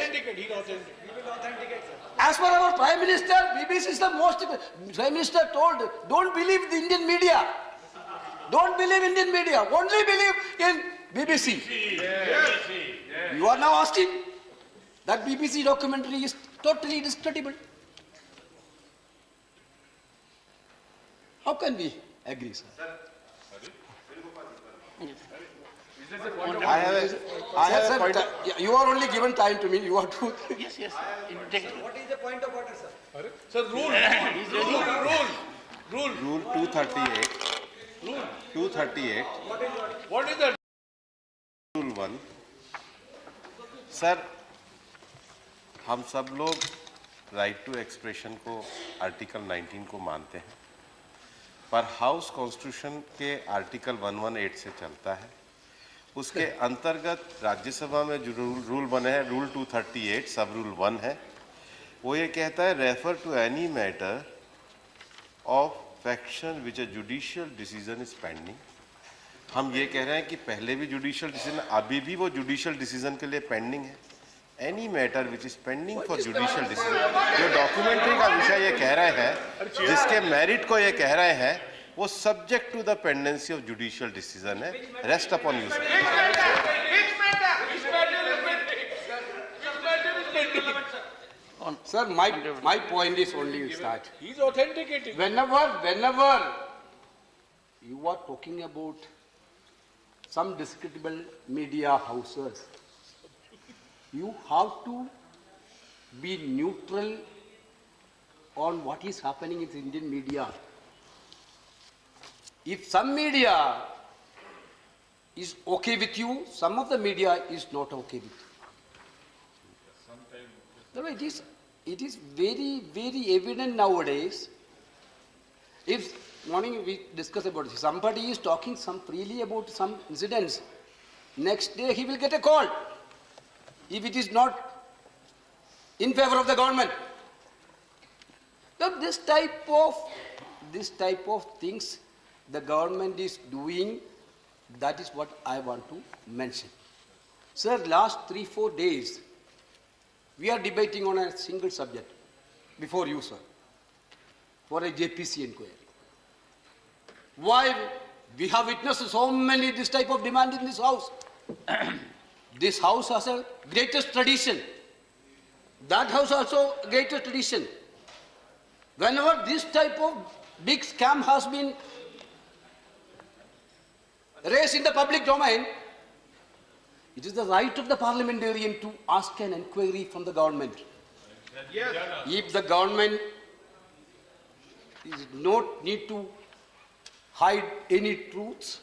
As per our Prime Minister, BBC is the most. Prime Minister told, don't believe the Indian media. Don't believe Indian media. Only believe in BBC. Yes. You are now asking that BBC documentary is totally discreditable. How can we agree, sir? I have a point. You are only given time to me. You are to. Yes. What is the point of order, sir? Sir, rule. Rule 238. 238. What is that? Rule 1. Sir, हम सब लोग right to expression को article 19 को मानते हैं, पर house constitution के article 118 से चलता है। उसके अंतर्गत राज्यसभा में जो रूल बने हैं, रूल 238 सब रूल 1 है, वो ये कहता है refer to any matter of faction which a judicial decision is pending. हम ये कह रहे हैं कि पहले भी जुडिशियल डिसीजन, अभी भी वो जुडिशियल डिसीजन के लिए पेंडिंग है। Any matter which is pending for judicial decision, जो डॉक्यूमेंट्री का विषय ये कह रहे हैं, जिसके मेरिट को ये कह रहे हैं, वो subject to the pendency of judicial decision है। Rest upon you. Sir, my point is only that He's authenticating. whenever you are talking about some discreditable media houses, you have to be neutral on what is happening in the Indian media. If some media is okay with you, some of the media is not okay with you. No, it is very, very evident nowadays. If morning we discuss about this, somebody is talking freely about some incidents, next day he will get a call if it is not in favor of the government. Now this type of things the government is doing, that is what I want to mention. Sir, last 3-4 days, we are debating on a single subject before you, sir, for a JPC inquiry. Why we have witnessed so many this type of demand in this house? This house has a greatest tradition. That house also greatest tradition. Whenever this type of big scam has been raised in the public domain, it is the right of the parliamentarian to ask an inquiry from the government. Yes. If the government is not need to hide any truths,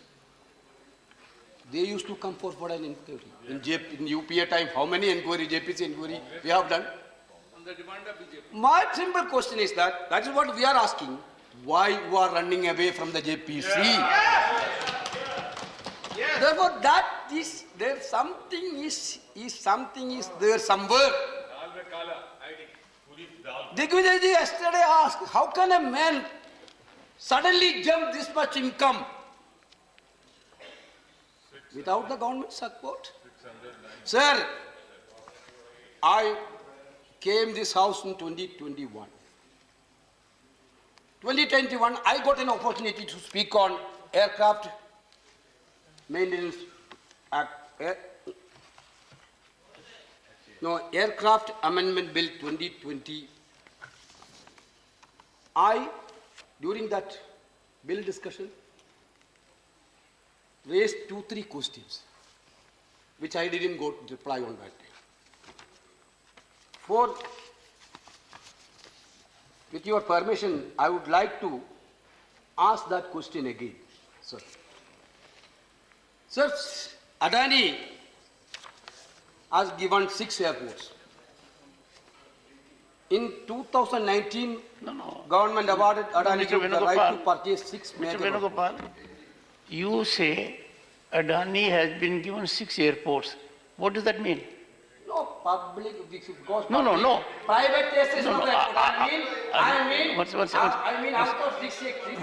they used to come for an inquiry. In UPA time, how many inquiry, JPC inquiry we have done? On the demand of BJP. My simple question is that is what we are asking. Why you are running away from the JPC? Yes. Yes. Therefore, that is there something is there somewhere. Digvijay ji yesterday asked, how can a man suddenly jump this much income without the government support? Sir, I came this house in 2021. 2021, I got an opportunity to speak on aircraft maintenance Aircraft Amendment Bill 2020. During that bill discussion, raised 2-3 questions, which I didn't go to reply on that day. With your permission, I would like to ask that question again, sir. Sir, Adani has given 6 airports. In 2019, government awarded Adani the right to purchase 6 Mr. megawatts. Venugopal, you say Adani has been given 6 airports. What does that mean? No, public, if it goes No, public, no. private testing No, of no, the airport.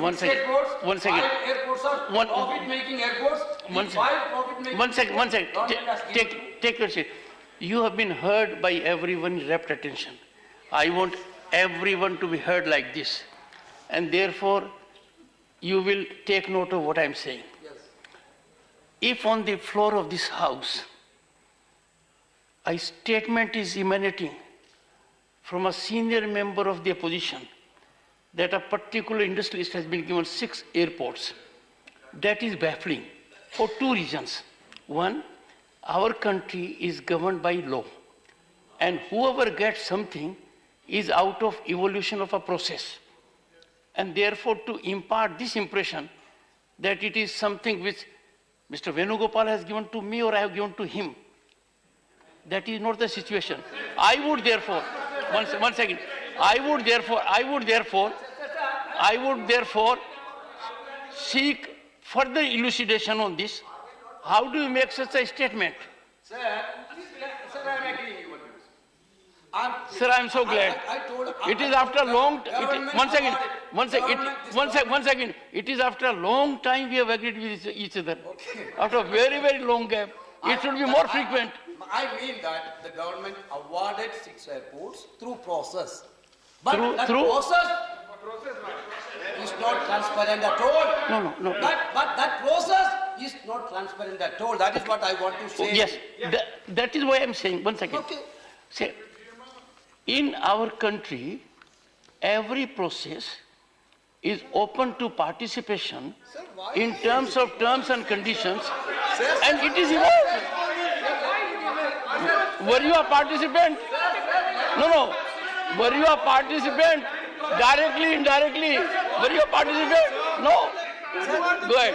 One second. Airports, One second. 5 airports are One- profit-making airports. One These second. 5 profit-making One second. government has given- Take your seat. You have been heard by everyone, rapt attention. I want everyone to be heard like this. And therefore, you will take note of what I'm saying. Yes. If on the floor of this house, a statement is emanating from a senior member of the opposition that a particular industrialist has been given 6 airports, that is baffling for 2 reasons. One, our country is governed by law, and whoever gets something is out of evolution of a process. And therefore, to impart this impression that it is something which Mr. Venugopal has given to me or I have given to him, that is not the situation. I would therefore, one second, I would therefore seek further elucidation on this. How do you make such a statement? Sir, I'm agreeing with you. Sir, I am so glad. It is after a long one second. It is after a long time we have agreed with each other. After a very, very long gap. It should be more frequent. I mean that the government awarded 6 airports through process. But that process is not transparent at all. No. But that process is not transparent at all. That is what I want to say. Yes, that is why I am saying, one second. Okay. Say, in our country, every process is open to participation in terms of terms and conditions, and it is evolved. Were you a participant? No. Were you a participant? Directly, indirectly? Were you a participant? No. Go ahead.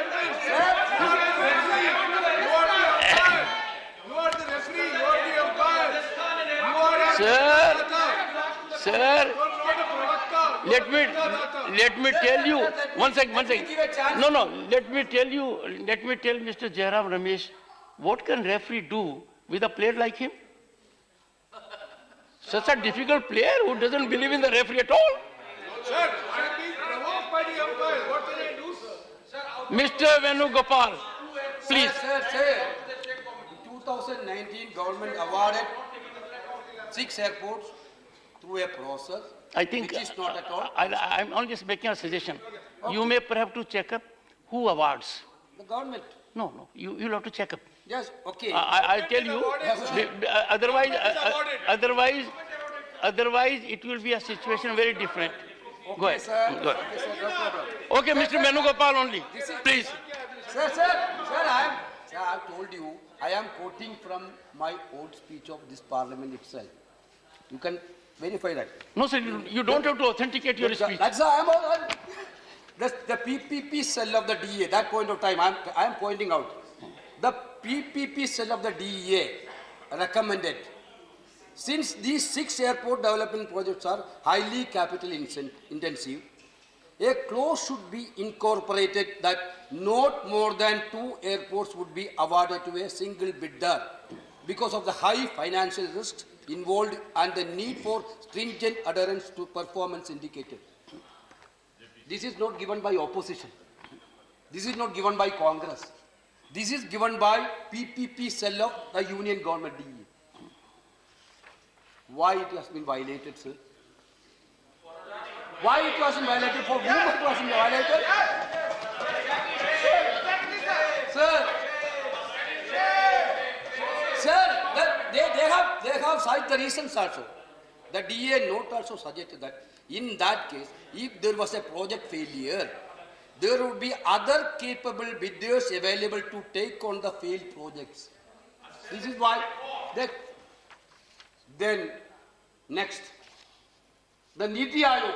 Sir, let me tell you, one second. No, let me tell Mr. Jairam Ramesh, what can referee do with a player like him? Such a difficult player who doesn't believe in the referee at all. Sir, I'm being provoked by the umpire. What can I do, sir? Mr. Venugopal, please. Sir, in 2019, government awarded 6 airports through a process. I think which is not at all. I'm only just making a suggestion. Okay. You may perhaps to check up who awards. The government. No. You'll have to check up. Yes. Okay. I'll tell you. Otherwise, it will be a situation very different. Okay, Go ahead. Sir. Go ahead. Okay, sir, no problem. Okay, Mr. Venugopal only. Please. Sir, I told you, I am quoting from my old speech of this parliament itself. You can verify that. No, sir, you don't have to authenticate your speech. That's the PPP cell of the DEA, that point of time, I am pointing out. The PPP cell of the DEA recommended, since these 6 airport development projects are highly capital intensive, a clause should be incorporated that not more than 2 airports would be awarded to a single bidder because of the high financial risks involved and the need for stringent adherence to performance indicators. This is not given by opposition. This is not given by Congress. This is given by PPP cell of the Union Government DE. Why it has been violated, sir? Why it wasn't violated? For whom it wasn't violated? Sir, they have cited the reasons also. The DA note also suggested that in that case, if there was a project failure, there would be other capable bidders available to take on the failed projects. This is why. Then, next, the Niti Aayog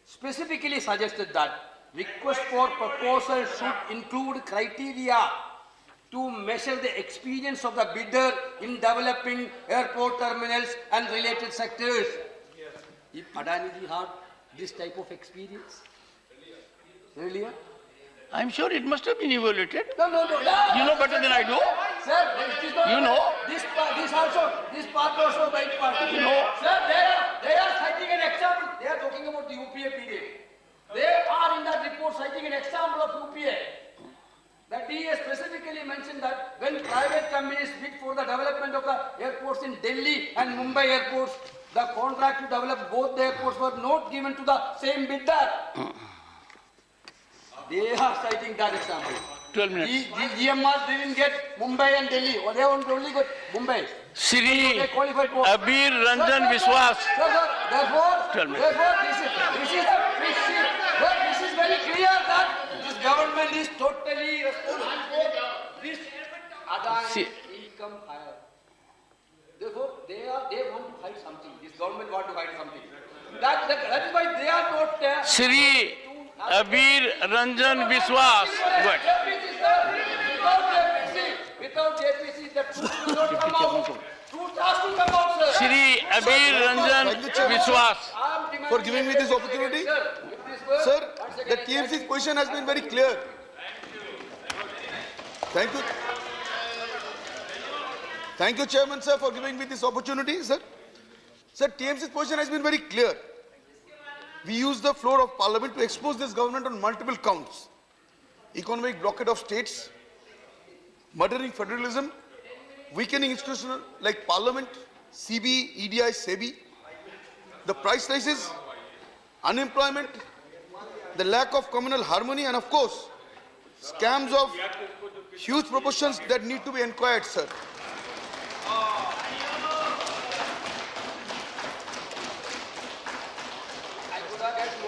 specifically suggested that request for proposal should include criteria to measure the experience of the bidder in developing airport terminals and related sectors. If Adani had this type of experience earlier? I'm sure it must have been evaluated. No. You know better than I do. Sir, you know. This part also by party. No. Sir, they are citing an example. They are talking about the UPA period. They are in that report citing an example of UPA. That he has specifically mentioned that when private companies bid for the development of the airports in Delhi and Mumbai airports, the contract to develop both the airports were not given to the same bidder. They are citing that example. 12 minutes. The GMRs didn't get Mumbai and Delhi, or they only got Mumbai. Shri They qualified for. Abir Ranjan Viswas. Therefore, this is very clear that this government is totally responsible for this Adani income higher. Therefore, they want to hide something. This government want to hide something. That is why they are not. Shri Abir Ranjan Viswas. Good. Without JPC, the truth will not come out. Truth has to come out, sir. Shri Abir Ranjan Viswas. For giving me this opportunity. Sir, the TMC's position has been very clear. Thank you. Thank you, Chairman, sir, for giving me this opportunity, sir. Sir, TMC's position has been very clear. We use the floor of Parliament to expose this government on multiple counts. Economic blockade of states, murdering federalism, weakening institutions like Parliament, CBE, EDI, SEBI, the price rises, unemployment, the lack of communal harmony, and of course, scams of huge proportions that need to be inquired, sir.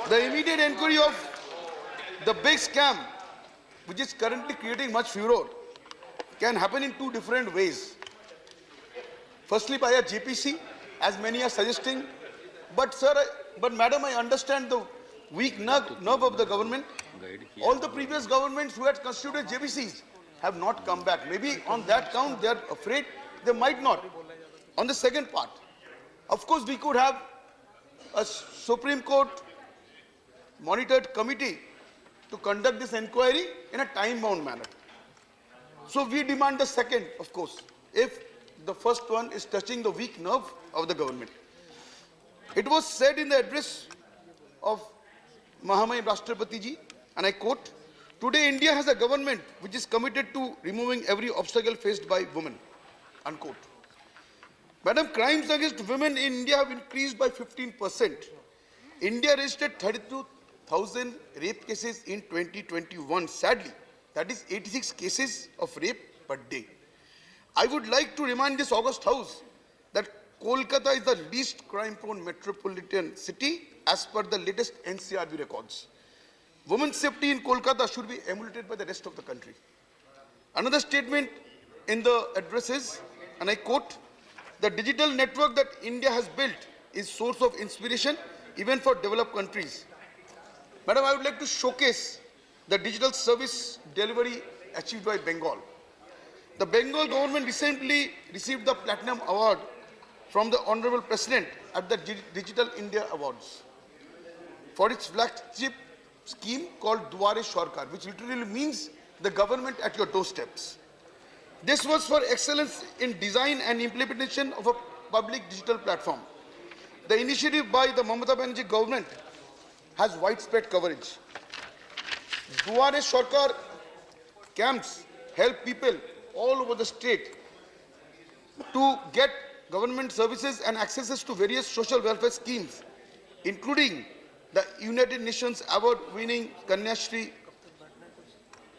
The immediate inquiry of the big scam, which is currently creating much furor, can happen in two different ways. Firstly, by a JPC, as many are suggesting. But madam, I understand the weak nerve of the government. All the previous governments who had constituted JPCs have not come back. Maybe on that count, they are afraid they might not. On the second part, of course, we could have a Supreme Court monitored committee to conduct this inquiry in a time-bound manner. So we demand the second, of course, if the first one is touching the weak nerve of the government. It was said in the address of Mahamay Rashtrapati ji, and I quote, "Today India has a government which is committed to removing every obstacle faced by women," unquote. Madam, crimes against women in India have increased by 15%. India registered 32,000 rape cases in 2021. Sadly, that is 86 cases of rape per day. I would like to remind this august house that Kolkata is the least crime-prone metropolitan city as per the latest NCRB records. Women's safety in Kolkata should be emulated by the rest of the country. Another statement in the address is, and I quote, "The digital network that India has built is source of inspiration even for developed countries." Madam, I would like to showcase the digital service delivery achieved by Bengal. The Bengal government recently received the Platinum Award from the Honorable President at the Digital India Awards for its flagship scheme called Dware Sarkar, which literally means the government at your doorsteps. This was for excellence in design and implementation of a public digital platform. The initiative by the Mamata Banerjee government has widespread coverage. Dware Sarkar camps help people all over the state to get government services and accesses to various social welfare schemes, including the United Nations award-winning Kanyashri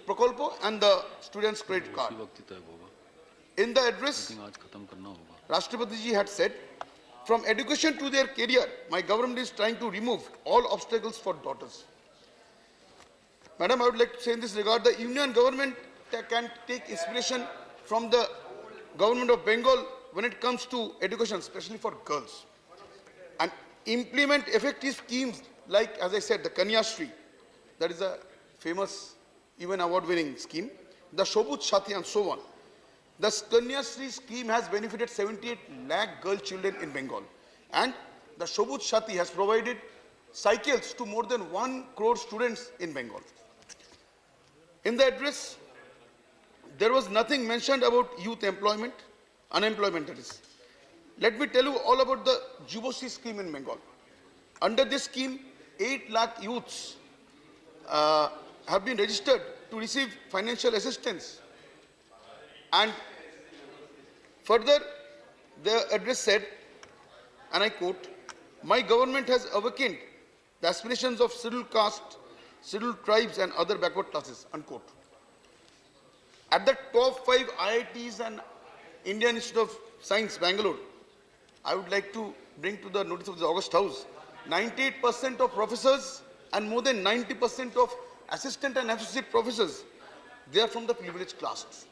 Prakolpo and the Students' Credit Card. In the address, Rashtrapati ji had said, "From education to their career, my government is trying to remove all obstacles for daughters." Madam, I would like to say in this regard, the Union government can take inspiration from the government of Bengal when it comes to education, especially for girls, and implement effective schemes like, as I said, the Kanyashri, that is a famous, even award-winning scheme, the Shobut Shati and so on. The Kanyashri scheme has benefited 78 lakh girl children in Bengal, and the Shobut Shati has provided cycles to more than 1 crore students in Bengal. In the address, there was nothing mentioned about youth employment, unemployment that is. Let me tell you all about the Jubosi scheme in Bengal. Under this scheme, 8 lakh youths have been registered to receive financial assistance. And further, the address said, and I quote, "My government has awakened the aspirations of scheduled caste, scheduled tribes and other backward classes," unquote. At the top 5 IITs and Indian Institute of Science, Bangalore, I would like to bring to the notice of the August House, 98% of professors and more than 90% of assistant and associate professors, they are from the privileged castes.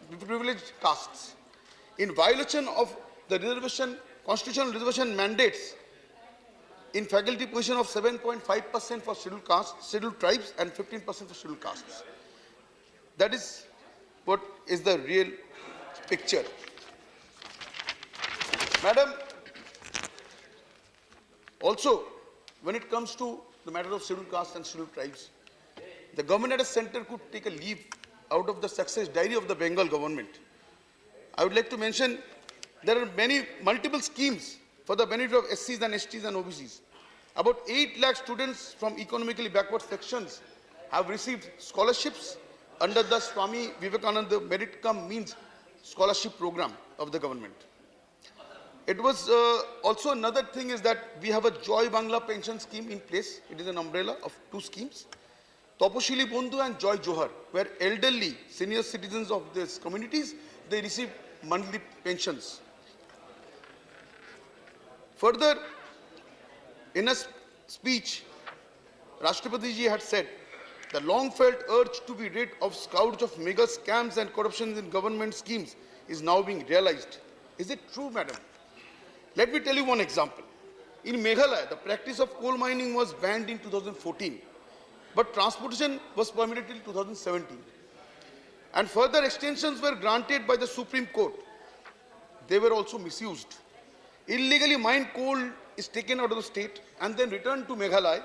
In violation of the reservation, constitutional reservation mandates in faculty position of 7.5% for scheduled castes, scheduled tribes and 15% for scheduled castes. That is what is the real picture. Madam, also, when it comes to the matter of scheduled castes and scheduled tribes, the government at a center could take a leaf out of the success diary of the Bengal government. I would like to mention there are multiple schemes for the benefit of SCs and STs and OBCs. About 8 lakh students from economically backward sections have received scholarships under the Swami Vivekananda Merit Cum Means scholarship program of the government. It was also another thing is that we have a Joy Bangla pension scheme in place. It is an umbrella of 2 schemes, Taposhili Bondhu and Joy Johar, where elderly senior citizens of these communities, they receive monthly pensions. Further, in a speech, Rashtrapati ji had said, the long-felt urge to be rid of scourge of mega scams and corruption in government schemes is now being realized. Is it true, madam? Let me tell you one example. In Meghalaya, the practice of coal mining was banned in 2014, but transportation was permitted till 2017. And further extensions were granted by the Supreme Court. They were also misused. Illegally mined coal is taken out of the state and then returned to Meghalaya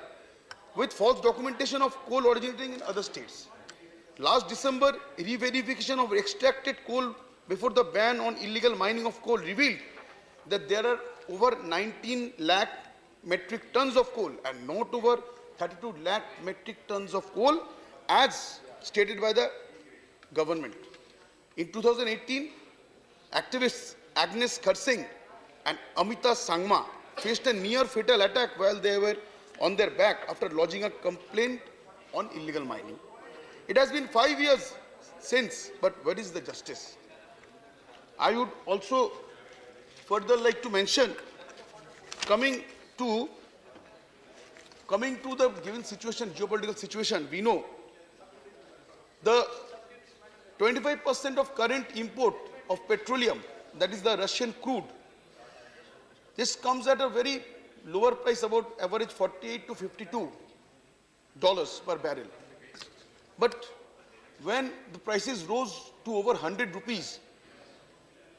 with false documentation of coal originating in other states. Last December, re-verification of extracted coal before the ban on illegal mining of coal revealed that there are over 19 lakh metric tons of coal and not over 32 lakh metric tons of coal as stated by the government. In 2018, activists Agnes Kharsing and Amita Sangma faced a near fatal attack while they were on their back after lodging a complaint on illegal mining. It has been 5 years since, but where is the justice? I would also further like to mention, coming to the given situation, geopolitical situation, we know the 25% of current import of petroleum, that is the Russian crude, this comes at a very lower price, about average $48 to $52 per barrel. But when the prices rose to over 100 rupees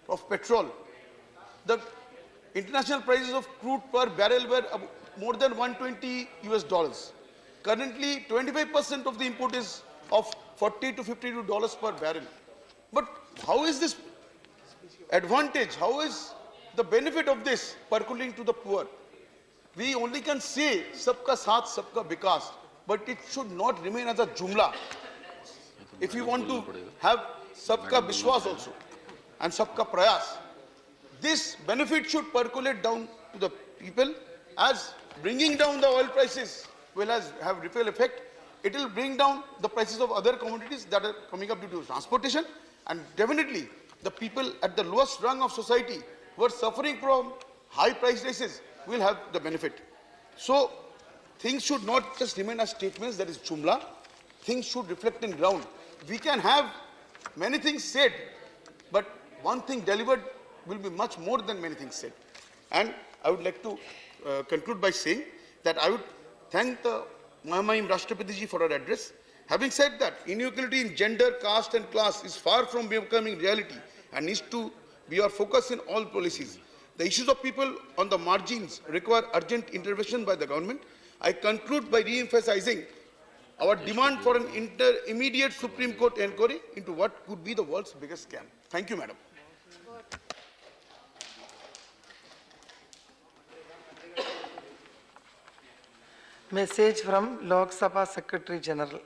of petrol, the international prices of crude per barrel were more than $120 US. Currently, 25% of the import is of $40 to $52 per barrel. But how is this advantage, how is the benefit of this percolating to the poor? We only can say sabka saath, sabka vikas, but it should not remain as a jumla. If we want to have sabka vishwas also and sabka prayas, this benefit should percolate down to the people, as bringing down the oil prices will have ripple effect. It will bring down the prices of other commodities that are coming up due to transportation, and definitely the people at the lowest rung of society who are suffering from high price rises will have the benefit. So things should not just remain as statements, that is jumla. Things should reflect in ground. We can have many things said, but one thing delivered will be much more than many things said. And I would like to conclude by saying that I would thank the Mahamahim Rashtrapati ji for her address. Having said that, inequality in gender, caste and class is far from becoming reality and needs to be our focus in all policies. The issues of people on the margins require urgent intervention by the government. I conclude by re-emphasizing our demand for an immediate Supreme Court inquiry into what could be the world's biggest scam. Thank you, madam. Message from Lok Sabha Secretary General.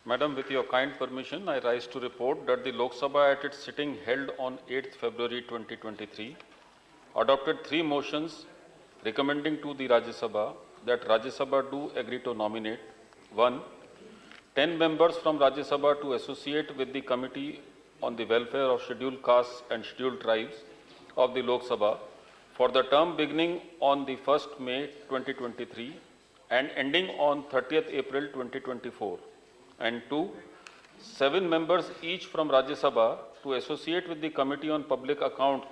Madam, with your kind permission, I rise to report that the Lok Sabha at its sitting held on 8th February 2023 adopted 3 motions recommending to the Rajya Sabha that Rajya Sabha do agree to nominate 1. 10 members from Rajya Sabha to associate with the Committee on the Welfare of Scheduled Castes and Scheduled Tribes of the Lok Sabha for the term beginning on the 1st May 2023 and ending on 30th April 2024. And 2. 7 members each from Rajya Sabha to associate with the Committee on Public Accounts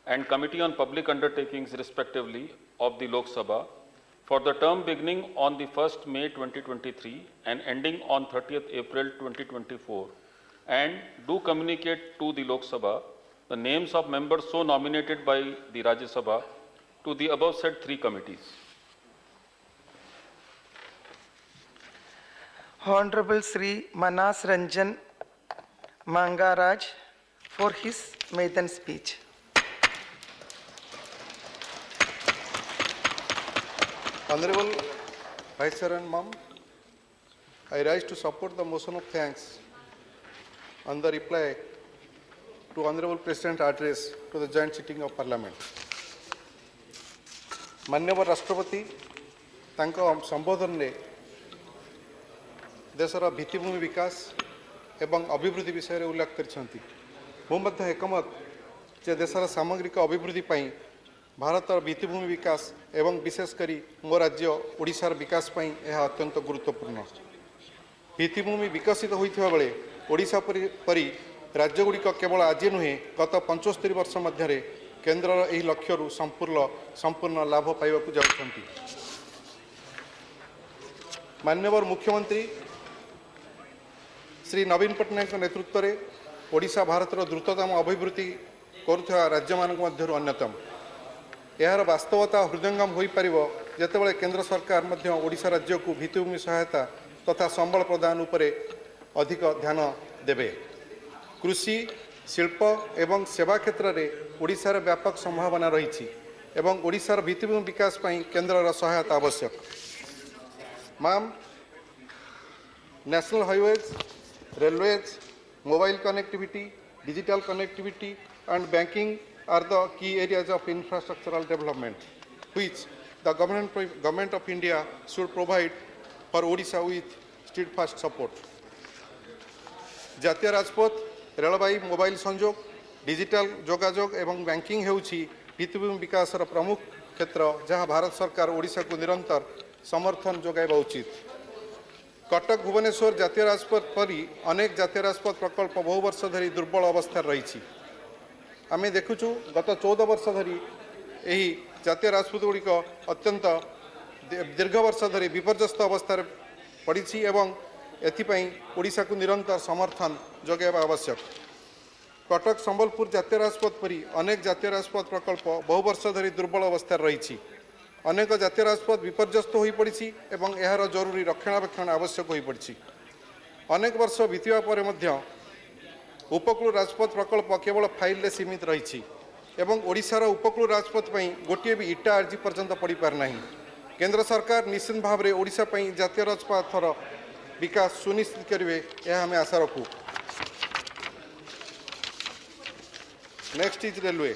and Committee on Public Undertakings respectively of the Lok Sabha for the term beginning on the 1st May 2023 and ending on 30th April 2024, and do communicate to the Lok Sabha the names of members so nominated by the Rajya Sabha to the above said 3 committees. Honorable Sri Manas Ranjan Mangaraj for his maiden speech. Honorable Vice Chair and Ma'am, I rise to support the motion of thanks on the reply to Honorable President's address to the joint sitting of Parliament. माननीय राष्ट्रपति तांको संबोधन ने देशर भित्तिभूमि विकास एवं अभिवृद्धि विषय उल्लेख करछंती। मुझे एकमत जे देशर सामग्रिक अभिवृद्धि पाई भारतर भित्तिभूमि विकास एवं विशेषकर मो राज्य ओडिशार विकास पाई यह अत्यंत गुरुत्वपूर्ण। भित्तिभूमि विकसित होइथिबा बेले ओडिशा परी राज्यगुड़िक केवल आज नुहे गत 75 वर्ष मध्य केन्द्र यह लक्ष्य संपूर्ण लाभ पाइबाकू जाउछंती। माननीय मुख्यमंत्री श्री नवीन पट्टनायक नेतृत्व में ओडिशा भारतर द्रुततम अभिवृद्धि करुवा राज्य मानक मध्यरु अन्यतम। यार वास्तवता हृदयंगम हो पार जितेबाला केन्द्र सरकार ओडिशा राज्य को भित्तिभूमि सहायता तथा संबल प्रदान उपरे अधिक ध्यान देवे। कृषि शिल्प एवं सेवा क्षेत्र में ओडिशार व्यापक संभावना रही एवं ओडिशार भित्तिभूमि विकास पाई केन्द्र सहायता आवश्यक। Ma'am, national highways, railways, mobile connectivity, digital connectivity and banking are the key areas of infrastructural development which the government of India should provide for Odisha with steadfast support. जातीय राजपथ, रेलवाई, मोबाइल संजोग, डिजिटल जोगाजोग एवं banking हेउछि भित्तिभूमि विकास प्रमुख क्षेत्र जहाँ भारत सरकार ओडिशा को निरंतर समर्थन जोगाइबा उचित। कटक भुवनेश्वर जातीय राजपथ परी अनेक जातीय राजपथ प्रकल्प बहु वर्ष धरी दुर्बल अवस्था रही। आम देखुचु गत 14 वर्ष धरी यही जातीय राजपथ गुड़िक अत्यंत दीर्घ वर्ष धरी विपर्यस्त अवस्था पड़ी एवं एथिपाई ओडिशा को निरंतर समर्थन जोगाइबा आवश्यक। कटक संबलपुर जातीय राजपथ परी अनेक जातीय राजपथ प्रकल्प बहु वर्ष धरी दुर्बल अवस्था रही। अनेक जातीय राजपथ विपर्यस्त हो पड़ी एवं यार जरूरी रक्षणाबेक्षण आवश्यक हो पड़ी। अनेक वर्ष बीतवा पर मध्य उपकूल राजपथ प्रकल्प केवल फाइल सीमित रही एवं ओडिशार उपकूल राजपथ गोटे भी इटा अर्जी पर्यंत पड़ पार ना। केंद्र सरकार निश्चित भाव में ओडिशा जातीय राजपथर विकास सुनिश्चित करेंगे यह आम आशा रखू। Next is railway.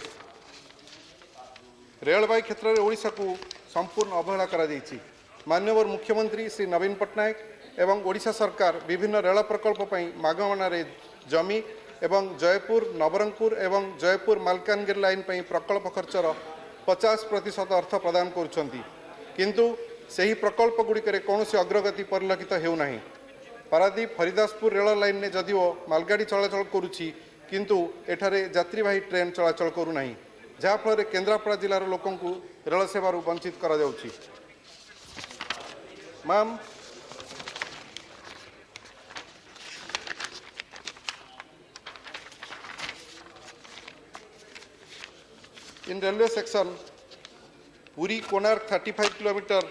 रेलवाई क्षेत्र में ओडिशा को संपूर्ण अवहेला करा जायछि। माननीय मुख्यमंत्री श्री नवीन पट्टनायक एवं ओडिशा सरकार विभिन्न रेल प्रकल्प मागणा जमी एवं जयपुर नवरंगपुर एवं जयपुर मालकानगिरी लाइन प्रकल्प खर्चर 50% अर्थ प्रदान करुछंती, किंतु सही प्रकल्प गुड़िक कौन अग्रगति परिलक्षित होना। पारादीप हरिदासपुर रेल लाइन में जदिव मालगाड़ी चलाचल करुच्ची किंतु एठारे यात्रीवाही ट्रेन चलाचल करूना, जहाँफल केन्द्रापड़ा जिलार लोकों को रेल सेवार वंचित करा जाउछि। Ma'am, in railway section, Puri Konark 35 km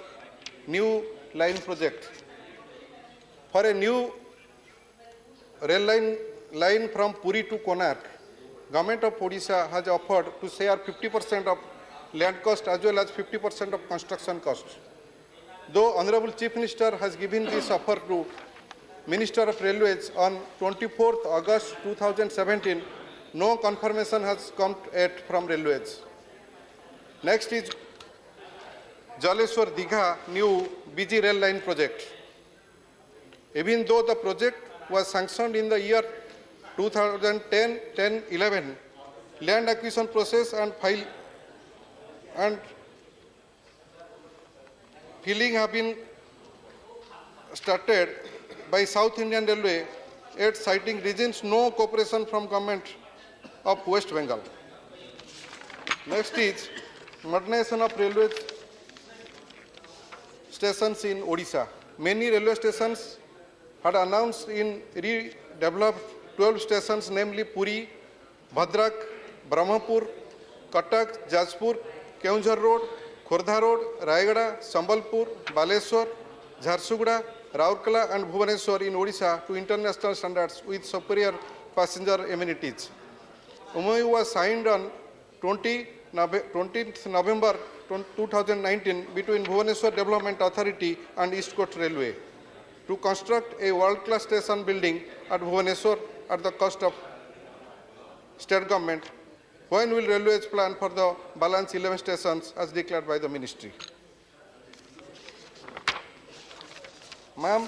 new line project. For a new rail line from Puri to Konark, Government of Odisha has offered to share 50% of land cost as well as 50% of construction cost. Though Honorable Chief Minister has given this offer to Minister of Railways on 24th August 2017, no confirmation has come yet from Railways. Next is Jaleshwar Digha new BG rail line project. Even though the project was sanctioned in the year 2010-11, land acquisition process and filling have been started by South Indian Railway, yet citing reasons no cooperation from government of West Bengal. Next is modernization of railway stations in Odisha. Many railway stations had announced in redeveloped 12 stations, namely Puri, Bhadrak, Brahmapur, Katak, Jajpur, Keonjhar Road, Khordha Road, Rayagada, Sambalpur, Baleshwar, Jharsuguda, Raurkela and Bhubaneswar in Odisha to international standards with superior passenger amenities. MOU was signed on 20th November 2019 between Bhubaneswar Development Authority and East Coast Railway to construct a world-class station building at Bhubaneswar at the cost of state government. When will Railways plan for the balance 11 stations as declared by the ministry? Ma'am,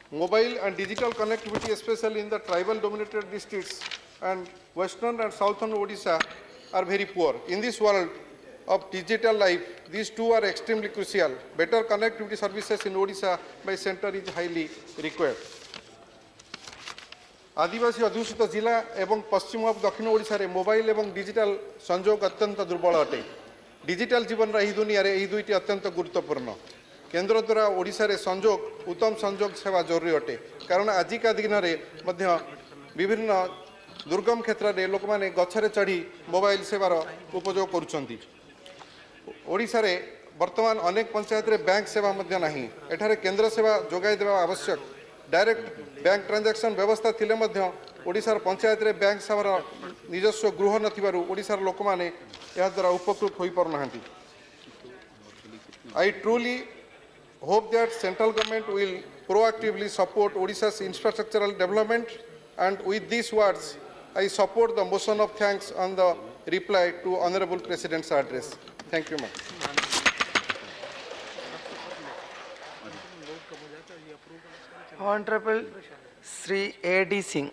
mobile and digital connectivity, especially in the tribal dominated districts and western and southern Odisha, are very poor. In this world of digital life, these two are extremely crucial. Better connectivity services in Odisha by center is highly required. आदिवासी अध्युषित जिला एवं पश्चिम और दक्षिण ओडिशा रे mobile एवं digital संजोग अत्यंत दुर्बल अटे। डिजिटल जीवन रा दुनिया रे एही दुईटी अत्यंत गुरुत्वपूर्ण। केंद्र द्वारा ओडिशा रे संजोग उत्तम संजोग सेवा जरूरी अटे, कारण आजिका दिन रे मध्य विभिन्न दुर्गम क्षेत्र रे लोक माने गछरे चढ़ी मोबाइल सेवार उपयोग करुछंती। ओडिशा रे वर्तमान अनेक पंचायत रे बैंक सेवा मध्य नाही। एठारे केंद्र सेवा जोगाई देवा आवश्यक। डायरेक्ट बैंक ट्रांजैक्शन व्यवस्था थिले मध्य ओडिशार पंचायत रे बैंक सेवार निजस्व गृह नथिबारु ओडिशार लोक माने या द्वारा उपकृत होई पर नाहंती। I truly hope that central government will proactively support Odisha's infrastructural development, and with these words I support the motion of thanks on the reply to Honorable President's address. Thank you, ma'am. Honorable Sri A.D. Singh.